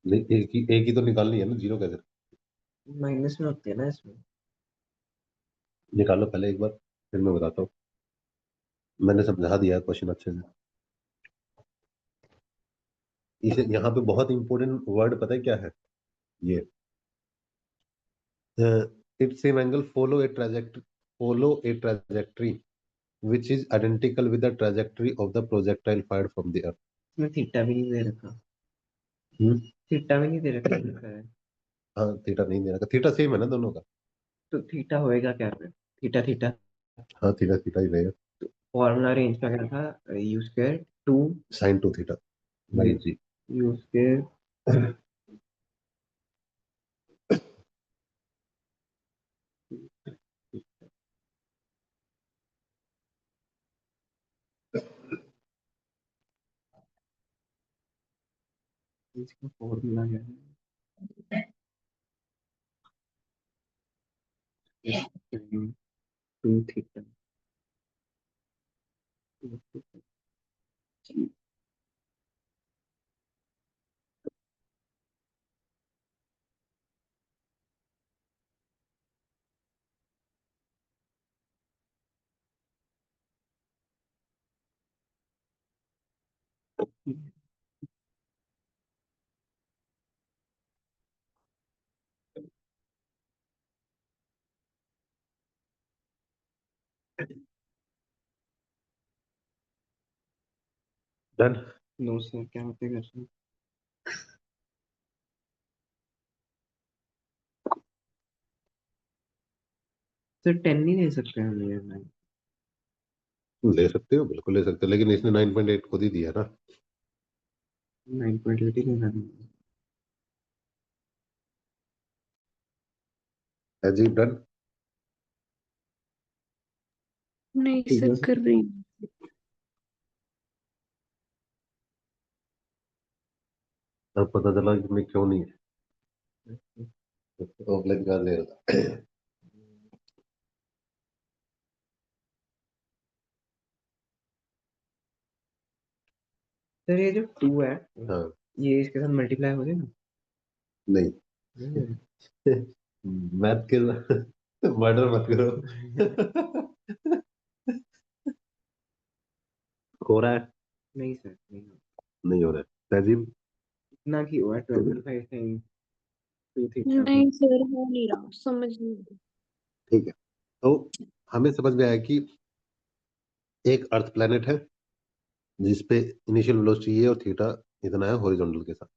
A: नहीं, एक ही तो निकालनी है ना, 0 कैसे
B: माइनस में होती है ना इसमें.
A: निकालो पहले एक बार, फिर मैं बताता हूँ. मैंने समझा दिया क्वेश्चन अच्छे से. इसे यहाँ पे बहुत इंपॉर्टेंट वर्ड पता है क्या है? ये it same angle follow a trajectory which is identical with the trajectory of the projectile fired from the earth.
B: इसमें थीटा भी नहीं दे रखा. थीटा भी नहीं दे रखा है.
A: हाँ, थीटा नहीं दे रखा. थीटा सेम है ना दोनों का.
B: तो थीटा होएगा क्या फिर? Theta theta.
A: हाँ, थीटा ही रहेगा.
B: फॉर्मूला रेंज का क्या था? u square 2
A: sin 2 theta by g.
B: u square इसका फॉर्मूला क्या है? 2 थीटा.
A: डन.
B: नो सर, क्या होते कर रहे हैं? सर 10 नहीं दे सकते हम ये?
A: ले सकते हो, बिल्कुल ले सकते हो, लेकिन इसने 9.8 खुद ही दिया ना.
B: 9.8 ही लेना है.
A: है जी. डन.
C: नहीं
B: ठीक है
C: सर,
B: सर.
C: कर रही हूँ.
A: अब पता चला कि मैं क्यों नहीं ऑफलाइन कर ले रहा था.
B: सर ये जो 2 है,
A: हाँ.
B: ये इसके साथ मल्टीप्लाई हो जाएगा?
A: नहीं, मैथ के मर्डर मत करो. हो रहा है?
B: नहीं सर, नहीं.
A: नहीं हो रहा है. तहजीब,
B: इतना की हुआ 25 टाइम 2 थीटा.
C: नहीं सर, हो नहीं रहा, समझ नहीं रहा.
A: ठीक है. तो हमें समझ में आया कि एक अर्थ प्लेनेट है जिसपे इनिशियल वेलोसिटी ये और थीटा इतना है हॉरिजॉन्टल के साथ.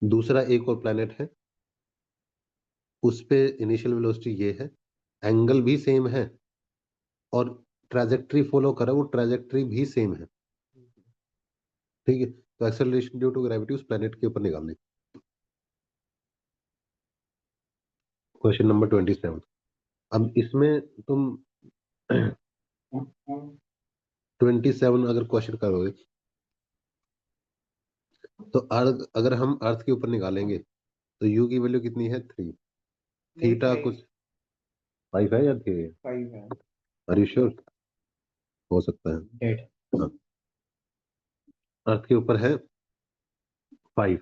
A: दूसरा एक और प्लेनेट है, उस पे इनिशियल वेलोसिटी ये है, एंगल भी सेम है और ट्रैजेक्टरी फॉलो कर रहा है, वो ट्रैजेक्टरी भी सेम है. ठीक है. तो एक्सेलरेशन ड्यू टू ग्रेविटी उस प्लेनेट के ऊपर निकालनी. Question number 27. अब इसमें तुम 27 अगर क्वेश्चन करोगे तो अर्थ, अगर हम अर्थ के ऊपर निकालेंगे तो यू की वैल्यू कितनी है? 3. थीटा कुछ 5 है या 3 है?
B: 5 है.
A: Are you sure? हो सकता है.
B: डेड.
A: हाँ. अर्थ के ऊपर है 5,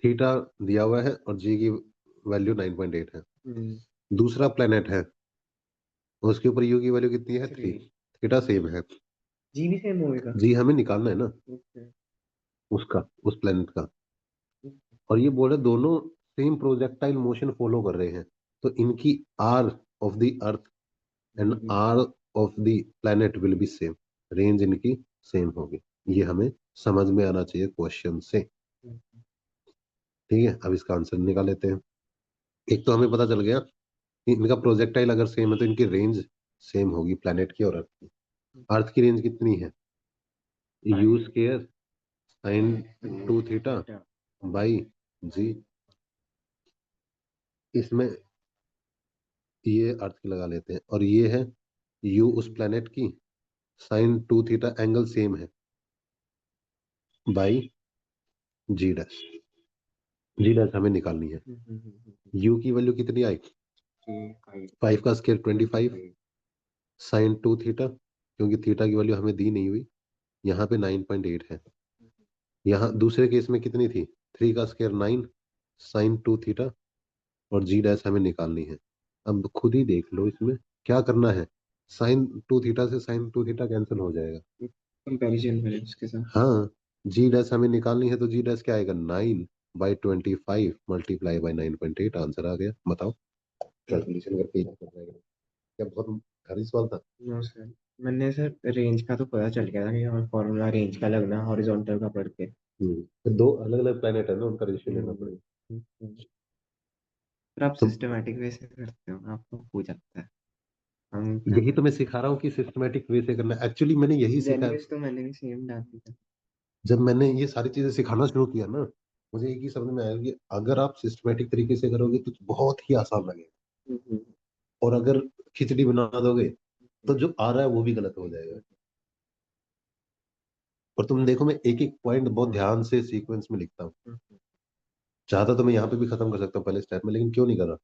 A: थीटा दिया हुआ है और जी की वैल्यू 9.8 है. दूसरा प्लेनेट है, उसके ऊपर यू की वैल्यू कितनी है? 3. थीटा सेम है.
B: जी भी सेम होएगा।
A: जी हमें निकालना है ना
B: ओके।
A: उसका, उस प्लेनेट का। और ये बोल रहे दोनों सेम प्रोजेक्टाइल मोशन फॉलो कर रहे हैं, तो इनकी R of the earth and R of the planet will be same, range इनकी सेम होगी। ये हमें समझ में आना चाहिए क्वेश्चन से। ठीक है, अब इसका आंसर निकाल लेते हैं। एक तो हमें पता चल गया कि इनका प्रोजेक्टाइल अगर सेम है तो इनकी रेंज सेम होगी प्लेनेट की और अर्थ की। अर्थ की रेंज कितनी है? U square sine 2 theta by g. इसमें ये अर्थ की लगा लेते हैं, और ये है यू उस प्लेनेट की, साइन 2 थीटा एंगल सेम है, by g dash. G dash हमें निकालनी है। यू की वैल्यू कितनी आई? 5 का स्केयर 25 साइन 2 थीटा, क्योंकि थीटा की वैल्यू हमें दी नहीं हुई, यहाँ पे 9.8 है। यहाँ दूसरे केस में कितनी थी? 3 का स्केयर 9 साइन 2 थीटा, और जी डैश हमें निकालनी है। अब खुद ही देख लो इसमें क्या करना है। साइन 2 थीटा से साइन 2 थीटा कैंसिल हो जाएगा।
B: कंपैरिजन करें उसके साथ।
A: हाँ, जी डैश हमें निकालनी है, तो जी डैश क्या आएगा? 9/25 मल्टीप्लाई बाई 9.8, आंसर आ गया। बताओ कैलकुलेशन करके क्या कर जाएगा? क्या बहुत भारी सवाल था?
B: नो सर, मैंने सर रेंज का तो पता चल गया था कि और फॉर्मूला रेंज का लगना हॉरिजॉन्टल का पढ़ के।
A: तो दो अलग अलग प्लेनेट है ना, उनका रेशियो लेना पड़ेगा।
B: पर आप
A: तो
B: सिस्टमेटिक वे से करते हो, आपको हो जाता है। हम
A: यही तो मैं सिखा रहा हूँ कि सिस्टमेटिक वे से करना। एक्चुअली मैंने यही सीखा है।
B: वैल्यूज तो मैंने भी सेम डाल दी था।
A: जब मैंने ये सारी चीजें सिखाना शुरू किया ना, मुझे एक ही समझ में आया कि अगर आप सिस्टमेटिक तरीके से करोगे तो बहुत ही आसान लगेगा, और अगर खिचड़ी बना दोगे तो जो आ रहा है वो भी गलत हो जाएगा। और तुम देखो, मैं एक एक पॉइंट बहुत ध्यान से सीक्वेंस में लिखता हूँ। चाहता तो मैं यहाँ पे भी खत्म कर सकता हूँ पहले स्टेप में, लेकिन क्यों नहीं कर रहा?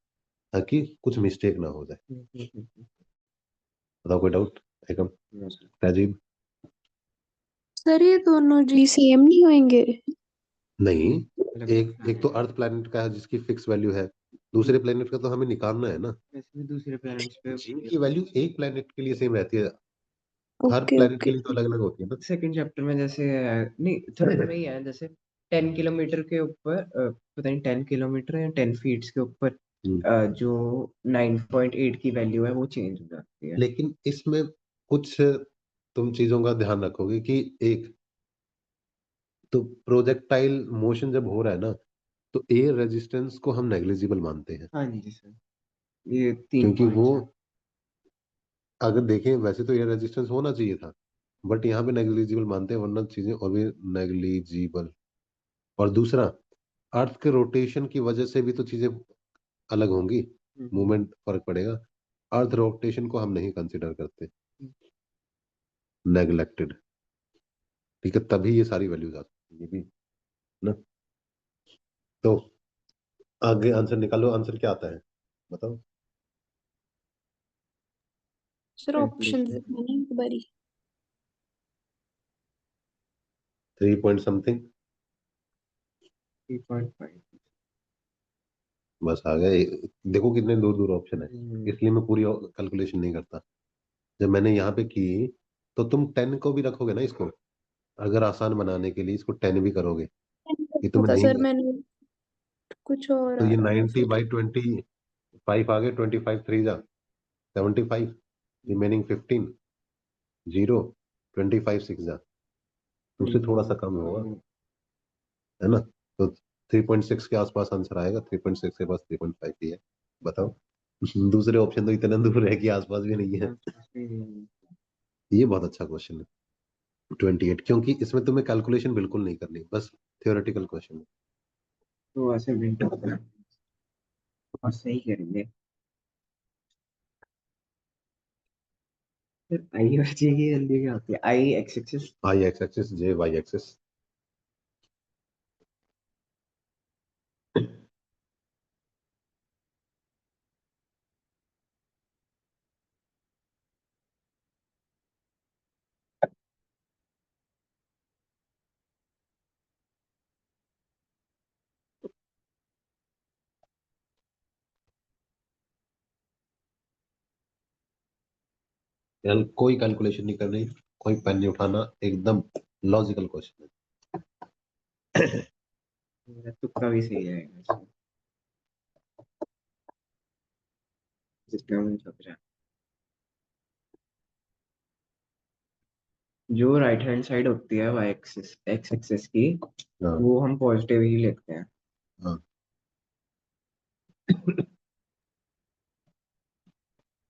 A: ताकि कुछ मिस्टेक ना हो जाए। बताओ कोई डाउट? एकम, राजीव?
C: सर ये दोनों जी सेम नहीं होंगे?
A: नहीं, एक एक तो अर्थ प्लैनेट का है जिसकी फिक्स वैल्यू है, दूसरे प्लैनेट का तो हमें निकालना है ना।
B: वैसे भी दूसरे प्लैनेट्स पे
A: जी की वैल्यू एक प्लैनेट के लिए सेम रहती है, हर
C: ओके
A: प्लैनेट के
C: ओके।
A: लिए तो अलग अलग होती है ना।
B: सेकंड चैप्टर में जैसे नहीं थर्ड में ही है, जैसे 10 किलोमीटर के ऊपर पता नहीं 10 किलोमीटर या 10 फीट के ऊपर जो 9.8 की वैल्यू है वो चेंज हो जाती है।
A: लेकिन इसमें कुछ तुम चीजों का ध्यान रखोगे कि एक तो प्रोजेक्टाइल मोशन जब हो रहा है ना, तो एयर रेजिस्टेंस को हम नेग्लिजिबल मानते हैं,
B: हाँ जी सर, ये 3
A: क्योंकि वो,
B: पॉइंट्स हैं।
A: अगर देखें वैसे तो एयर रेजिस्टेंस होना चाहिए था, बट यहाँ पे नेग्लिजिबल मानते हैं, वरना चीजें और भी नेग्लिजिबल। और दूसरा, अर्थ के रोटेशन की वजह से भी तो चीजें अलग होंगी, मूवमेंट फर्क पड़ेगा। अर्थ रोटेशन को हम नहीं कंसिडर करते, नेग्लेक्टेड। ठीक है, तभी ये सारी वैल्यूज आती है, ये भी ना। तो आगे आंसर निकालो, आंसर क्या आता है बताओ।
C: सर ऑप्शन
B: कैलकुलेशन
C: दिखाना एक बारी।
A: 3 पॉइंट समथिंग,
B: 3.5।
A: बस आ गए। देखो कितने दूर दूर ऑप्शन है, इसलिए मैं पूरी कैलकुलेशन नहीं करता। जब मैंने यहाँ पे की, तो तुम 10 को भी रखोगे ना इसको, अगर आसान बनाने के लिए इसको 10 भी करोगे, ये तुम्हें
C: था
A: नहीं
C: सर,
A: किया,
C: मैंने कुछ और
A: तो
C: आ
A: ये
C: रहा था
A: 90
C: फिर।
A: बाई 25 आ गए। 25 3 जा 75, रिमेनिंग 15, 0, 25 6 जा, उससे थोड़ा सा कम होगा, है ना। तो 3.6 के आसपास आंसर आएगा, 3.6 के पास 3.5 ही है। बताओ दूसरे ऑप्शन तो इतना दूर है कि आसपास भी नहीं है। ये बहुत अच्छा क्वेश्चन है 28, क्योंकि इसमें तुम्हें कैलकुलेशन बिल्कुल नहीं करनी, बस थियोरेटिकल क्वेश्चन है।
B: तो ऐसे मिनट और सही करेंगे। फिर आई और जे की वैल्यू क्या होती है? आई एक्स एक्सिस।
A: आई एक्स एक्सिस, जे वाई एक्सिस। कोई कैलकुलेशन नहीं करनी, कोई पेन नहीं उठाना, एकदम लॉजिकल क्वेश्चन है।
B: मेरा तुक्का भी सही है इसमें, जितना मुझे लग रहा है। जो राइट हैंड साइड होती है वाई एक्सिस एक्स एक्सिस की,
A: हाँ,
B: वो हम पॉजिटिव ही लेते हैं।
A: हाँ।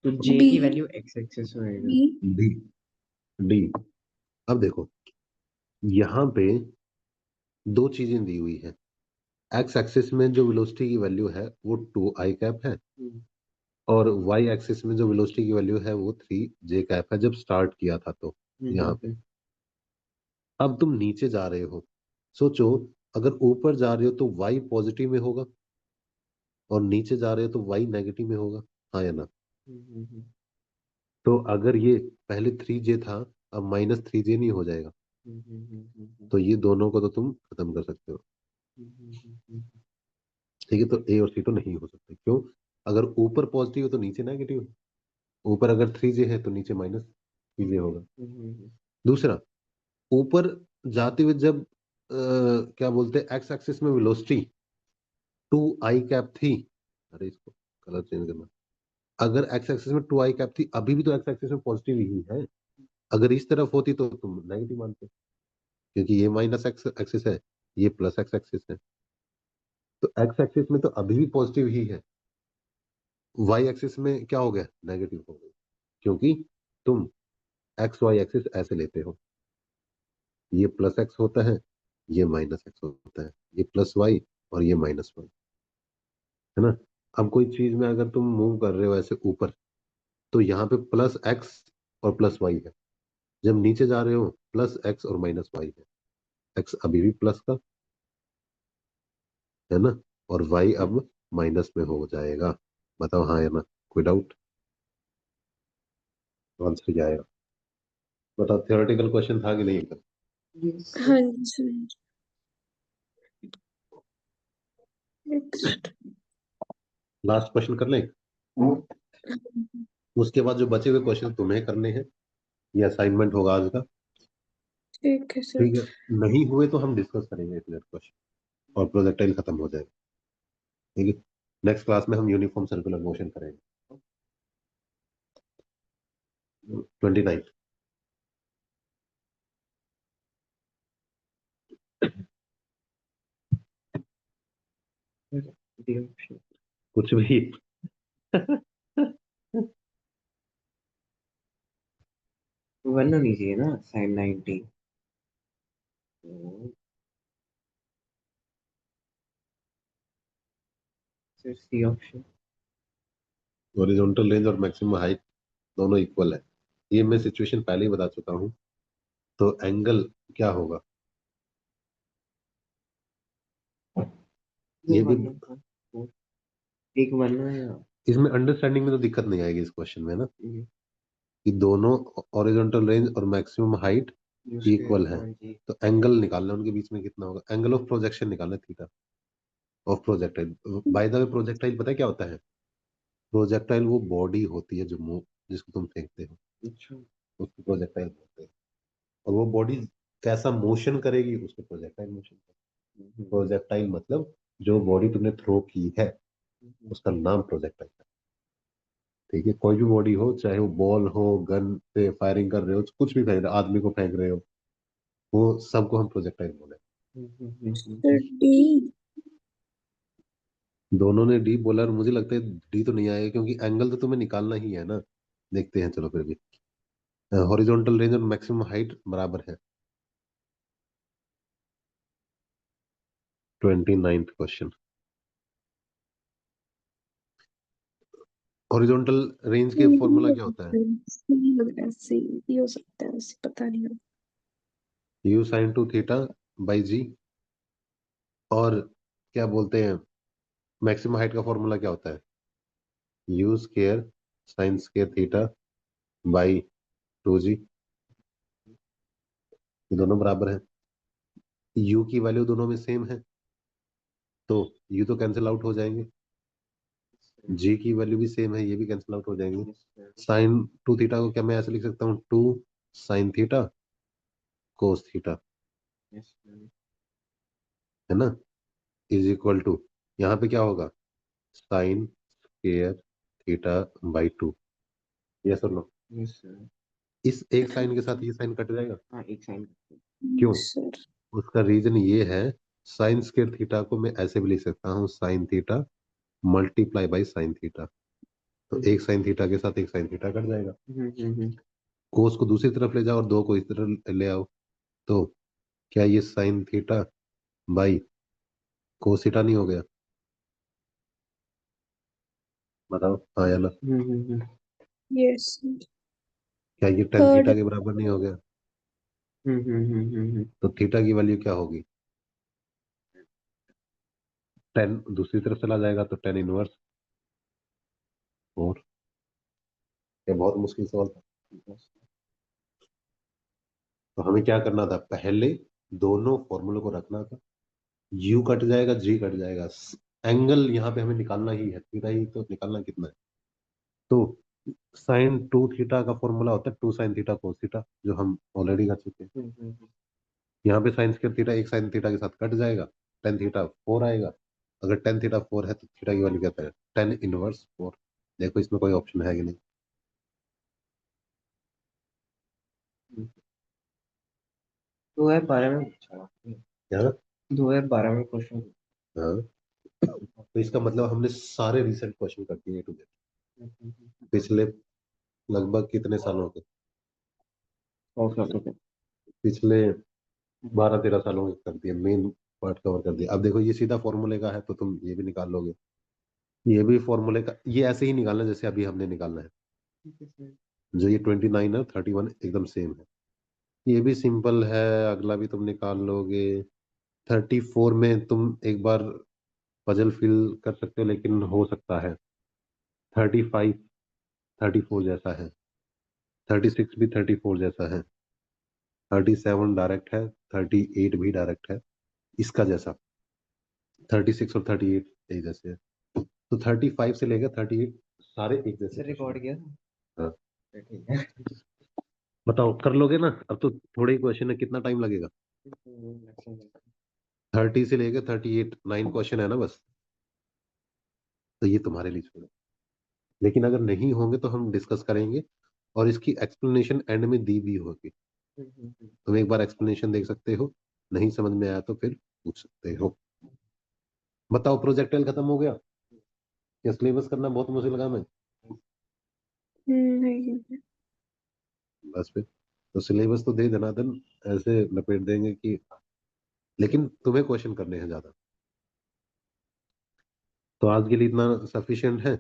B: तो जे
C: बी
B: की वैल्यू एक्स एक्सिस होएगा।
C: बी
A: डी डी अब देखो, यहाँ पे दो चीजें दी हुई है। एक्स एक्सिस में जो वेलोसिटी की वैल्यू है वो 2i कैप है, और वाई एक्सिस में जो वेलोसिटी की वैल्यू है वो 3j कैप है, जब स्टार्ट किया था तो यहाँ पे। अब तुम नीचे जा रहे हो, सोचो अगर ऊपर जा रहे हो तो y पॉजिटिव में होगा, और नीचे जा रहे हो तो y नेगेटिव में होगा, हाँ या ना? तो अगर ये पहले 3j था, अब -3j नहीं हो जाएगा? तो ये दोनों को तो तुम खत्म कर सकते हो, ठीक है? तो ए और सी तो नहीं हो सकते, क्यों? अगर ऊपर पॉजिटिव है तो नीचे नेगेटिव है, ऊपर अगर 3j है तो नीचे -3j होगा। दूसरा, ऊपर जाते हुए जब क्या बोलते हैं, एक्स एक्सिस में वेलोसिटी 2i कैप थी, अरे इसको कलर चेंज करना, अगर एक्स एक्सिस में 2i कैप थी, अभी भी तो एक्स एक्सिस में पॉजिटिव ही है। अगर इस तरफ होती तो तुम नेगेटिव मानते, क्योंकि ये माइनस एक्स एक्सिस है, ये प्लस एक्स एक्सिस है, तो एक्स एक्सिस में तो अभी भी पॉजिटिव ही है, वाई एक्सिस में क्या हो गया, नेगेटिव हो गया, क्योंकि तुम एक्स वाई एक्सिस ऐसे लेते हो, ये प्लस एक्स होता है, ये माइनस एक्स होता है, ये प्लस वाई और ये माइनस वाई, है ना? अब कोई चीज में अगर तुम मूव कर रहे हो ऐसे ऊपर, तो यहाँ पे प्लस एक्स और प्लस वाई है, जब नीचे जा रहे हो प्लस एक्स और माइनस वाई है, एक्स अभी भी प्लस का है ना, और वाई अब माइनस में हो जाएगा। बताओ हाँ या ना? कोई डाउट? आंसर क्या आएगा? बताओ, थियोरेटिकल क्वेश्चन था कि नहीं एकदम?
C: हाँ जी नेक्स्ट
A: लास्ट क्वेश्चन कर लें, उसके बाद जो बचे हुए क्वेश्चन तुम्हें करने हैं, ये असाइनमेंट होगा आज का,
C: ठीक है सर।
A: ठीक है? नहीं हुए तो हम डिस्कस करेंगे इस क्वेश्चन, और प्रोजेक्टाइल खत्म हो जाएगा, ठीक है? नेक्स्ट क्लास में हम यूनिफॉर्म सर्कुलर मोशन करेंगे, 29। कुछ भी।
B: वन होनी चाहिए ना sin 90। Sir C option.
A: Horizontal range और मैक्सिमम हाइट दोनों इक्वल है, ये मैं सिचुएशन पहले ही बता चुका हूँ, तो एंगल क्या होगा? ये भी
B: एक वन है या
A: इसमें अंडरस्टैंडिंग में तो दिक्कत नहीं आएगी इस क्वेश्चन में ना, कि दोनों हॉरिजॉन्टल रेंज और मैक्सिमम हाइट इक्वल है, तो एंगल निकालना उनके बीच में कितना होगा, एंगल ऑफ प्रोजेक्शन निकालना, theta of projectile. By the way, projectile पता है क्या होता है? प्रोजेक्टाइल वो बॉडी होती है जो मूव, जिसको तुम फेंकते हो, उसको प्रोजेक्टाइल बोलते हैं, और वो बॉडी कैसा मोशन करेगी उसको प्रोजेक्टाइल मोशन। प्रोजेक्टाइल मतलब जो बॉडी तुमने थ्रो की है उसका नाम प्रोजेक्टाइल है, ठीक है? कोई भी बॉडी हो, चाहे वो बॉल हो, गन से फायरिंग कर रहे हो, कुछ भी फेंक रहे हो, आदमी को फेंक रहे हो, वो सबको हम प्रोजेक्टाइल बोले।
C: सर डी
A: दोनों ने डी बोला, और मुझे लगता है डी तो नहीं आएगा, क्योंकि एंगल तो तुम्हें निकालना ही है ना। देखते हैं, चलो फिर भी। हॉरिजॉन्टल रेंज और मैक्सिमम हाइट बराबर है। 29th क्वेश्चन, हॉरिजॉन्टल रेंज के फॉर्मूला क्या होता है?
C: सी लग रहा है, सी भी हो सकता है, सी पता नहीं।
A: You sign 2 theta by g, और क्या बोलते हैं, मैक्सिमम हाइट का फॉर्मूला क्या होता है? U square sine square theta by 2g, ये दोनों बराबर है। यू की वैल्यू दोनों में सेम है, तो यू तो कैंसिल आउट हो जाएंगे, जी की वैल्यू भी सेम है, ये भी कैंसिल आउट हो जाएंगे। साइन 2 थीटा को क्या मैं ऐसे लिख सकता हूँ, 2 sine theta cos theta,
B: yes sir.
A: है ना, इज इक्वल टू, यहाँ पे क्या होगा, sign square theta by 2, yes और नो।
B: Yes sir.
A: इस एक साइन के साथ ये साइन कट जाएगा,
B: हाँ एक साइन।
A: क्यों?
C: सर
A: उसका रीजन ये है, साइन स्क्वायर थीटा को मैं ऐसे भी लिख सकता हूँ, sine theta multiply by sine theta, तो एक साइन थीटा के साथ एक साइन थीटा कट जाएगा। कोस को दूसरी तरफ ले जाओ और 2 को इस तरफ ले आओ, तो क्या ये sign theta by cos theta नहीं हो गया? बताओ हाँ या ना?
C: यस
A: क्या ये टेन
C: थर्ड
A: थीटा के बराबर नहीं हो गया? तो थीटा की वैल्यू क्या होगी, 10 दूसरी तरफ चला जाएगा तो 10 इनवर्स 4। ये बहुत मुश्किल सवाल था। तो हमें क्या करना था, पहले दोनों फॉर्मूले को रखना था, u कट जाएगा, g कट जाएगा, एंगल यहाँ पे हमें निकालना ही है, थीटा ही तो निकालना कितना है, तो साइन 2 थीटा का फॉर्मूला होता है 2 साइन थीटा कोस थीटा, जो हम ऑलरेडी कर चुके हैं। यहाँ पे साइन स्क्वायर थीटा एक साइन थीटा के साथ कट जाएगा, टेन थीटा 4 आएगा, अगर टेन थीटा 4 है तो थीटा की वैल्यू क्या है, 10 इनवर्स 4। देखो इसमें कोई ऑप्शन है कि नहीं?
B: 2012 में पूछा।
A: क्या?
B: 2012 में क्वेश्चन।
A: हाँ, तो इसका मतलब हमने सारे रिसेंट क्वेश्चन कर दिए A to Z। पिछले लगभग कितने सालों के, पिछले 12-13 सालों के कर दिए, मेन पार्ट कवर कर दिया। अब देखो ये सीधा फॉर्मूले का है तो तुम ये भी निकाल लोगे, ये भी फॉर्मूले का, ये ऐसे ही निकालना जैसे अभी हमने निकालना है, जो ये 29 है 31 एकदम सेम है, ये भी सिंपल है, अगला भी तुम निकाल लोगे। 34 में तुम एक बार पजल फिल कर सकते हो, लेकिन हो सकता है 35 34 जैसा है, 36 भी 34 जैसा है, 37 डायरेक्ट है, 38 भी डायरेक्ट है इसका जैसा, 36 और 38 एक जैसे है, तो 35 से लेकर 38 सारे एक जैसे
B: रिकॉर्ड किया
A: हाँ।
B: ठीक है।
A: बताओ कर लोगे ना? अब तो थोड़े ही क्वेश्चन है, कितना टाइम लगेगा? 30 से लेकर 38 9 क्वेश्चन है ना बस, तो ये तुम्हारे लिए छोड़ो, लेकिन अगर नहीं होंगे तो हम डिस्कस करेंगे, और इसकी एक्सप्लेनेशन एंड में दी भी होगी, तुम एक बार एक्सप्लेनेशन देख सकते हो, नहीं समझ में आया तो फिर पूछ सकते हो। बताओ प्रोजेक्टाइल खत्म हो गया, या सिलेबस करना बहुत मुश्किल लगा? मैं
C: नहीं
A: बस फिर तो सिलेबस तो दे देना, देन ऐसे लपेट देंगे कि, लेकिन तुम्हें क्वेश्चन करने हैं ज्यादा। तो आज के लिए इतना सफिशिएंट है।